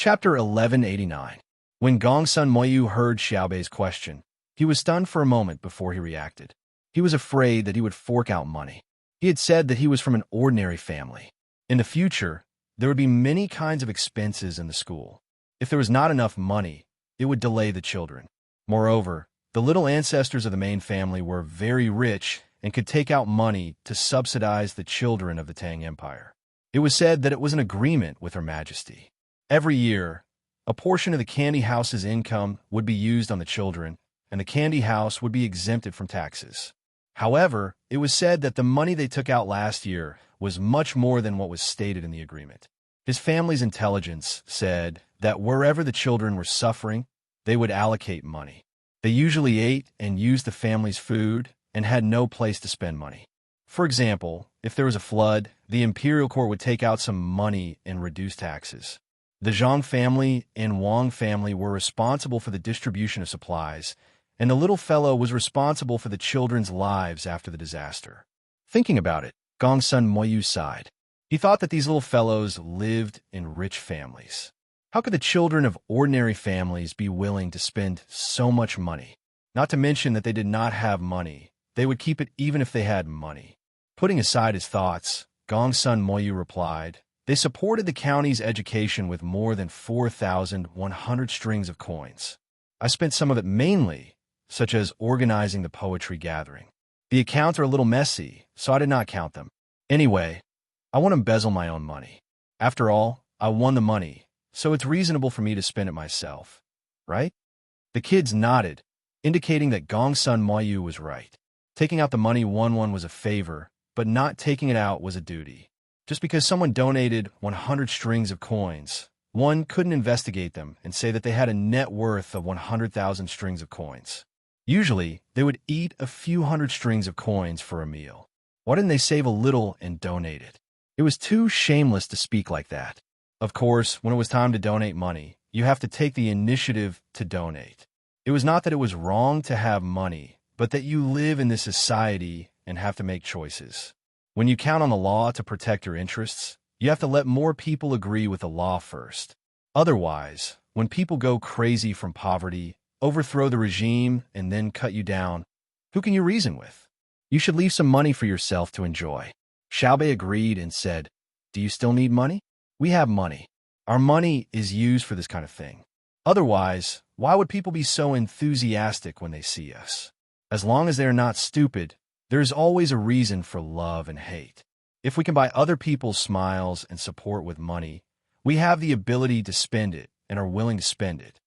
Chapter 1189. When Gongsun Moyu heard Xiaobei's question, he was stunned for a moment before he reacted. He was afraid that he would fork out money. He had said that he was from an ordinary family. In the future, there would be many kinds of expenses in the school. If there was not enough money, it would delay the children. Moreover, the little ancestors of the main family were very rich and could take out money to subsidize the children of the Tang Empire. It was said that it was an agreement with Her Majesty. Every year, a portion of the candy house's income would be used on the children, and the candy house would be exempted from taxes. However, it was said that the money they took out last year was much more than what was stated in the agreement. His family's intelligence said that wherever the children were suffering, they would allocate money. They usually ate and used the family's food and had no place to spend money. For example, if there was a flood, the imperial court would take out some money and reduce taxes. The Zhang family and Wang family were responsible for the distribution of supplies, and the little fellow was responsible for the children's lives after the disaster. Thinking about it, Gongsun Moyu sighed. He thought that these little fellows lived in rich families. How could the children of ordinary families be willing to spend so much money? Not to mention that they did not have money. They would keep it even if they had money. Putting aside his thoughts, Gongsun Moyu replied, "They supported the county's education with more than 4,100 strings of coins. I spent some of it mainly, such as organizing the poetry gathering. The accounts are a little messy, so I did not count them. Anyway, I won't embezzle my own money. After all, I won the money, so it's reasonable for me to spend it myself, right?" The kids nodded, indicating that Gongsun Moyu was right. Taking out the money one was a favor, but not taking it out was a duty. Just because someone donated 100 strings of coins, one couldn't investigate them and say that they had a net worth of 100,000 strings of coins. Usually, they would eat a few hundred strings of coins for a meal. Why didn't they save a little and donate it? It was too shameless to speak like that. Of course, when it was time to donate money, you have to take the initiative to donate. It was not that it was wrong to have money, but that you live in this society and have to make choices. When you count on the law to protect your interests, you have to let more people agree with the law first. Otherwise, when people go crazy from poverty, overthrow the regime, and then cut you down, who can you reason with? You should leave some money for yourself to enjoy." Xiaobei agreed and said, "Do you still need money? We have money. Our money is used for this kind of thing. Otherwise, why would people be so enthusiastic when they see us? As long as they are not stupid, there is always a reason for love and hate. If we can buy other people's smiles and support with money, we have the ability to spend it and are willing to spend it."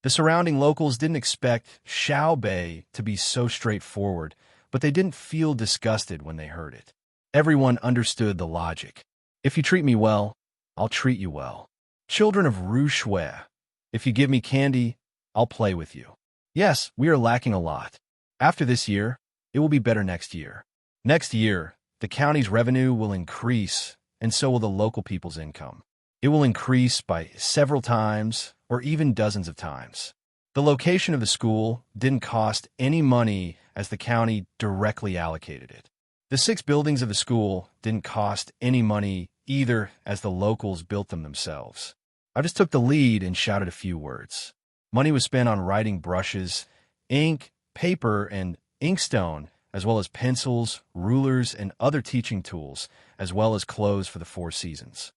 The surrounding locals didn't expect Xiaobei to be so straightforward, but they didn't feel disgusted when they heard it. Everyone understood the logic. If you treat me well, I'll treat you well. Children of Ru Shui, if you give me candy, I'll play with you. Yes, we are lacking a lot. After this year, it will be better next year. Next year, the county's revenue will increase, and so will the local people's income. It will increase by several times, or even dozens of times. The location of the school didn't cost any money as the county directly allocated it. The 6 buildings of the school didn't cost any money either as the locals built them themselves. I just took the lead and shouted a few words. Money was spent on writing brushes, ink, paper, and inkstone, as well as pencils, rulers, and other teaching tools, as well as clothes for the 4 seasons.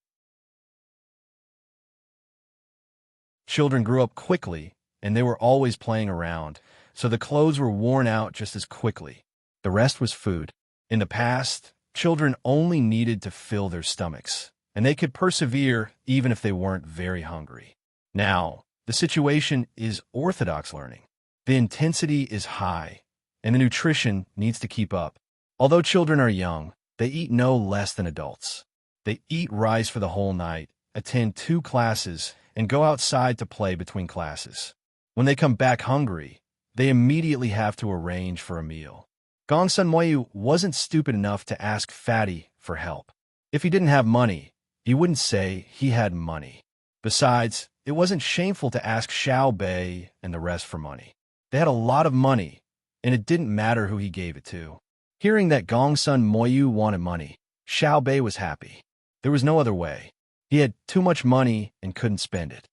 Children grew up quickly, and they were always playing around, so the clothes were worn out just as quickly. The rest was food. In the past, children only needed to fill their stomachs, and they could persevere even if they weren't very hungry. Now, the situation is orthodox learning. The intensity is high, and the nutrition needs to keep up. Although children are young, they eat no less than adults. They eat rice for the whole night, attend 2 classes, and go outside to play between classes. When they come back hungry, they immediately have to arrange for a meal. Gongsun Moyu wasn't stupid enough to ask Fatty for help. If he didn't have money, he wouldn't say he had money. Besides, it wasn't shameful to ask Xiaobei and the rest for money. They had a lot of money, and it didn't matter who he gave it to. Hearing that Gongsun Moyu wanted money, Xiaobei was happy. There was no other way. He had too much money and couldn't spend it.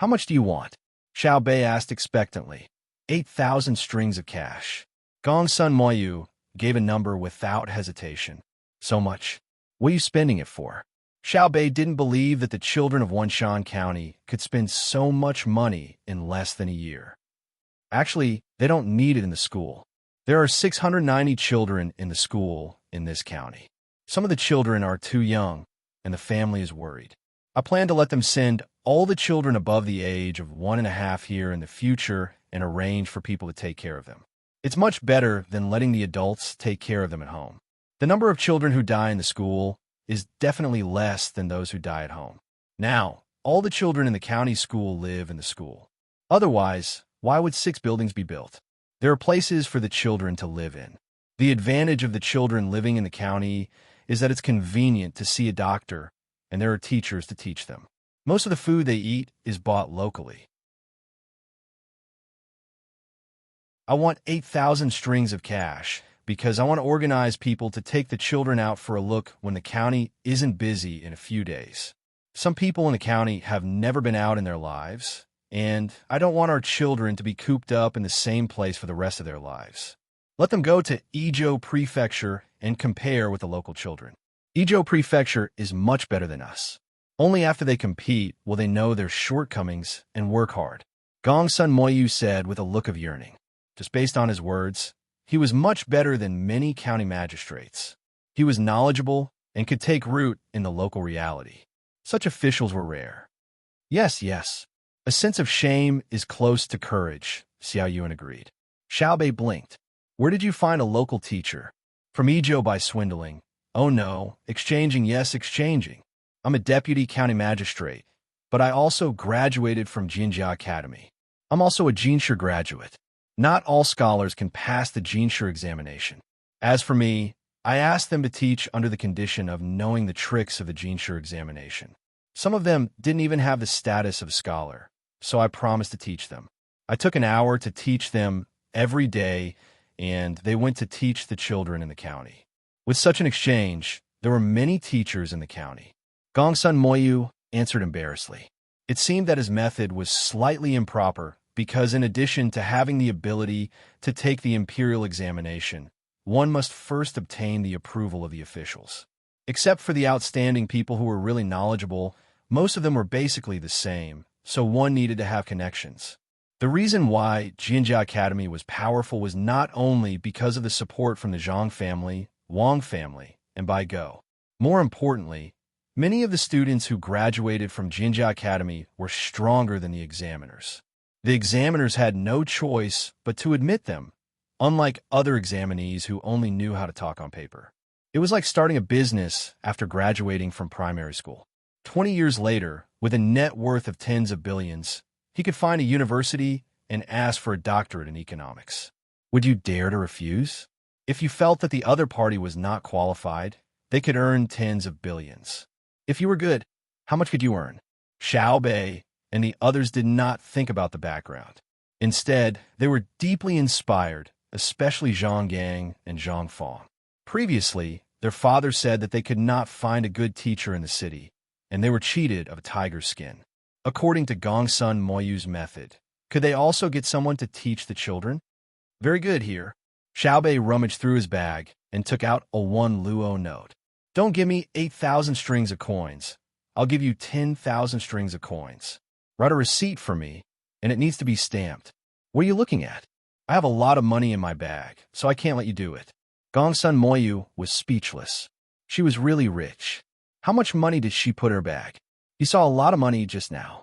How much do you want? Xiao Bei asked expectantly. 8,000 strings of cash. Gong Sun Moyu gave a number without hesitation. So much? What are you spending it for? Xiao Bei didn't believe that the children of Wenshan County could spend so much money in less than a year. Actually, they don't need it in the school. There are 690 children in the school in this county. Some of the children are too young, and the family is worried. I plan to let them send all the children above the age of 1.5 here in the future and arrange for people to take care of them. It's much better than letting the adults take care of them at home. The number of children who die in the school is definitely less than those who die at home. Now, all the children in the county school live in the school. Otherwise, why would 6 buildings be built? There are places for the children to live in. The advantage of the children living in the county is that it's convenient to see a doctor, and there are teachers to teach them. Most of the food they eat is bought locally. I want 8,000 strings of cash because I want to organize people to take the children out for a look when the county isn't busy in a few days. Some people in the county have never been out in their lives, and I don't want our children to be cooped up in the same place for the rest of their lives. Let them go to Idyll Prefecture and compare with the local children. Idyll Prefecture is much better than us. Only after they compete will they know their shortcomings and work hard. Gong Sun Moyu said with a look of yearning. Just based on his words, he was much better than many county magistrates. He was knowledgeable and could take root in the local reality. Such officials were rare. Yes. A sense of shame is close to courage, Xiao Yuan agreed. Xiao Bei blinked. Where did you find a local teacher? From Ijo by swindling. Oh no, exchanging, yes, exchanging. I'm a deputy county magistrate, but I also graduated from Jinjia Academy. I'm also a Jinshe graduate. Not all scholars can pass the Jinshe examination. As for me, I asked them to teach under the condition of knowing the tricks of the Jinshe examination. Some of them didn't even have the status of a scholar, so I promised to teach them. I took an hour to teach them every day, and they went to teach the children in the county. With such an exchange, there were many teachers in the county. Gong Sun Moyu answered embarrassedly. It seemed that his method was slightly improper because in addition to having the ability to take the imperial examination, one must first obtain the approval of the officials. Except for the outstanding people who were really knowledgeable, most of them were basically the same, so one needed to have connections. The reason why Jinjia Academy was powerful was not only because of the support from the Zhang family, Wang family, and Bai Go. More importantly, many of the students who graduated from Jinjia Academy were stronger than the examiners. The examiners had no choice but to admit them, unlike other examinees who only knew how to talk on paper. It was like starting a business after graduating from primary school. 20 years later, with a net worth of tens of billions, he could find a university and ask for a doctorate in economics. Would you dare to refuse? If you felt that the other party was not qualified, they could earn tens of billions. If you were good, how much could you earn? Xiao Bei and the others did not think about the background. Instead, they were deeply inspired, especially Zhang Yang and Zhang Fang. Previously, their father said that they could not find a good teacher in the city, and they were cheated of a tiger's skin. According to Gong Sun Moyu's method, could they also get someone to teach the children? Very good here. Xiao Bei rummaged through his bag and took out a 1 luo note. Don't give me 8,000 strings of coins. I'll give you 10,000 strings of coins. Write a receipt for me, and it needs to be stamped. What are you looking at? I have a lot of money in my bag, so I can't let you do it. Gong Sun Moyu was speechless. She was really rich. How much money did she put in her bag? He saw a lot of money just now.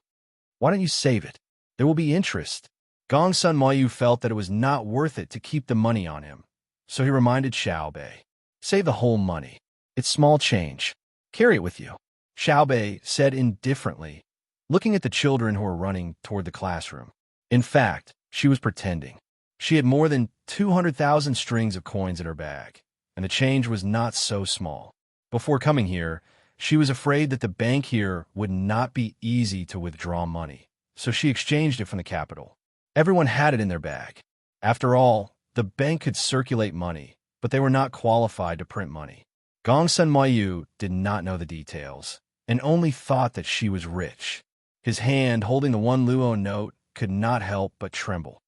Why don't you save it? There will be interest. Gong Sun Moyu felt that it was not worth it to keep the money on him, so he reminded Xiao Bei. Save the whole money. It's small change. Carry it with you. Xiao Bei said indifferently, looking at the children who were running toward the classroom. In fact, she was pretending. She had more than 200,000 strings of coins in her bag, and the change was not so small. Before coming here, she was afraid that the bank here would not be easy to withdraw money, so she exchanged it from the capital. Everyone had it in their bag. After all, the bank could circulate money, but they were not qualified to print money. Gong Sun Moyu did not know the details, and only thought that she was rich. His hand, holding the one luo note, could not help but tremble.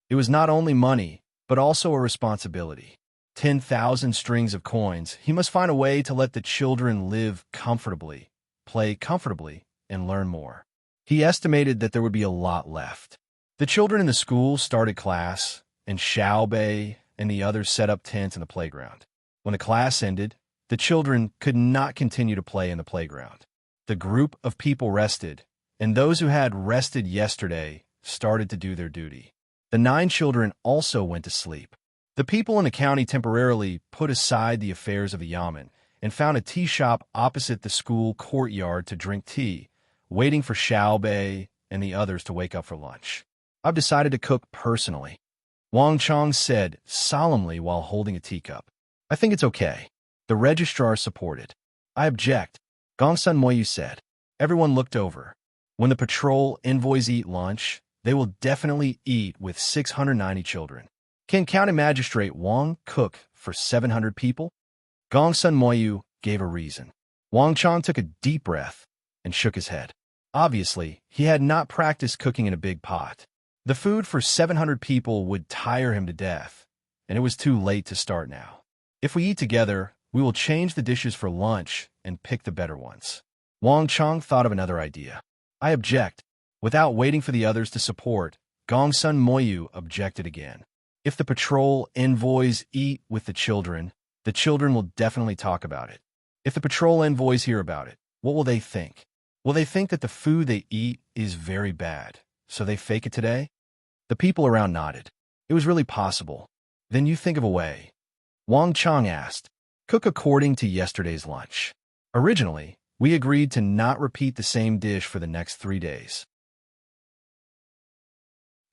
It was not only money, but also a responsibility. 10,000 strings of coins. He must find a way to let the children live comfortably, play comfortably, and learn more. He estimated that there would be a lot left. The children in the school started class, and Xiao Bei and the others set up tents in the playground. When the class ended, the children could not continue to play in the playground. The group of people rested, and those who had rested yesterday started to do their duty. The 9 children also went to sleep. The people in the county temporarily put aside the affairs of the yamen and found a tea shop opposite the school courtyard to drink tea, waiting for Xiao Bei and the others to wake up for lunch. "I've decided to cook personally," Wang Chong said solemnly while holding a teacup. "I think it's okay." The registrar supported. "I object," Gongsun Moyu said. Everyone looked over. When the patrol envoys eat lunch, they will definitely eat with 690 children. Can County Magistrate Wang cook for 700 people? Gongsun Moyu gave a reason. Wang Chong took a deep breath and shook his head. Obviously, he had not practiced cooking in a big pot. The food for 700 people would tire him to death, and it was too late to start now. "If we eat together, we will change the dishes for lunch and pick the better ones." Wang Chong thought of another idea. "I object." Without waiting for the others to support, Gongsun Moyu objected again. "If the patrol envoys eat with the children will definitely talk about it. If the patrol envoys hear about it, what will they think? Will they think that the food they eat is very bad, so they fake it today?" The people around nodded. It was really possible. "Then you think of a way," Wang Chong asked. "Cook according to yesterday's lunch. Originally, we agreed to not repeat the same dish for the next 3 days.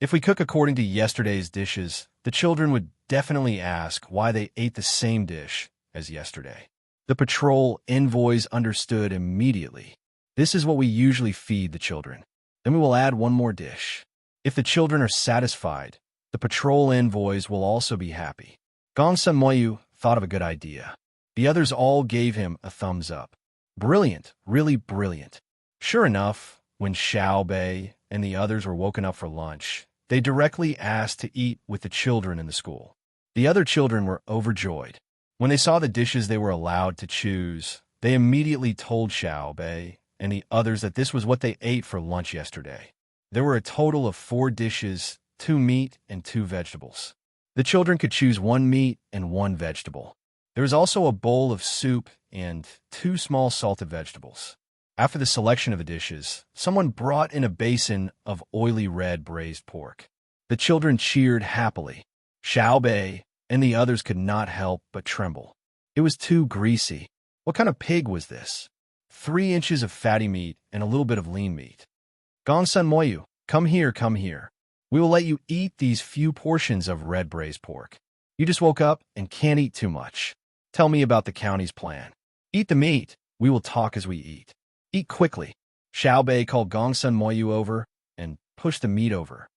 If we cook according to yesterday's dishes, the children would definitely ask why they ate the same dish as yesterday." The patrol envoys understood immediately. "This is what we usually feed the children. Then we will add one more dish. If the children are satisfied, the patrol envoys will also be happy." Gongsun Moyu thought of a good idea. The others all gave him a thumbs up. "Brilliant, really brilliant." Sure enough, when Xiao Bei and the others were woken up for lunch, they directly asked to eat with the children in the school. The other children were overjoyed. When they saw the dishes they were allowed to choose, they immediately told Xiao Bei and the others that this was what they ate for lunch yesterday. There were a total of 4 dishes, 2 meat and 2 vegetables. The children could choose 1 meat and 1 vegetable. There was also a bowl of soup and 2 small salted vegetables. After the selection of the dishes, someone brought in a basin of oily red braised pork. The children cheered happily. Xiao Bei and the others could not help but tremble. It was too greasy. What kind of pig was this? 3 inches of fatty meat and a little bit of lean meat. "Gongsun Moyu, come here, come here. We will let you eat these few portions of red braised pork. You just woke up and can't eat too much. Tell me about the county's plan. Eat the meat. We will talk as we eat. Eat quickly." Xiao Bei called Gongsun Moyu over and pushed the meat over.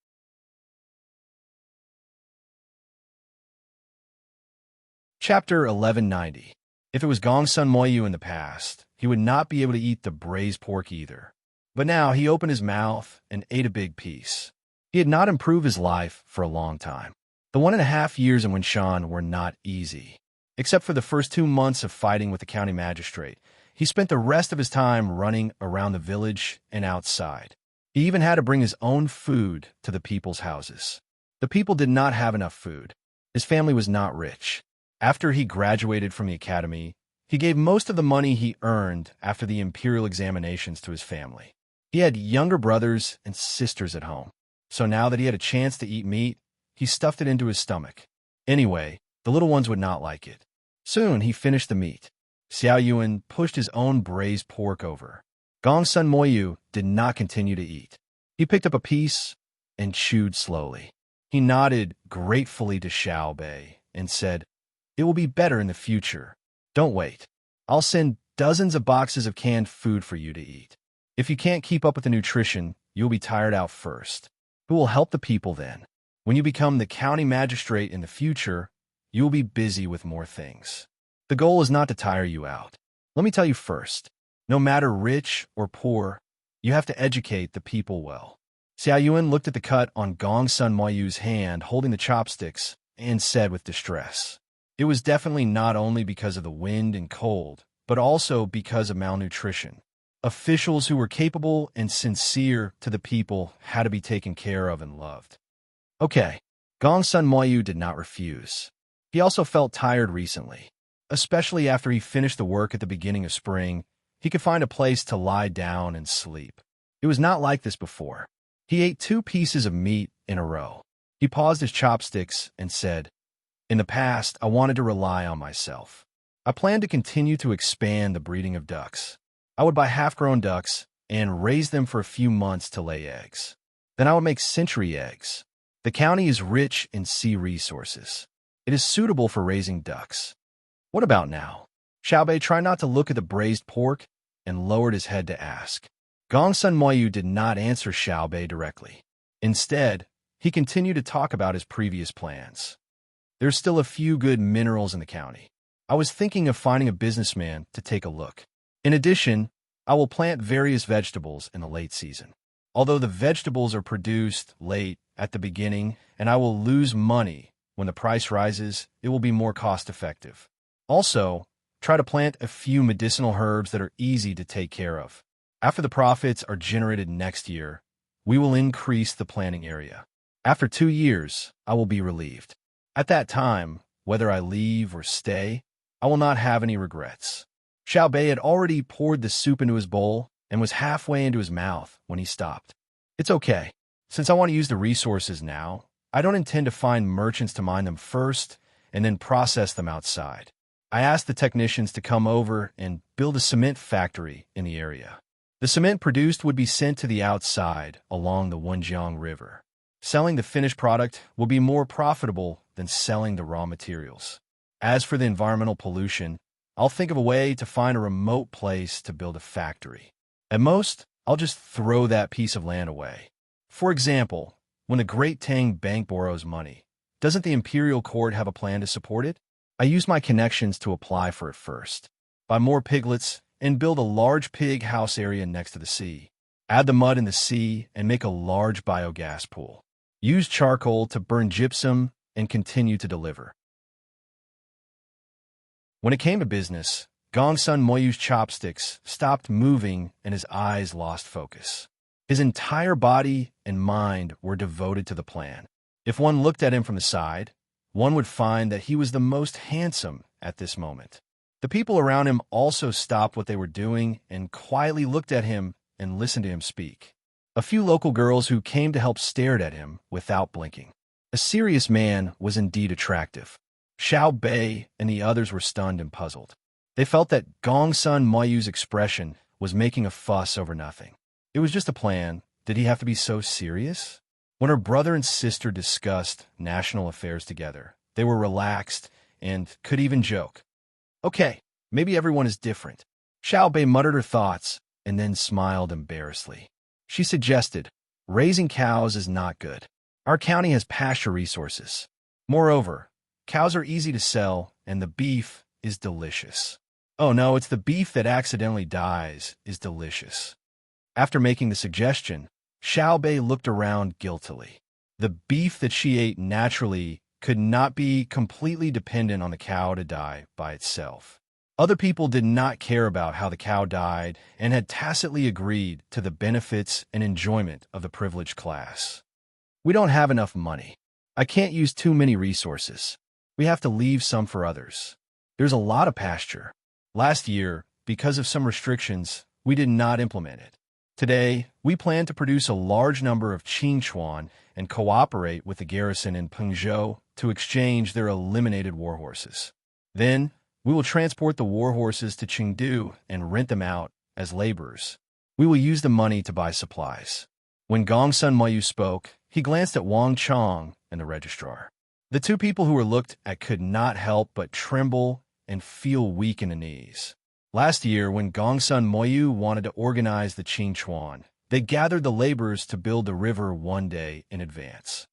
Chapter 1190. If it was Gongsun Moyu in the past, he would not be able to eat the braised pork either. But now he opened his mouth and ate a big piece. He had not improved his life for a long time. The 1.5 years in Winshan were not easy. Except for the first 2 months of fighting with the county magistrate, he spent the rest of his time running around the village and outside. He even had to bring his own food to the people's houses. The people did not have enough food. His family was not rich. After he graduated from the academy, he gave most of the money he earned after the imperial examinations to his family. He had younger brothers and sisters at home, so now that he had a chance to eat meat, he stuffed it into his stomach. Anyway, the little ones would not like it. Soon he finished the meat. Xiao Yuan pushed his own braised pork over. Gongsun Moyu did not continue to eat. He picked up a piece and chewed slowly. He nodded gratefully to Xiao Bei and said, "It will be better in the future. Don't wait. I'll send dozens of boxes of canned food for you to eat. If you can't keep up with the nutrition, you'll be tired out first. Who will help the people then? When you become the county magistrate in the future, you will be busy with more things. The goal is not to tire you out. Let me tell you first, No matter rich or poor, you have to educate the people well. Xiao Yuan looked at the cut on Gong Sun Moyu's hand holding the chopsticks and said with distress, "It was definitely not only because of the wind and cold, but also because of malnutrition. Officials who were capable and sincere to the people had to be taken care of and loved." Okay, Gong Sun Moyu did not refuse. He also felt tired recently. Especially after he finished the work at the beginning of spring, he could find a place to lie down and sleep. It was not like this before. He ate 2 pieces of meat in a row. He paused his chopsticks and said, "In the past, I wanted to rely on myself. I planned to continue to expand the breeding of ducks. I would buy half-grown ducks and raise them for a few months to lay eggs. Then I would make century eggs. The county is rich in sea resources. It is suitable for raising ducks. What about now?" Xiaobei tried not to look at the braised pork and lowered his head to ask. Gong Sun Moyu did not answer Xiaobei directly. Instead, he continued to talk about his previous plans. "There's still a few good minerals in the county. I was thinking of finding a businessman to take a look. In addition, I will plant various vegetables in the late season. Although the vegetables are produced late at the beginning and I will lose money when the price rises, it will be more cost-effective. Also, try to plant a few medicinal herbs that are easy to take care of. After the profits are generated next year, we will increase the planting area. After 2 years, I will be relieved. At that time, whether I leave or stay, I will not have any regrets." Xiaobei had already poured the soup into his bowl and was halfway into his mouth when he stopped. "It's okay. Since I want to use the resources now, I don't intend to find merchants to mine them first and then process them outside. I asked the technicians to come over and build a cement factory in the area. The cement produced would be sent to the outside along the Wenjiang River. Selling the finished product will be more profitable than selling the raw materials. As for the environmental pollution, I'll think of a way to find a remote place to build a factory. At most, I'll just throw that piece of land away. For example, when the Great Tang Bank borrows money, doesn't the Imperial Court have a plan to support it? I use my connections to apply for it first. Buy more piglets and build a large pig house area next to the sea. Add the mud in the sea and make a large biogas pool. Use charcoal to burn gypsum and continue to deliver." When it came to business, Gong Sun Moyu's chopsticks stopped moving and his eyes lost focus. His entire body and mind were devoted to the plan. If one looked at him from the side, one would find that he was the most handsome at this moment. The people around him also stopped what they were doing and quietly looked at him and listened to him speak. A few local girls who came to help stared at him without blinking. A serious man was indeed attractive. Xiao Bei and the others were stunned and puzzled. They felt that Gong Sun Moyu's expression was making a fuss over nothing. It was just a plan. Did he have to be so serious? When her brother and sister discussed national affairs together, they were relaxed and could even joke. Okay, maybe everyone is different. Xiao Bei muttered her thoughts and then smiled embarrassedly. She suggested, "Raising cows is not good. Our county has pasture resources. Moreover, cows are easy to sell and the beef is delicious." "Oh no, it's the beef that accidentally dies is delicious." After making the suggestion, Xiao Bei looked around guiltily. The beef that she ate naturally could not be completely dependent on the cow to die by itself. Other people did not care about how the cow died and had tacitly agreed to the benefits and enjoyment of the privileged class. "We don't have enough money. I can't use too many resources. We have to leave some for others. There's a lot of pasture. Last year, because of some restrictions, we did not implement it. Today, we plan to produce a large number of Qingchuan and cooperate with the garrison in Pengzhou to exchange their eliminated warhorses. Then, we will transport the warhorses to Chengdu and rent them out as laborers. We will use the money to buy supplies." When Gong Sun Moyu spoke, he glanced at Wang Chong and the registrar. The two people who were looked at could not help but tremble and feel weak in the knees. Last year, when Gong Sun Moyu wanted to organize the Qingchuan, they gathered the laborers to build the river one day in advance.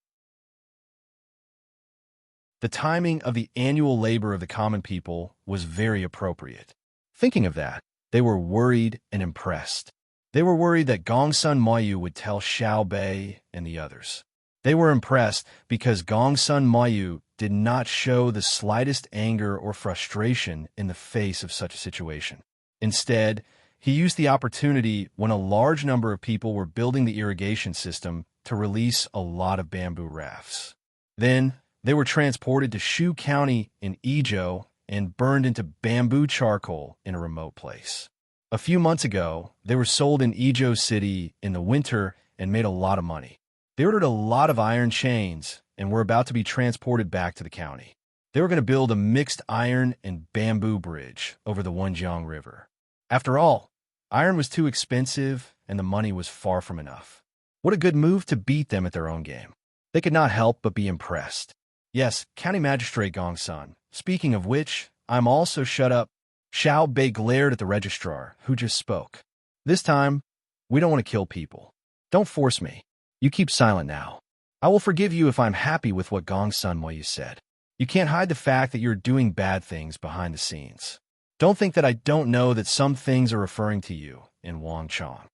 The timing of the annual labor of the common people was very appropriate. Thinking of that, They were worried and impressed. They were worried that Gongsun Moyu would tell Xiao Bei and the others. They were impressed because Gongsun Moyu did not show the slightest anger or frustration in the face of such a situation. Instead, he used the opportunity when a large number of people were building the irrigation system to release a lot of bamboo rafts. Then, they were transported to Shu County in Idyll and burned into bamboo charcoal in a remote place. A few months ago, they were sold in Idyll City in the winter and made a lot of money. They ordered a lot of iron chains and were about to be transported back to the county. They were going to build a mixed iron and bamboo bridge over the Wenjiang River. After all, iron was too expensive and the money was far from enough. What a good move to beat them at their own game. They could not help but be impressed. Yes, County Magistrate Gongsun. Speaking of which, I'm also shut up. Xiao Bei glared at the registrar, who just spoke. This time, we don't want to kill people. Don't force me. You keep silent now. I will forgive you if I'm happy with what Gongsun Moyu said. You can't hide the fact that you're doing bad things behind the scenes. Don't think that I don't know that some things are referring to you in Wang Chong.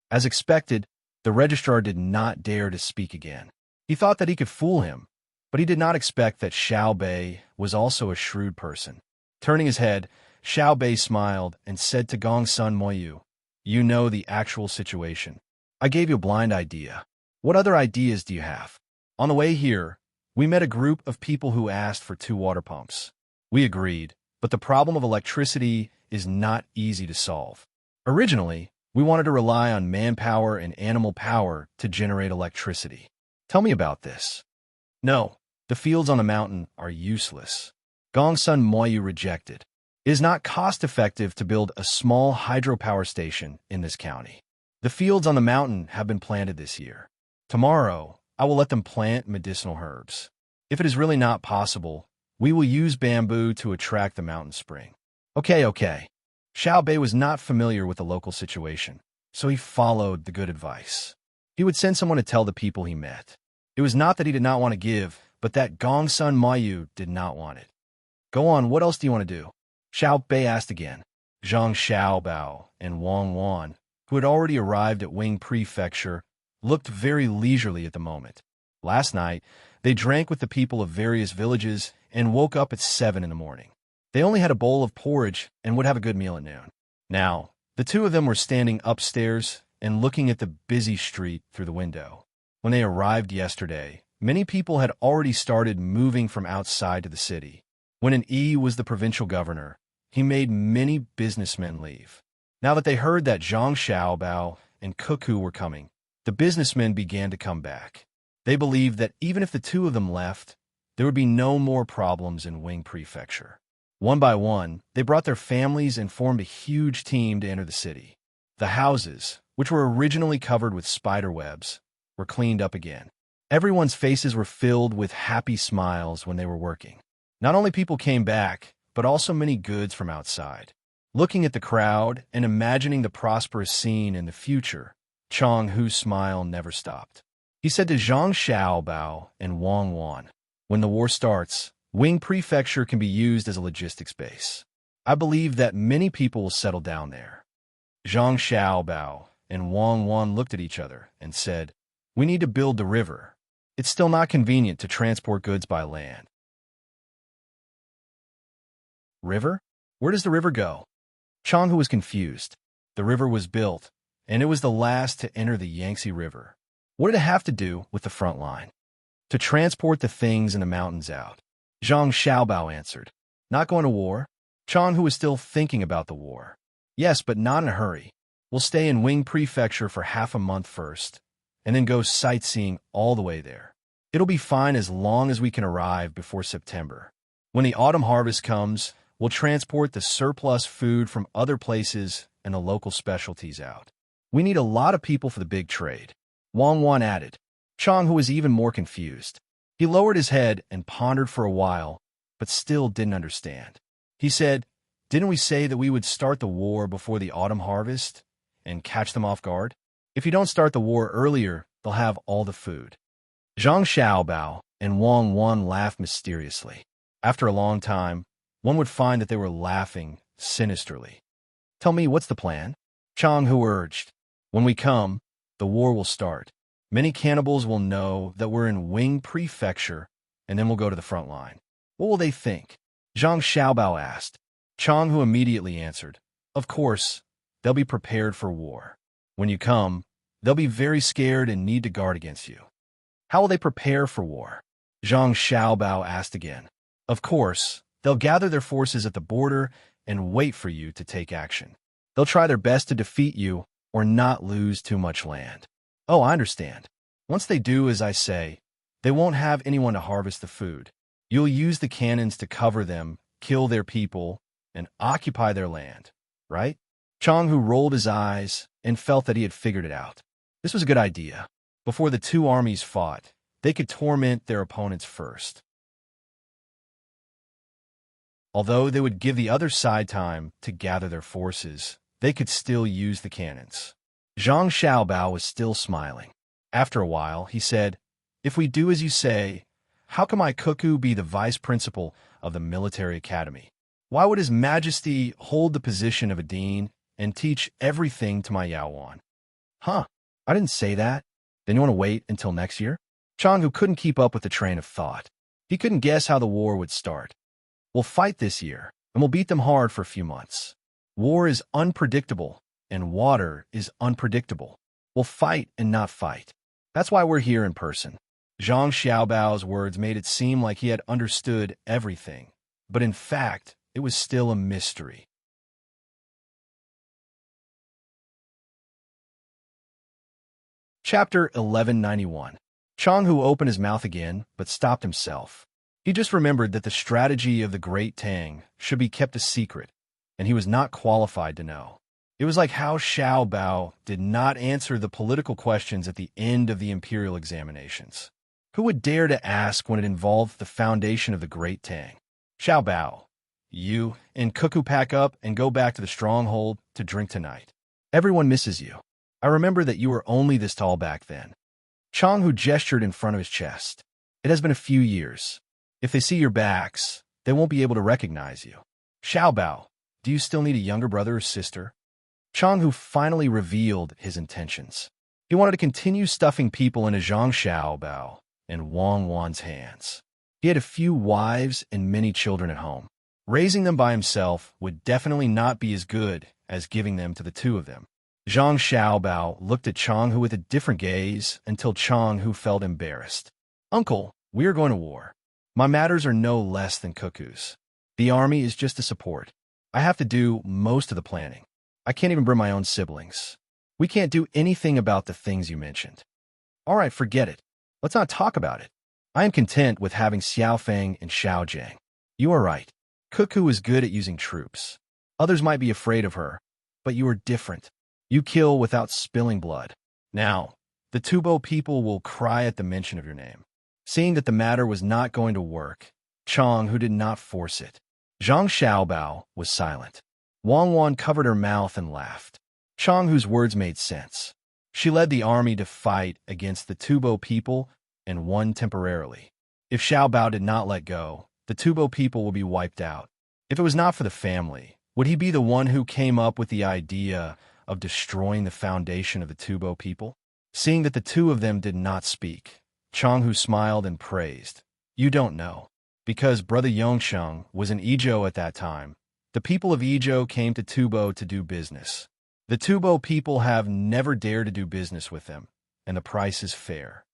As expected, the registrar did not dare to speak again. He thought that he could fool him, but he did not expect that Xiao Bei was also a shrewd person. Turning his head, Xiao Bei smiled and said to Gongsun Moyu, "You know the actual situation. I gave you a blind idea. What other ideas do you have?" On the way here, we met a group of people who asked for 2 water pumps. We agreed, but the problem of electricity is not easy to solve. Originally, we wanted to rely on manpower and animal power to generate electricity. Tell me about this. No, the fields on the mountain are useless. Gongsun Moyu rejected. It is not cost-effective to build a small hydropower station in this county. The fields on the mountain have been planted this year. Tomorrow, I will let them plant medicinal herbs. If it is really not possible, we will use bamboo to attract the mountain spring. Okay. Xiao Bei was not familiar with the local situation, so he followed the good advice. He would send someone to tell the people he met. It was not that he did not want to give, but that Gongsun Moyu did not want it. Go on, what else do you want to do? Xiao Bei asked again. Zhang Xiaobao and Wang Wan, who had already arrived at Wing Prefecture, looked very leisurely at the moment. Last night, they drank with the people of various villages and woke up at 7 in the morning. They only had a bowl of porridge and would have a good meal at noon. Now, the 2 of them were standing upstairs and looking at the busy street through the window. When they arrived yesterday, many people had already started moving from outside to the city. When an Yi was the provincial governor, he made many businessmen leave. Now that they heard that Zhang Xiaobao and Cuckoo were coming, the businessmen began to come back. They believed that even if the 2 of them left, there would be no more problems in Wing Prefecture. One by one, they brought their families and formed a huge team to enter the city. The houses, which were originally covered with spider webs, were cleaned up again. Everyone's faces were filled with happy smiles when they were working. Not only people came back, but also many goods from outside. Looking at the crowd and imagining the prosperous scene in the future, Chong Hu's smile never stopped. He said to Zhang Xiaobao and Wang Wan, "When the war starts, Wing Prefecture can be used as a logistics base. I believe that many people will settle down there." Zhang Xiaobao and Wang Wan looked at each other and said, "We need to build the river. It's still not convenient to transport goods by land." River? Where does the river go? Changhu was confused. The river was built, and it was the last to enter the Yangtze River. What did it have to do with the front line? To transport the things in the mountains out. Zhang Xiaobao answered. Not going to war? Changhu was still thinking about the war. Yes, but not in a hurry. We'll stay in Wing Prefecture for half a month first, and then go sightseeing all the way there. It'll be fine as long as we can arrive before September. When the autumn harvest comes, we'll transport the surplus food from other places and the local specialties out. We need a lot of people for the big trade. Wang Wan added. Changhu was even more confused. He lowered his head and pondered for a while, but still didn't understand. He said, "Didn't we say that we would start the war before the autumn harvest and catch them off guard? If you don't start the war earlier, they'll have all the food." Zhang Xiaobao and Wang Wan laughed mysteriously. After a long time, one would find that they were laughing sinisterly. Tell me, what's the plan? Chang Hu urged. When we come, the war will start. Many cannibals will know that we're in Wing Prefecture, and then we'll go to the front line. What will they think? Zhang Xiaobao asked. Chang Hu immediately answered, of course, they'll be prepared for war. When you come, they'll be very scared and need to guard against you. How will they prepare for war? Zhang Xiaobao asked again. Of course, they'll gather their forces at the border and wait for you to take action. They'll try their best to defeat you or not lose too much land. Oh, I understand. Once they do as I say, they won't have anyone to harvest the food. You'll use the cannons to cover them, kill their people, and occupy their land, right? Chang Hu rolled his eyes and felt that he had figured it out. This was a good idea. Before the two armies fought, they could torment their opponents first. Although they would give the other side time to gather their forces, they could still use the cannons. Zhang Xiaobao was still smiling. After a while, he said, if we do as you say, how can my cuckoo be the vice principal of the military academy? Why would His Majesty hold the position of a dean and teach everything to my Yaowan? Huh, I didn't say that. Then you want to wait until next year? Chang Hu couldn't keep up with the train of thought. He couldn't guess how the war would start. We'll fight this year, and we'll beat them hard for a few months. War is unpredictable, and water is unpredictable. We'll fight and not fight. That's why we're here in person. Zhang Xiaobao's words made it seem like he had understood everything, but in fact, it was still a mystery. Chapter 1191. Chang Hu opened his mouth again, but stopped himself. He just remembered that the strategy of the great Tang should be kept a secret, and he was not qualified to know. It was like how Xiaobao did not answer the political questions at the end of the imperial examinations. Who would dare to ask when it involved the foundation of the great Tang? Xiaobao, you and Cuckoo pack up and go back to the stronghold to drink tonight. Everyone misses you. I remember that you were only this tall back then. Chang Hu gestured in front of his chest. It has been a few years. If they see your backs, they won't be able to recognize you. Xiaobao, do you still need a younger brother or sister? Chang Hu finally revealed his intentions. He wanted to continue stuffing people into Zhang Xiaobao and Wang Wan's hands. He had a few wives and many children at home. Raising them by himself would definitely not be as good as giving them to the two of them. Zhang Xiaobao looked at Chang Hu with a different gaze until Chang Hu felt embarrassed. Uncle, we are going to war. My matters are no less than Cuckoo's. The army is just a support. I have to do most of the planning. I can't even bring my own siblings. We can't do anything about the things you mentioned. All right, forget it. Let's not talk about it. I am content with having Xiaofeng and Xiaojiang. You are right. Cuckoo is good at using troops. Others might be afraid of her, but you are different. You kill without spilling blood. Now, the Tubo people will cry at the mention of your name. Seeing that the matter was not going to work, Chang Hu did not force it. Zhang Xiaobao was silent. Wang Wan covered her mouth and laughed. Chang Hu's words made sense. She led the army to fight against the Tubo people and won temporarily. If Xiaobao did not let go, the Tubo people will be wiped out. If it was not for the family, would he be the one who came up with the idea of destroying the foundation of the Tubo people? Seeing that the two of them did not speak, Chang Hu smiled and praised. You don't know. Because Brother Yongsheng was in Idyll at that time, the people of Idyll came to Tubo to do business. The Tubo people have never dared to do business with them, and the price is fair.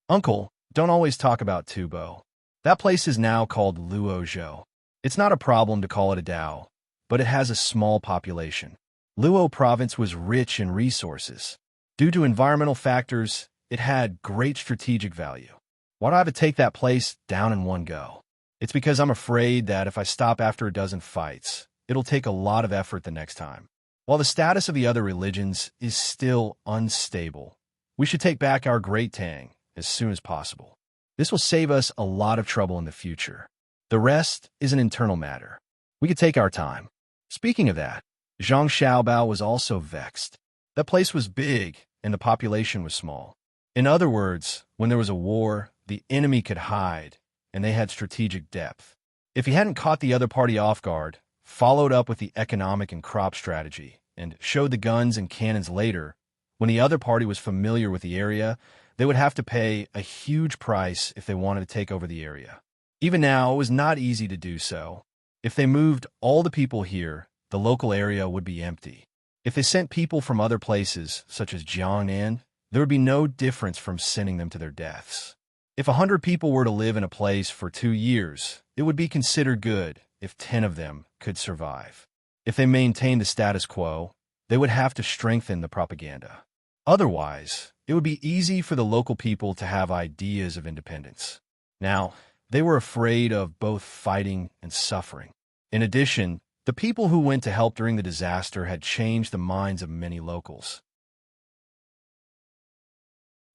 Uncle, don't always talk about Tubo. That place is now called Luozhou. It's not a problem to call it a Dao, but it has a small population. Luo province was rich in resources. Due to environmental factors, it had great strategic value. Why do I have to take that place down in one go? It's because I'm afraid that if I stop after a dozen fights, it'll take a lot of effort the next time. While the status of the other religions is still unstable, we should take back our great Tang as soon as possible. This will save us a lot of trouble in the future. The rest is an internal matter. We could take our time. Speaking of that, Zhang Xiaobao was also vexed. That place was big and the population was small. In other words, when there was a war, the enemy could hide, and they had strategic depth. If he hadn't caught the other party off guard, followed up with the economic and crop strategy, and showed the guns and cannons later. When the other party was familiar with the area, they would have to pay a huge price if they wanted to take over the area. Even now, it was not easy to do so. If they moved all the people here, the local area would be empty. If they sent people from other places, such as Jiangnan, there would be no difference from sending them to their deaths. If 100 people were to live in a place for 2 years, it would be considered good if 10 of them could survive. If they maintained the status quo, they would have to strengthen the propaganda. Otherwise, it would be easy for the local people to have ideas of independence. Now, they were afraid of both fighting and suffering. In addition, the people who went to help during the disaster had changed the minds of many locals.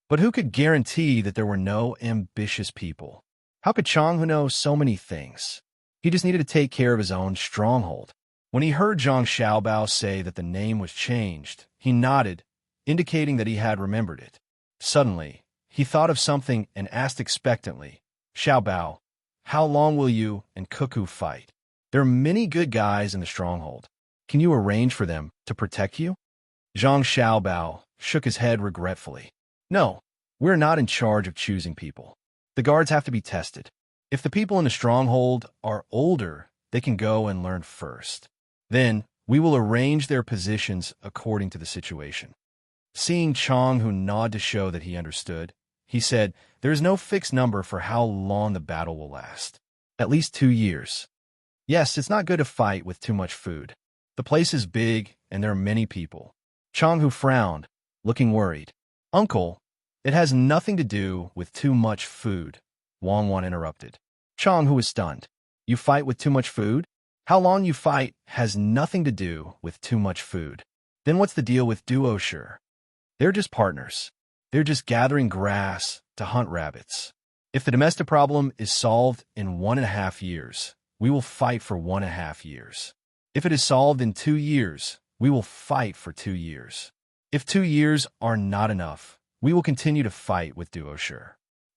But who could guarantee that there were no ambitious people? How could Chang know so many things? He just needed to take care of his own stronghold. When he heard Zhang Xiaobao say that the name was changed, he nodded, indicating that he had remembered it. Suddenly, he thought of something and asked expectantly, "Xiaobao, how long will you and Cuckoo fight? There are many good guys in the stronghold. Can you arrange for them to protect you?" Zhang Xiaobao shook his head regretfully. "No, we're not in charge of choosing people. The guards have to be tested. If the people in the stronghold are older, they can go and learn first. Then, we will arrange their positions according to the situation." Seeing Chang Hu nod to show that he understood, he said, "There is no fixed number for how long the battle will last. At least 2 years. Yes, it's not good to fight with too much food. The place is big, and there are many people." Chang Hu frowned, looking worried. "Uncle, it has nothing to do with too much food," Wang Wan interrupted. Chang Hu was stunned. "You fight with too much food? How long you fight has nothing to do with too much food. Then what's the deal with duo-shi? They're just partners. They're just gathering grass to hunt rabbits. If the domestic problem is solved in 1.5 years, we will fight for 1.5 years. If it is solved in 2 years, we will fight for 2 years. If 2 years are not enough, we will continue to fight with duo-shi."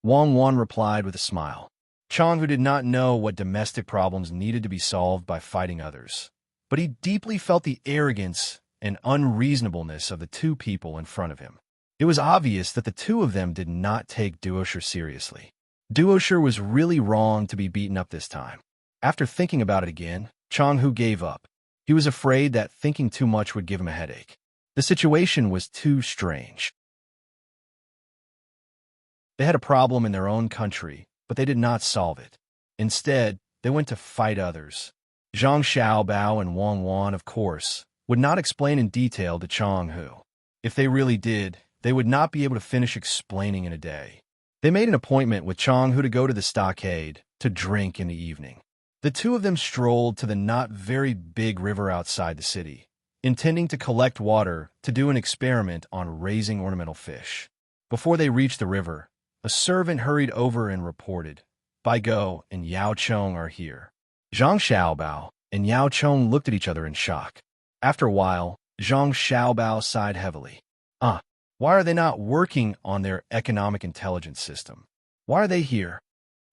Wang Wan replied with a smile. Chang Hu did not know what domestic problems needed to be solved by fighting others, but he deeply felt the arrogance and unreasonableness of the two people in front of him. It was obvious that the two of them did not take duo-shi seriously. Duo-shi was really wrong to be beaten up this time. After thinking about it again, Chang Hu gave up. He was afraid that thinking too much would give him a headache. The situation was too strange. They had a problem in their own country, but they did not solve it. Instead, they went to fight others. Zhang Xiaobao and Wang Wan, of course, would not explain in detail to Chang Hu. If they really did, they would not be able to finish explaining in a day. They made an appointment with Chang Hu to go to the stockade to drink in the evening. The two of them strolled to the not very big river outside the city, intending to collect water to do an experiment on raising ornamental fish. Before they reached the river, a servant hurried over and reported, "Bai Go and Yao Chong are here." Zhang Xiaobao and Yao Chong looked at each other in shock. After a while, Zhang Xiaobao sighed heavily. Why are they not working on their economic intelligence system? Why are they here?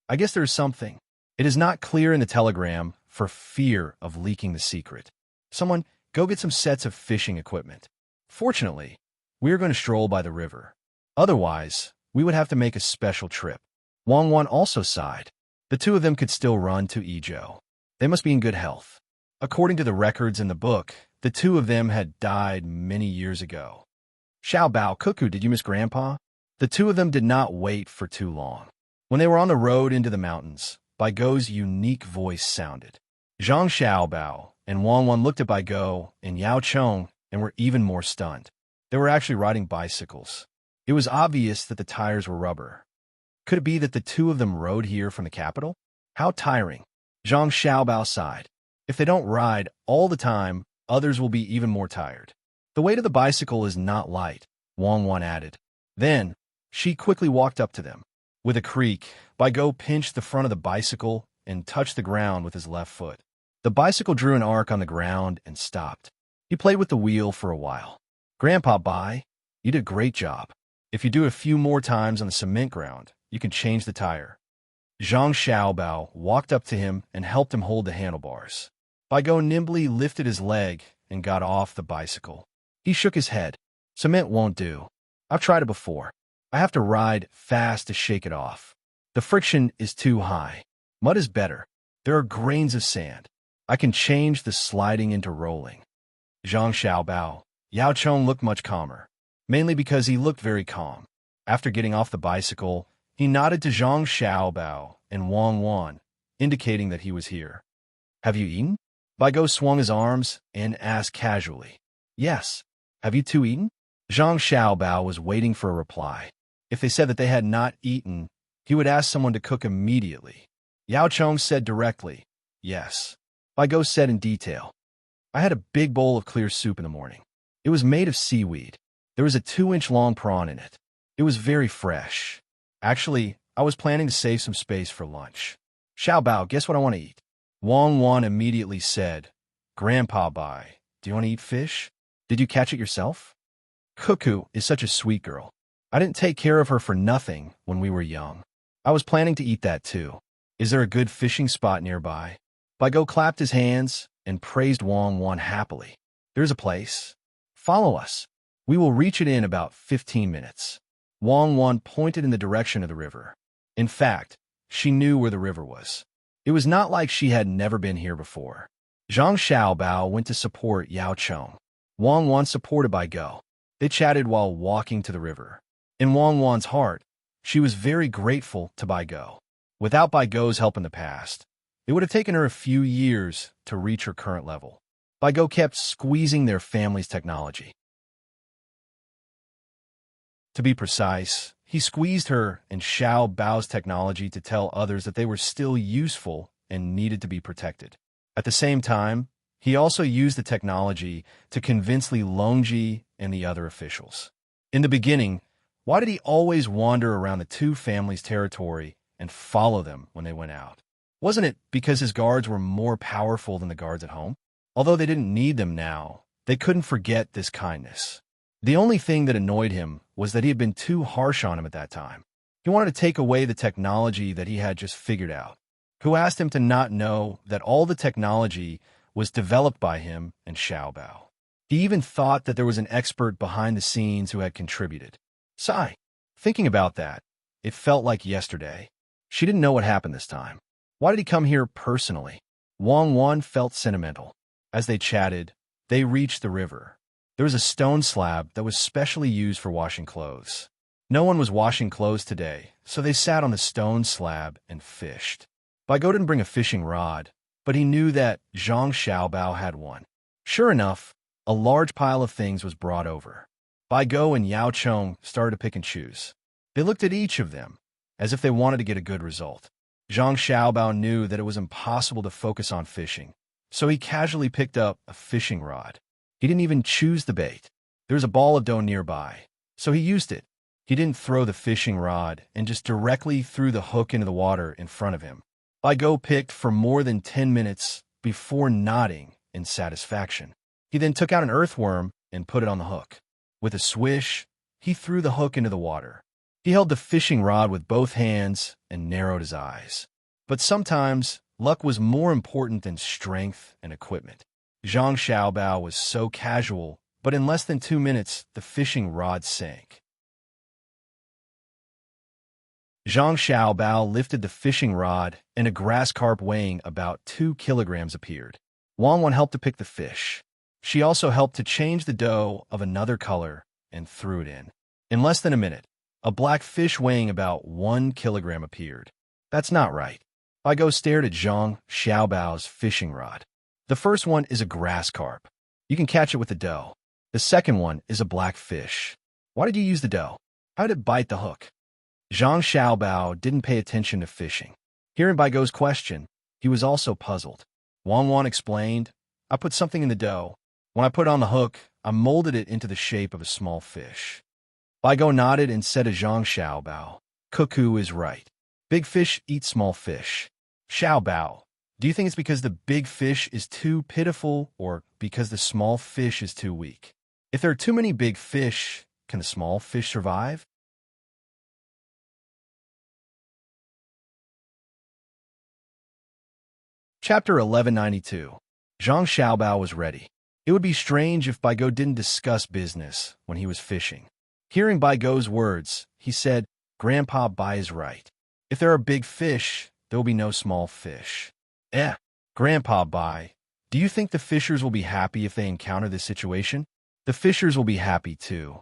I guess there is something. It is not clear in the telegram for fear of leaking the secret. Someone, go get some sets of fishing equipment. Fortunately, we are going to stroll by the river. Otherwise, we would have to make a special trip. Wang Wan also sighed. The two of them could still run to Idyll. They must be in good health. According to the records in the book, the two of them had died many years ago. "Xiaobao, Cuckoo, did you miss Grandpa?" The two of them did not wait for too long. When they were on the road into the mountains, Bai Go's unique voice sounded. Zhang Xiaobao and Wang Wan looked at Bai Go and Yao Chong and were even more stunned. They were actually riding bicycles. It was obvious that the tires were rubber. Could it be that the two of them rode here from the capital? How tiring. Zhang Xiaobao sighed. If they don't ride all the time, others will be even more tired. The weight of the bicycle is not light, Wang Wan added. Then, she quickly walked up to them. With a creak, Bai Go pinched the front of the bicycle and touched the ground with his left foot. The bicycle drew an arc on the ground and stopped. He played with the wheel for a while. "Grandpa Bai, you did a great job. If you do it a few more times on the cement ground, you can change the tire." Zhang Xiaobao walked up to him and helped him hold the handlebars. Go nimbly lifted his leg and got off the bicycle. He shook his head. Cement won't do. I've tried it before. I have to ride fast to shake it off. The friction is too high. Mud is better. There are grains of sand. I can change the sliding into rolling. Zhang Xiaobao. Yao Chong looked much calmer, mainly because he looked very calm. After getting off the bicycle, he nodded to Zhang Xiaobao and Wang Wan, indicating that he was here. Have you eaten? Go swung his arms and asked casually. Yes. Have you two eaten? Zhang Xiaobao was waiting for a reply. If they said that they had not eaten, he would ask someone to cook immediately. Yao Chong said directly, yes. Go said in detail. I had a big bowl of clear soup in the morning. It was made of seaweed. There was a 2-inch long prawn in it. It was very fresh. Actually, I was planning to save some space for lunch. Xiaobao, guess what I want to eat? Wang Wan immediately said, Grandpa Bai, do you want to eat fish? Did you catch it yourself? Cuckoo is such a sweet girl. I didn't take care of her for nothing when we were young. I was planning to eat that too. Is there a good fishing spot nearby? Go clapped his hands and praised Wang Wan happily. There's a place. Follow us. We will reach it in about 15 minutes. Wang Wan pointed in the direction of the river. In fact, she knew where the river was. It was not like she had never been here before. Zhang Xiaobao went to support Yao Chong. Wang Wan supported Go. They chatted while walking to the river. In Wang Wan's heart, she was very grateful to Go. Without Go's help in the past, it would have taken her a few years to reach her current level. Go kept squeezing their family's technology. To be precise, he squeezed her and Xiao Bao's technology to tell others that they were still useful and needed to be protected. At the same time, he also used the technology to convince Li Longji and the other officials. In the beginning, why did he always wander around the two families' territory and follow them when they went out? Wasn't it because his guards were more powerful than the guards at home? Although they didn't need them now, they couldn't forget this kindness. The only thing that annoyed him was that he had been too harsh on him at that time. He wanted to take away the technology that he had just figured out. Who asked him to not know that all the technology was developed by him and Xiao Bao. He even thought that there was an expert behind the scenes who had contributed. Sigh. Thinking about that, it felt like yesterday. She didn't know what happened this time. Why did he come here personally? Wang Wan felt sentimental. As they chatted, they reached the river. There was a stone slab that was specially used for washing clothes. No one was washing clothes today, so they sat on the stone slab and fished. Go didn't bring a fishing rod, but he knew that Zhang Xiaobao had one. Sure enough, a large pile of things was brought over. Go and Yao Chong started to pick and choose. They looked at each of them, as if they wanted to get a good result. Zhang Xiaobao knew that it was impossible to focus on fishing, so he casually picked up a fishing rod. He didn't even choose the bait. There was a ball of dough nearby, so he used it. He didn't throw the fishing rod and just directly threw the hook into the water in front of him. Go picked for more than 10 minutes before nodding in satisfaction. He then took out an earthworm and put it on the hook. With a swish, he threw the hook into the water. He held the fishing rod with both hands and narrowed his eyes. But sometimes, luck was more important than strength and equipment. Zhang Xiaobao was so casual, but in less than 2 minutes, the fishing rod sank. Zhang Xiaobao lifted the fishing rod, and a grass carp weighing about 2 kilograms appeared. Wang Wan helped to pick the fish. She also helped to change the dough of another color and threw it in. In less than a minute, a black fish weighing about 1 kilogram appeared. That's not right. Go stared at Zhang Xiaobao's fishing rod. The first one is a grass carp. You can catch it with the dough. The second one is a black fish. Why did you use the dough? How did it bite the hook? Zhang Xiaobao didn't pay attention to fishing. Hearing Go's question, he was also puzzled. Wang Wan explained, I put something in the dough. When I put it on the hook, I molded it into the shape of a small fish. Go nodded and said to Zhang Xiaobao, Cuckoo is right. Big fish eat small fish. Xiaobao, do you think it's because the big fish is too pitiful or because the small fish is too weak? If there are too many big fish, can the small fish survive? Chapter 1192. Zhang Xiaobao was ready. It would be strange if Baigo didn't discuss business when he was fishing. Hearing Baigo's words, he said, "Grandpa Bai is right. If there are big fish, there will be no small fish." Grandpa Bai, do you think the fishers will be happy if they encounter this situation? The fishers will be happy too.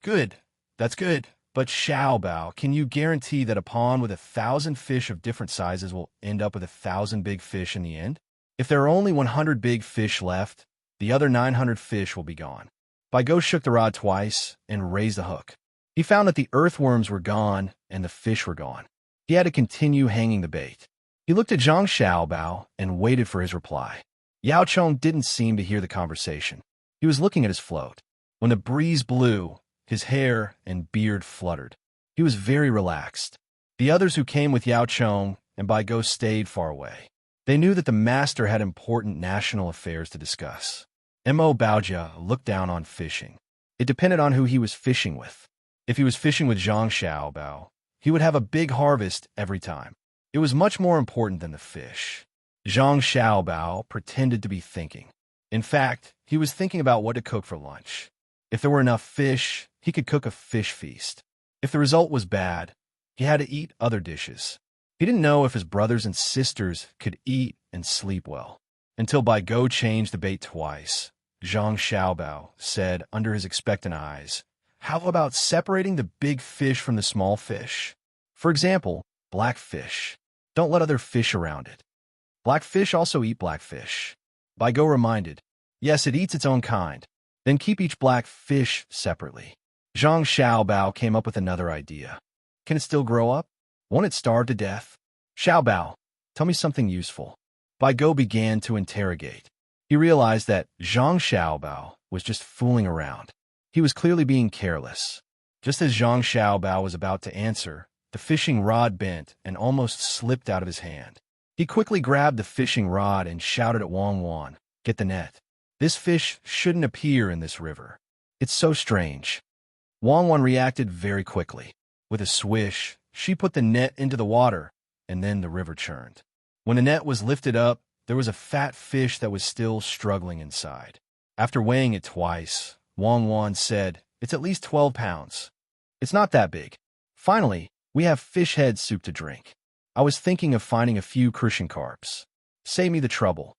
Good. That's good. But Xiaobao, can you guarantee that a pond with 1,000 fish of different sizes will end up with 1,000 big fish in the end? If there are only 100 big fish left, the other 900 fish will be gone. Baigo shook the rod twice and raised the hook. He found that the earthworms were gone and the fish were gone. He had to continue hanging the bait. He looked at Zhang Xiaobao and waited for his reply. Yao Chong didn't seem to hear the conversation. He was looking at his float. When the breeze blew, his hair and beard fluttered. He was very relaxed. The others who came with Yao Chong and Baigo stayed far away. They knew that the master had important national affairs to discuss. Mo Baojia looked down on fishing. It depended on who he was fishing with. If he was fishing with Zhang Xiaobao, he would have a big harvest every time. It was much more important than the fish. Zhang Xiaobao pretended to be thinking. In fact, he was thinking about what to cook for lunch. If there were enough fish, he could cook a fish feast. If the result was bad, he had to eat other dishes. He didn't know if his brothers and sisters could eat and sleep well. Until Baigo changed the bait twice, Zhang Xiaobao said under his expectant eyes, "How about separating the big fish from the small fish? For example, blackfish. Don't let other fish around it. Blackfish also eat blackfish." Baigo reminded, "Yes, it eats its own kind. Then keep each blackfish separately." Zhang Xiaobao came up with another idea. "Can it still grow up? Won't it starve to death?" "Xiaobao, tell me something useful." Baigo began to interrogate. He realized that Zhang Xiaobao was just fooling around. He was clearly being careless. Just as Zhang Xiaobao was about to answer, the fishing rod bent and almost slipped out of his hand. He quickly grabbed the fishing rod and shouted at Wang Wan, "Get the net. This fish shouldn't appear in this river. It's so strange." Wang Wan reacted very quickly. With a swish, she put the net into the water, and then the river churned. When the net was lifted up, there was a fat fish that was still struggling inside. After weighing it twice, Wang Wan said, "It's at least 12 pounds. It's not that big. Finally, we have fish head soup to drink. I was thinking of finding a few crucian carps. Save me the trouble."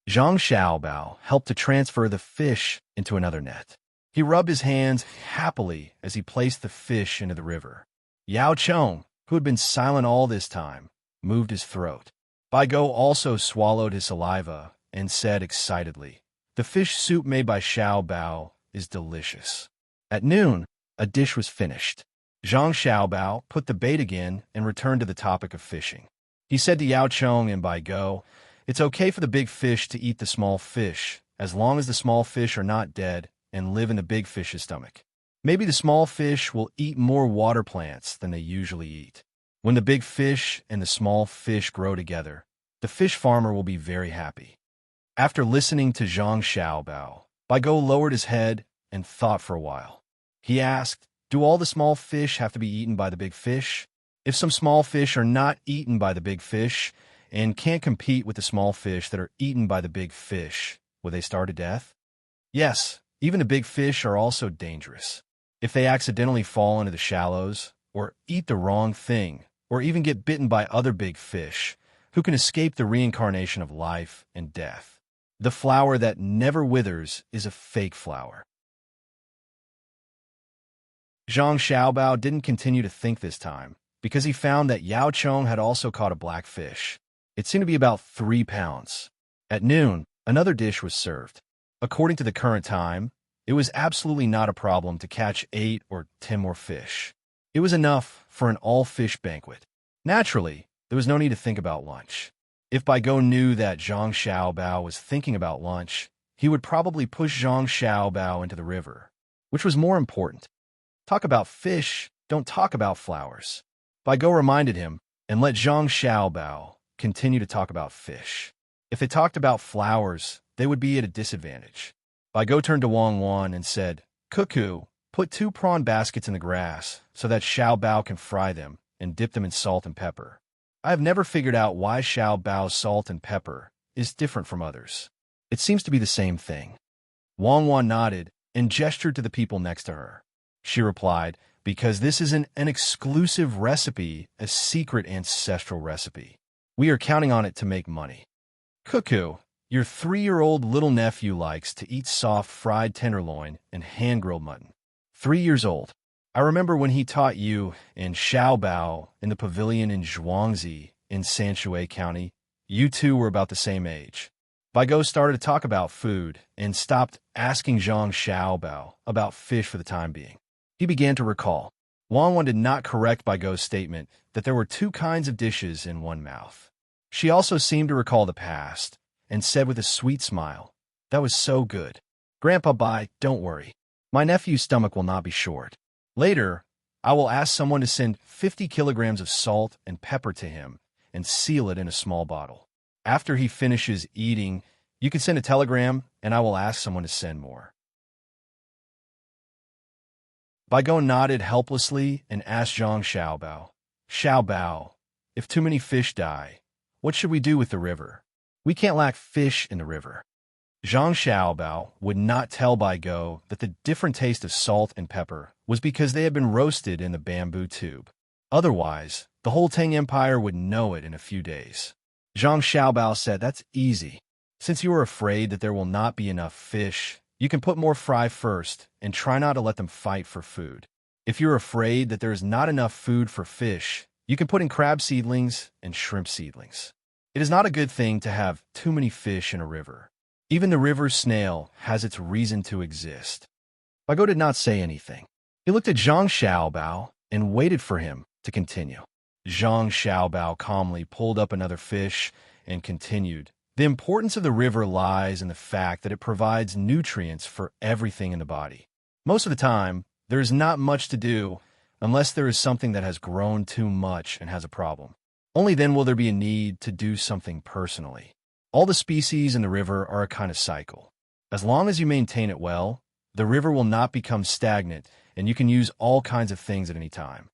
Zhang Xiaobao helped to transfer the fish into another net. He rubbed his hands happily as he placed the fish into the river. Yao Chong, who had been silent all this time, moved his throat. Baigo also swallowed his saliva and said excitedly, "The fish soup made by Xiaobao is delicious." At noon, a dish was finished. Zhang Xiaobao put the bait again and returned to the topic of fishing. He said to Yao Chong and Baigo, "It's okay for the big fish to eat the small fish, as long as the small fish are not dead and live in the big fish's stomach. Maybe the small fish will eat more water plants than they usually eat. When the big fish and the small fish grow together, the fish farmer will be very happy." After listening to Zhang Xiaobao, Baigo lowered his head and thought for a while. He asked, "Do all the small fish have to be eaten by the big fish? If some small fish are not eaten by the big fish and can't compete with the small fish that are eaten by the big fish, will they starve to death?" "Yes, even the big fish are also dangerous. If they accidentally fall into the shallows, or eat the wrong thing, or even get bitten by other big fish, who can escape the reincarnation of life and death? The flower that never withers is a fake flower." Zhang Xiaobao didn't continue to think this time, because he found that Yao Chong had also caught a blackfish. It seemed to be about 3 pounds. At noon, another dish was served. According to the current time, it was absolutely not a problem to catch 8 or 10 more fish. It was enough for an all-fish banquet. Naturally, there was no need to think about lunch. If Baigo knew that Zhang Xiaobao was thinking about lunch, he would probably push Zhang Xiaobao into the river. Which was more important? Talk about fish, don't talk about flowers. Baigo reminded him, and let Zhang Xiaobao continue to talk about fish. If they talked about flowers, they would be at a disadvantage. Baigo turned to Wang Wan and said, "Cuckoo, put 2 prawn baskets in the grass so that Xiaobao can fry them and dip them in salt and pepper. I have never figured out why Xiaobao's salt and pepper is different from others." It seems to be the same thing. Wang Wan nodded and gestured to the people next to her. She replied, because this isn't an exclusive recipe, a secret ancestral recipe. We are counting on it to make money. Cuckoo, your 3-year-old little nephew likes to eat soft fried tenderloin and hand-grilled mutton. 3 years old. I remember when he taught you in Xiaobao in the pavilion in Zhuangzi in Sanshui County. You two were about the same age. Baigo started to talk about food and stopped asking Zhang Xiaobao about fish for the time being. He began to recall. Wang Wan did not correct Baigo's statement that there were 2 kinds of dishes in one mouth. She also seemed to recall the past and said with a sweet smile, "That was so good. Grandpa, Bai, don't worry. My nephew's stomach will not be short. Later, I will ask someone to send 50 kilograms of salt and pepper to him and seal it in a small bottle. After he finishes eating, you can send a telegram and I will ask someone to send more." Baigo nodded helplessly and asked Zhang Xiaobao, "Xiaobao, if too many fish die, what should we do with the river? We can't lack fish in the river." Zhang Xiaobao would not tell Baigo that the different taste of salt and pepper was because they had been roasted in the bamboo tube. Otherwise, the whole Tang Empire would know it in a few days. Zhang Xiaobao said, "That's easy. Since you are afraid that there will not be enough fish, you can put more fry first and try not to let them fight for food. If you're afraid that there is not enough food for fish, you can put in crab seedlings and shrimp seedlings. It is not a good thing to have too many fish in a river. Even the river snail has its reason to exist." Baigo did not say anything. He looked at Zhang Xiaobao and waited for him to continue. Zhang Xiaobao calmly pulled up another fish and continued. "The importance of the river lies in the fact that it provides nutrients for everything in the body. Most of the time, there is not much to do unless there is something that has grown too much and has a problem. Only then will there be a need to do something personally. All the species in the river are a kind of cycle. As long as you maintain it well, the river will not become stagnant and you can use all kinds of things at any time.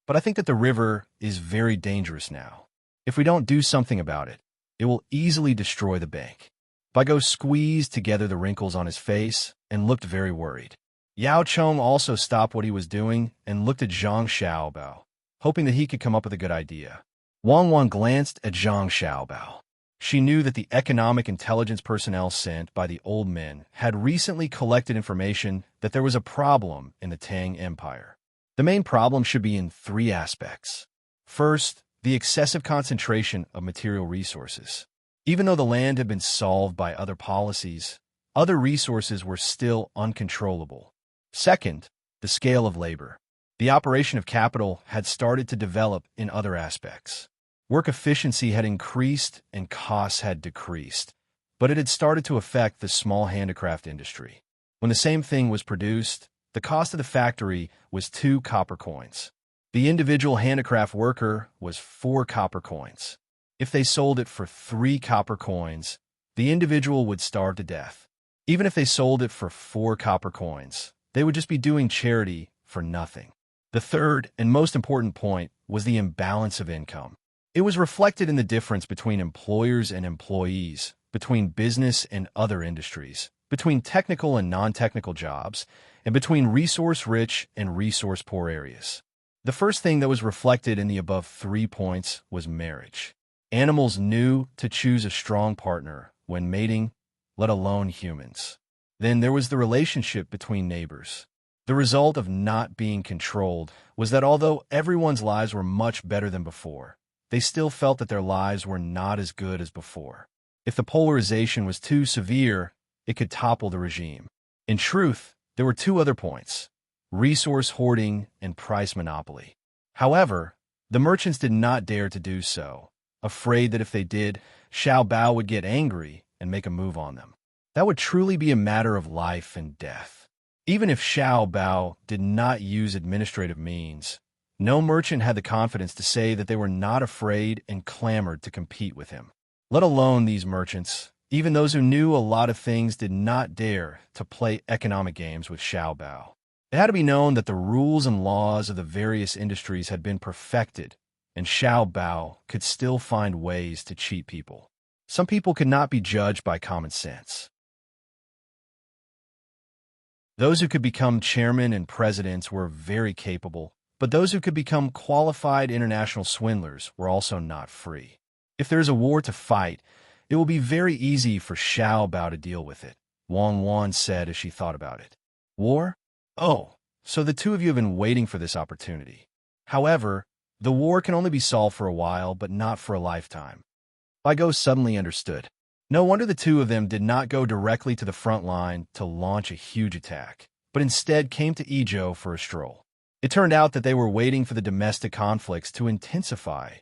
But I think that the river is very dangerous now. If we don't do something about it, it will easily destroy the bank." Baigo squeezed together the wrinkles on his face and looked very worried. Yao Chong also stopped what he was doing and looked at Zhang Xiaobao, hoping that he could come up with a good idea. Wang Wan glanced at Zhang Xiaobao. She knew that the economic intelligence personnel sent by the old men had recently collected information that there was a problem in the Tang Empire. The main problem should be in 3 aspects. First, the excessive concentration of material resources. Even though the land had been solved by other policies, other resources were still uncontrollable. Second, the scale of labor. The operation of capital had started to develop in other aspects. Work efficiency had increased and costs had decreased, but it had started to affect the small handicraft industry. When the same thing was produced, the cost of the factory was 2 copper coins. The individual handicraft worker was 4 copper coins. If they sold it for 3 copper coins, the individual would starve to death. Even if they sold it for 4 copper coins, they would just be doing charity for nothing. The third and most important point was the imbalance of income. It was reflected in the difference between employers and employees, between business and other industries, between technical and non-technical jobs, and between resource-rich and resource-poor areas. The first thing that was reflected in the above 3 points was marriage. Animals knew to choose a strong partner when mating, let alone humans. Then there was the relationship between neighbors. The result of not being controlled was that although everyone's lives were much better than before, they still felt that their lives were not as good as before. If the polarization was too severe, it could topple the regime. In truth, there were 2 other points: resource hoarding and price monopoly. However, the merchants did not dare to do so, afraid that if they did, Xiao Bao would get angry and make a move on them. That would truly be a matter of life and death. Even if Xiao Bao did not use administrative means, no merchant had the confidence to say that they were not afraid and clamored to compete with him. Let alone these merchants, even those who knew a lot of things did not dare to play economic games with Xiao Bao. It had to be known that the rules and laws of the various industries had been perfected, and Xiao Bao could still find ways to cheat people. Some people could not be judged by common sense. Those who could become chairmen and presidents were very capable, but those who could become qualified international swindlers were also not free. If there is a war to fight, it will be very easy for Xiao Bao to deal with it, Wang Wan said as she thought about it. War? Oh, so the two of you have been waiting for this opportunity. However, the war can only be solved for a while, but not for a lifetime. Bai Go suddenly understood. No wonder the two of them did not go directly to the front line to launch a huge attack, but instead came to Idyll for a stroll. It turned out that they were waiting for the domestic conflicts to intensify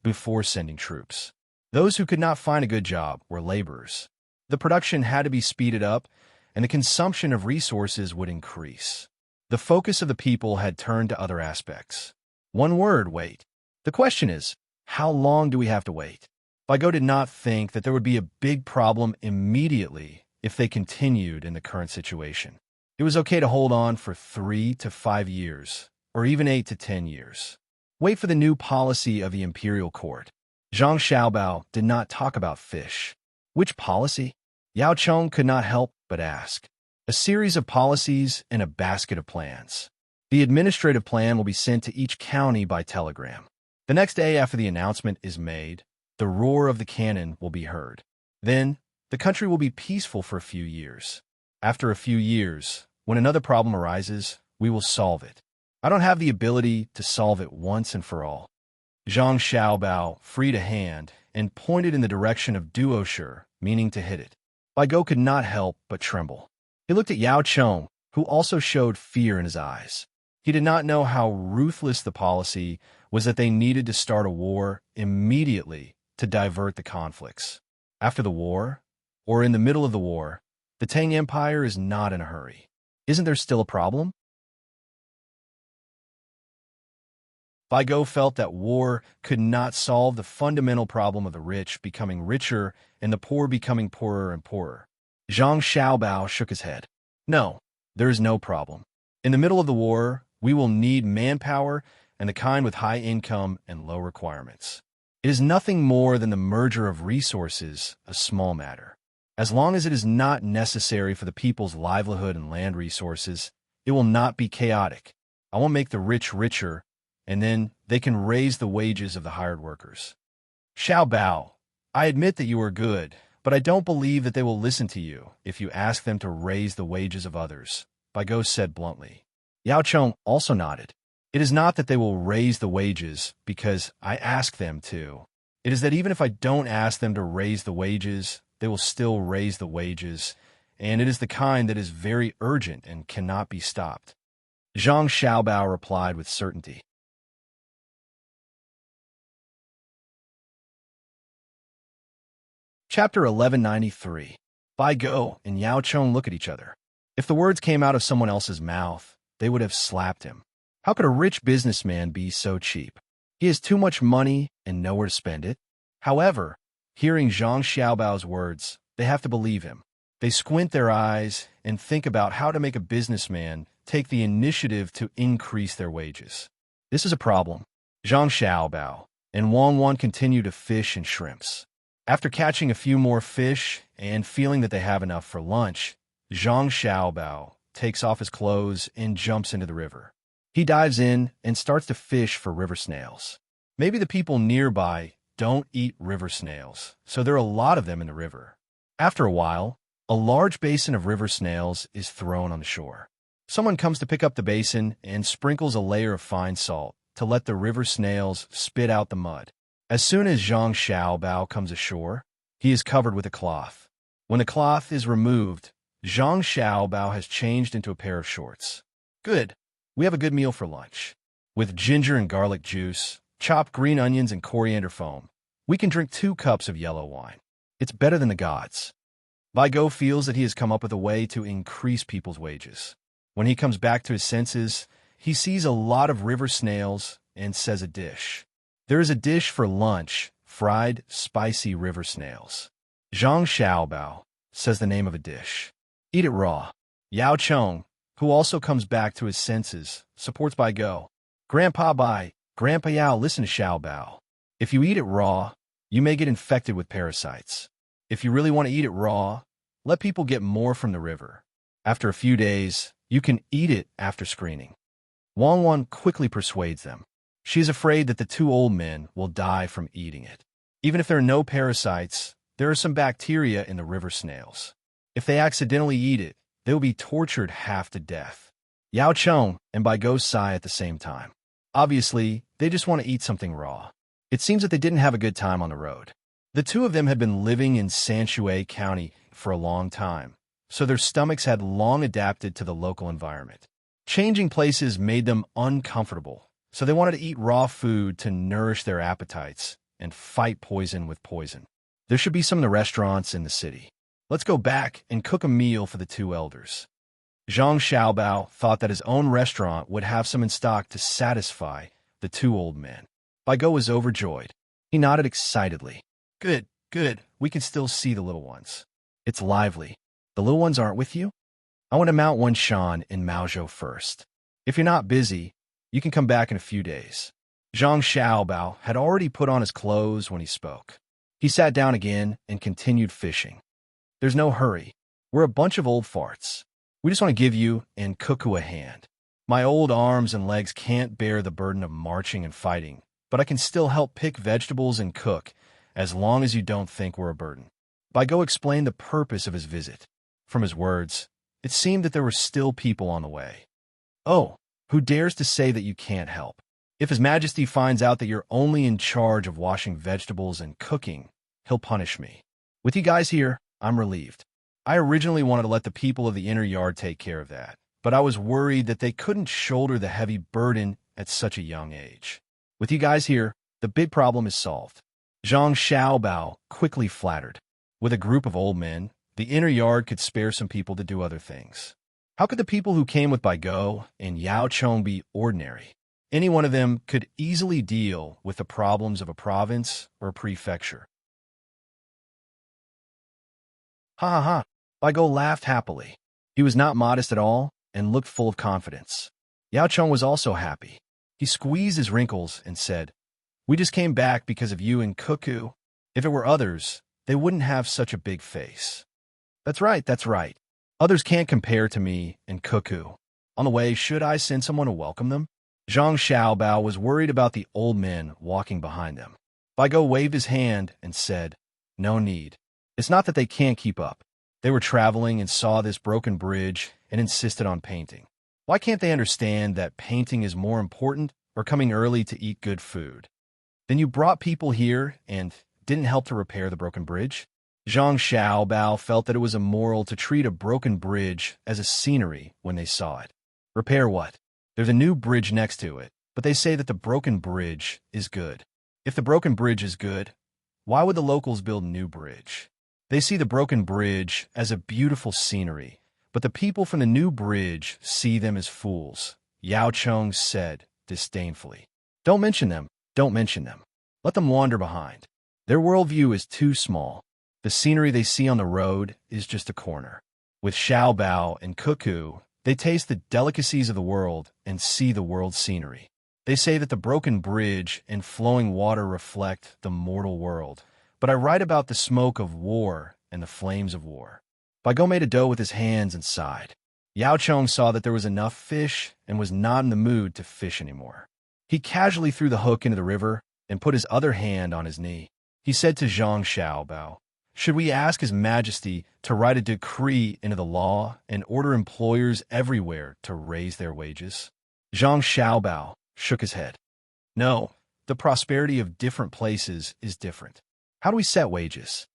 before sending troops. Those who could not find a good job were laborers. The production had to be speeded up, and the consumption of resources would increase. The focus of the people had turned to other aspects. One word, wait. The question is, how long do we have to wait? Bai Go did not think that there would be a big problem immediately if they continued in the current situation. It was okay to hold on for 3 to 5 years, or even 8 to 10 years. Wait for the new policy of the imperial court. Zhang Xiaobao did not talk about fish. Which policy? Yao Chong could not help but ask. A series of policies and a basket of plans. The administrative plan will be sent to each county by telegram. The next day after the announcement is made, the roar of the cannon will be heard. Then, the country will be peaceful for a few years. After a few years, when another problem arises, we will solve it. I don't have the ability to solve it once and for all. Zhang Xiaobao freed a hand and pointed in the direction of Duoshi, meaning to hit it. Bai Go could not help but tremble. He looked at Yao Chong, who also showed fear in his eyes. He did not know how ruthless the policy was that they needed to start a war immediately to divert the conflicts. After the war, or in the middle of the war, the Tang Empire is not in a hurry. Isn't there still a problem? Bai Go felt that war could not solve the fundamental problem of the rich becoming richer and the poor becoming poorer and poorer. Zhang Xiaobao shook his head. No, there is no problem. In the middle of the war, we will need manpower and the kind with high income and low requirements. It is nothing more than the merger of resources, a small matter. As long as it is not necessary for the people's livelihood and land resources, it will not be chaotic. I will make the rich richer, and then they can raise the wages of the hired workers. Xiao Bao, I admit that you are good, but I don't believe that they will listen to you if you ask them to raise the wages of others, Bai Go said bluntly. Yao Chong also nodded. It is not that they will raise the wages because I ask them to. It is that even if I don't ask them to raise the wages, they will still raise the wages, and it is the kind that is very urgent and cannot be stopped. Zhang Xiaobao replied with certainty. Chapter 1193. Bai Go and Yao Chong look at each other. If the words came out of someone else's mouth, they would have slapped him. How could a rich businessman be so cheap? He has too much money and nowhere to spend it. However, hearing Zhang Xiaobao's words, they have to believe him. They squint their eyes and think about how to make a businessman take the initiative to increase their wages. This is a problem. Zhang Xiaobao and Wang Wan continue to fish and shrimps. After catching a few more fish and feeling that they have enough for lunch, Zhang Xiaobao takes off his clothes and jumps into the river. He dives in and starts to fish for river snails. Maybe the people nearby don't eat river snails, so there are a lot of them in the river. After a while, a large basin of river snails is thrown on the shore. Someone comes to pick up the basin and sprinkles a layer of fine salt to let the river snails spit out the mud. As soon as Zhang Xiaobao comes ashore, he is covered with a cloth. When the cloth is removed, Zhang Xiaobao has changed into a pair of shorts. Good. We have a good meal for lunch. With ginger and garlic juice, chopped green onions and coriander foam, we can drink 2 cups of yellow wine. It's better than the gods. Bai Go feels that he has come up with a way to increase people's wages. When he comes back to his senses, he sees a lot of river snails and says a dish. There is a dish for lunch, fried, spicy river snails. Zhang Xiaobao says the name of a dish. Eat it raw. Yao Chong, who also comes back to his senses, supports Bai Go. Grandpa Bai, Grandpa Yao, listen to Xiaobao. If you eat it raw, you may get infected with parasites. If you really want to eat it raw, let people get more from the river. After a few days, you can eat it after screening. Wang Wan quickly persuades them. She is afraid that the two old men will die from eating it. Even if there are no parasites, there are some bacteria in the river snails. If they accidentally eat it, they will be tortured half to death. Yao Cheng and Bai Go sigh at the same time. Obviously, they just want to eat something raw. It seems that they didn't have a good time on the road. The two of them had been living in Sanshui County for a long time, so their stomachs had long adapted to the local environment. Changing places made them uncomfortable, so they wanted to eat raw food to nourish their appetites and fight poison with poison. There should be some in the restaurants in the city. Let's go back and cook a meal for the two elders. Zhang Xiaobao thought that his own restaurant would have some in stock to satisfy the two old men. Bai Go was overjoyed. He nodded excitedly. Good, good. We can still see the little ones. It's lively. The little ones aren't with you? I want to mount one Shan in Maozhou first. If you're not busy, you can come back in a few days. Zhang Xiaobao had already put on his clothes when he spoke. He sat down again and continued fishing. There's no hurry. We're a bunch of old farts. We just want to give you and Cuckoo a hand. My old arms and legs can't bear the burden of marching and fighting, but I can still help pick vegetables and cook, as long as you don't think we're a burden. Bai Go explained the purpose of his visit. From his words, it seemed that there were still people on the way. Oh, who dares to say that you can't help? If His Majesty finds out that you're only in charge of washing vegetables and cooking, he'll punish me. With you guys here, I'm relieved. I originally wanted to let the people of the inner yard take care of that, but I was worried that they couldn't shoulder the heavy burden at such a young age. With you guys here, the big problem is solved. Zhang Xiaobao quickly flattered. With a group of old men, the inner yard could spare some people to do other things. How could the people who came with Bai Go and Yao Cheng be ordinary? Any one of them could easily deal with the problems of a province or a prefecture. Ha ha ha! Bai Go laughed happily. He was not modest at all and looked full of confidence. Yao Cheng was also happy. He squeezed his wrinkles and said, "We just came back because of you and Cuckoo. If it were others, they wouldn't have such a big face." That's right, that's right. Others can't compare to me and Cuckoo. On the way, should I send someone to welcome them? Zhang Xiaobao was worried about the old men walking behind them. Bai Go waved his hand and said, "No need. It's not that they can't keep up. They were traveling and saw this broken bridge and insisted on painting. Why can't they understand that painting is more important or coming early to eat good food? Then you brought people here and didn't help to repair the broken bridge?" Zhang Xiaobao felt that it was immoral to treat a broken bridge as a scenery when they saw it. Repair what? There's a new bridge next to it, but they say that the broken bridge is good. If the broken bridge is good, why would the locals build a new bridge? They see the broken bridge as a beautiful scenery, but the people from the new bridge see them as fools, Yao Cheng said disdainfully. Don't mention them. Don't mention them. Let them wander behind. Their worldview is too small. The scenery they see on the road is just a corner. With Xiaobao and Cuckoo, they taste the delicacies of the world and see the world's scenery. They say that the broken bridge and flowing water reflect the mortal world, but I write about the smoke of war and the flames of war. Bai Go made a dough with his hands and sighed. Yao Cheng saw that there was enough fish and was not in the mood to fish anymore. He casually threw the hook into the river and put his other hand on his knee. He said to Zhang Xiaobao, "Should we ask His Majesty to write a decree into the law and order employers everywhere to raise their wages?" Zhang Xiaobao shook his head. "No, the prosperity of different places is different. How do we set wages?"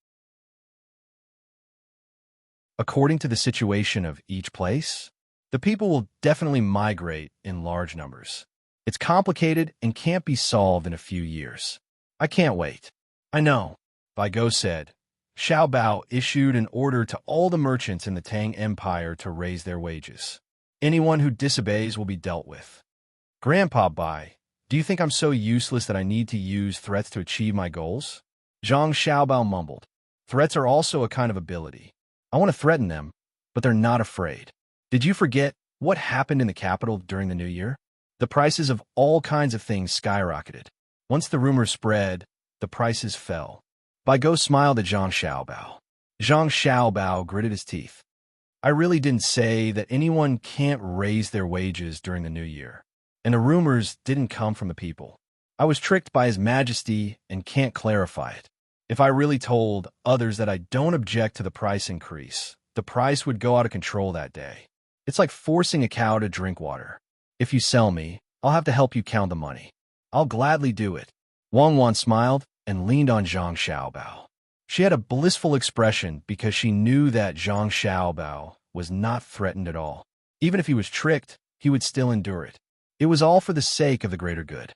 According to the situation of each place, the people will definitely migrate in large numbers. It's complicated and can't be solved in a few years. I can't wait. I know, Bai Go said. Xiaobao issued an order to all the merchants in the Tang Empire to raise their wages. Anyone who disobeys will be dealt with. Grandpa Bai, do you think I'm so useless that I need to use threats to achieve my goals? Zhang Xiaobao mumbled. Threats are also a kind of ability. I want to threaten them, but they're not afraid. Did you forget what happened in the capital during the New Year? The prices of all kinds of things skyrocketed. Once the rumor spread, the prices fell. Bai Go smiled at Zhang Xiaobao. Zhang Xiaobao gritted his teeth. I really didn't say that anyone can't raise their wages during the new year. And the rumors didn't come from the people. I was tricked by His Majesty and can't clarify it. If I really told others that I don't object to the price increase, the price would go out of control that day. It's like forcing a cow to drink water. If you sell me, I'll have to help you count the money. I'll gladly do it. Wang Wan smiled and leaned on Zhang Xiaobao. She had a blissful expression because she knew that Zhang Xiaobao was not threatened at all. Even if he was tricked, he would still endure it. It was all for the sake of the greater good.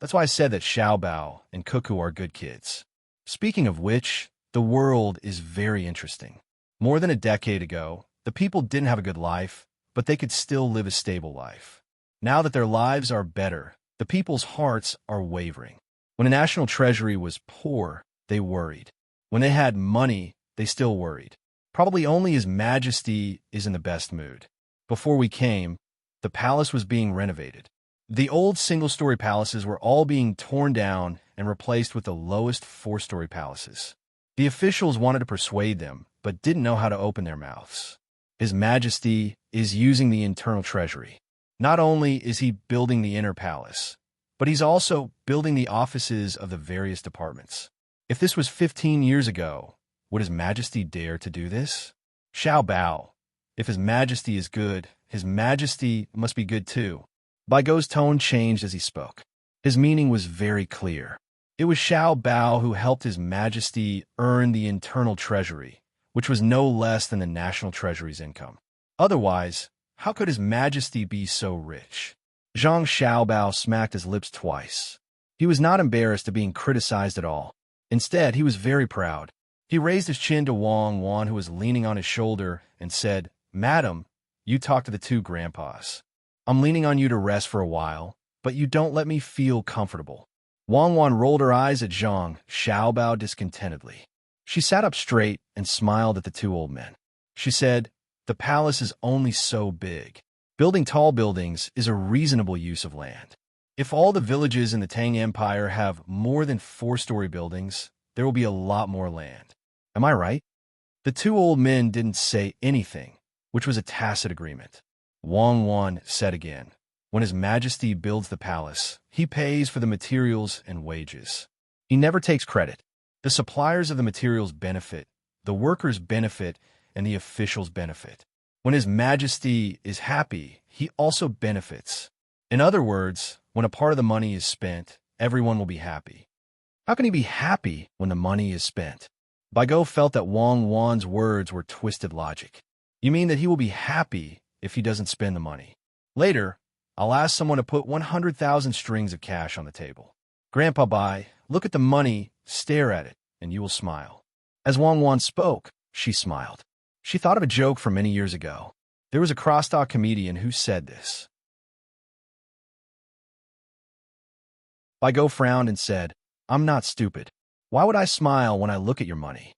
That's why I said that Xiaobao and Cuckoo are good kids. Speaking of which, the world is very interesting. More than a decade ago, the people didn't have a good life, but they could still live a stable life. Now that their lives are better, the people's hearts are wavering. When the national treasury was poor, they worried. When they had money, they still worried. Probably only His Majesty is in the best mood. Before we came, the palace was being renovated. The old single-story palaces were all being torn down and replaced with the lowest four-story palaces. The officials wanted to persuade them, but didn't know how to open their mouths. His Majesty is using the internal treasury. Not only is he building the inner palace, but he's also building the offices of the various departments. If this was 15 years ago, would His Majesty dare to do this? Xiao Bao. If His Majesty is good, His Majesty must be good too. Bai Gou's tone changed as he spoke. His meaning was very clear. It was Xiao Bao who helped His Majesty earn the internal treasury, which was no less than the national treasury's income. Otherwise, how could His Majesty be so rich? Zhang Xiaobao smacked his lips twice. He was not embarrassed at being criticized at all. Instead, he was very proud. He raised his chin to Wang Wan, who was leaning on his shoulder, and said, Madam, you talk to the two grandpas. I'm leaning on you to rest for a while, but you don't let me feel comfortable. Wang Wan rolled her eyes at Zhang Xiaobao discontentedly. She sat up straight and smiled at the two old men. She said, The palace is only so big. Building tall buildings is a reasonable use of land. If all the villages in the Tang Empire have more than 4-story buildings, there will be a lot more land. Am I right? The two old men didn't say anything, which was a tacit agreement. Wang Wan said again, When His Majesty builds the palace, he pays for the materials and wages. He never takes credit. The suppliers of the materials benefit, the workers benefit, and the officials benefit. When His Majesty is happy, he also benefits. In other words, when a part of the money is spent, everyone will be happy. How can he be happy when the money is spent? Bai Gou felt that Wang Wan's words were twisted logic. You mean that he will be happy if he doesn't spend the money? Later, I'll ask someone to put 100,000 strings of cash on the table. Grandpa Bai, look at the money, stare at it, and you will smile. As Wang Wan spoke, she smiled. She thought of a joke from many years ago. There was a crosstalk comedian who said this. Bai Gou frowned and said, I'm not stupid. Why would I smile when I look at your money?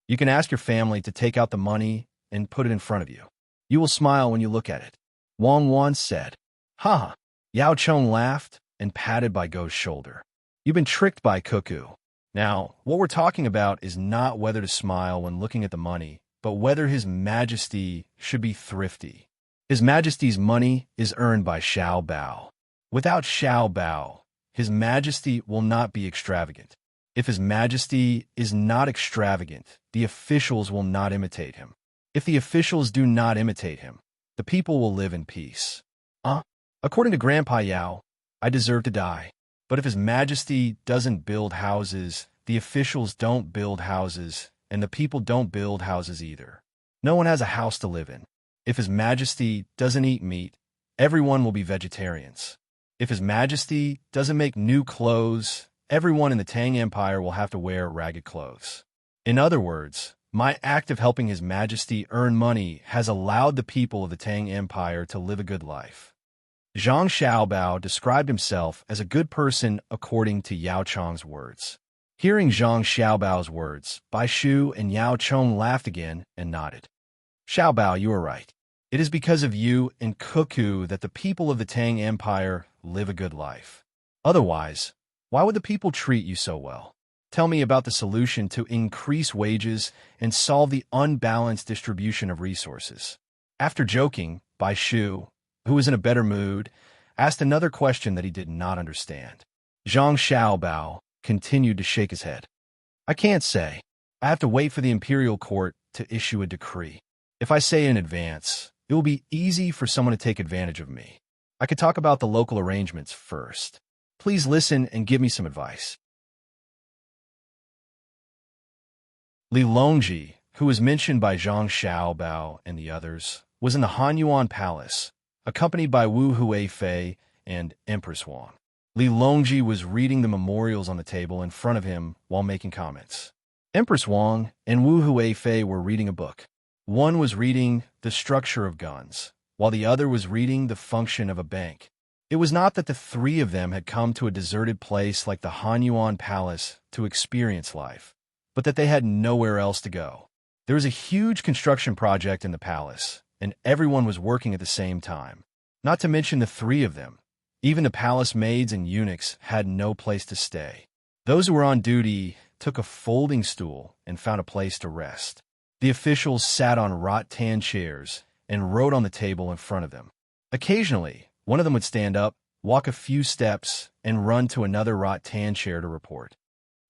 You can ask your family to take out the money and put it in front of you. You will smile when you look at it. Wang Wan said. Ha! Yao Chong laughed and patted Bai Gou's shoulder. You've been tricked by Cuckoo. Now, what we're talking about is not whether to smile when looking at the money, but whether His Majesty should be thrifty. His Majesty's money is earned by Xiao Bao. Without Xiao Bao, His Majesty will not be extravagant. If His Majesty is not extravagant, the officials will not imitate him. If the officials do not imitate him, the people will live in peace. According to Grandpa Yao, I deserve to die. But if His Majesty doesn't build houses, the officials don't build houses, and the people don't build houses either. No one has a house to live in. If His Majesty doesn't eat meat, everyone will be vegetarians. If His Majesty doesn't make new clothes, everyone in the Tang Empire will have to wear ragged clothes. In other words, my act of helping His Majesty earn money has allowed the people of the Tang Empire to live a good life. Zhang Xiaobao described himself as a good person according to Yao Chong's words. Hearing Zhang Xiaobao's words, Bai Shu and Yao Chong laughed again and nodded. Xiaobao, you are right. It is because of you and Cuckoo that the people of the Tang Empire live a good life. Otherwise, why would the people treat you so well? Tell me about the solution to increase wages and solve the unbalanced distribution of resources. After joking, Bai Shu, who was in a better mood, asked another question that he did not understand. Zhang Xiaobao continued to shake his head. I can't say. I have to wait for the imperial court to issue a decree. If I say in advance, it will be easy for someone to take advantage of me. I could talk about the local arrangements first. Please listen and give me some advice. Li Longji, who was mentioned by Zhang Xiaobao and the others, was in the Hanyuan Palace, accompanied by Wu Huifei and Empress Wang. Li Longji was reading the memorials on the table in front of him while making comments. Empress Wang and Wu Huifei were reading a book. One was reading The Structure of Guns, while the other was reading The Function of a Bank. It was not that the three of them had come to a deserted place like the Hanyuan Palace to experience life, but that they had nowhere else to go. There was a huge construction project in the palace, and everyone was working at the same time. Not to mention the three of them. Even the palace maids and eunuchs had no place to stay. Those who were on duty took a folding stool and found a place to rest. The officials sat on rattan chairs and wrote on the table in front of them. Occasionally, one of them would stand up, walk a few steps, and run to another rattan chair to report.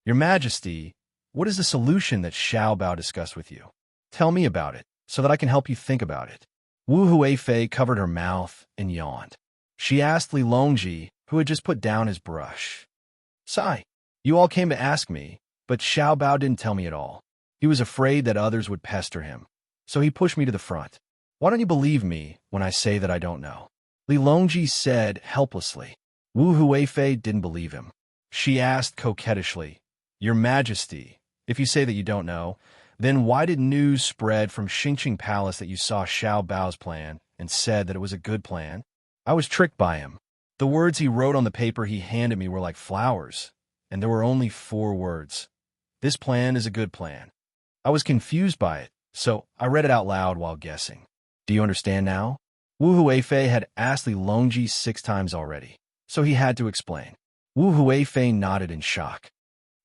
Your Majesty, what is the solution that Xiaobao discussed with you? Tell me about it, so that I can help you think about it. Wu Huifei covered her mouth and yawned. She asked Li Longji, who had just put down his brush. Sai, you all came to ask me, but Xiaobao didn't tell me at all. He was afraid that others would pester him, so he pushed me to the front. Why don't you believe me when I say that I don't know? Li Longji said helplessly. Wu Huifei didn't believe him. She asked coquettishly, Your Majesty, if you say that you don't know, then why did news spread from Xingqing Palace that you saw Xiaobao's plan and said that it was a good plan? I was tricked by him. The words he wrote on the paper he handed me were like flowers, and there were only 4 words. This plan is a good plan. I was confused by it, so I read it out loud while guessing. Do you understand now? Wu Huifei had asked Li Longji 6 times already, so he had to explain. Wu Huifei nodded in shock.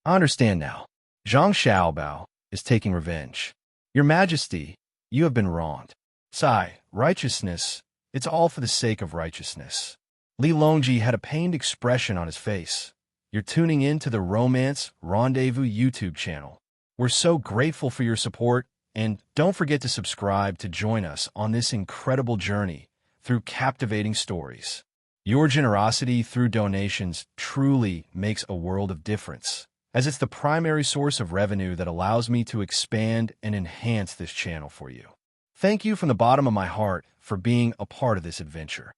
I understand now. Zhang Xiaobao is taking revenge. Your Majesty, you have been wronged. Sai, righteousness, it's all for the sake of righteousness. Li Longji had a pained expression on his face. You're tuning in to the Romance Rendezvous YouTube channel. We're so grateful for your support, and don't forget to subscribe to join us on this incredible journey through captivating stories. Your generosity through donations truly makes a world of difference, as it's the primary source of revenue that allows me to expand and enhance this channel for you. Thank you from the bottom of my heart for being a part of this adventure.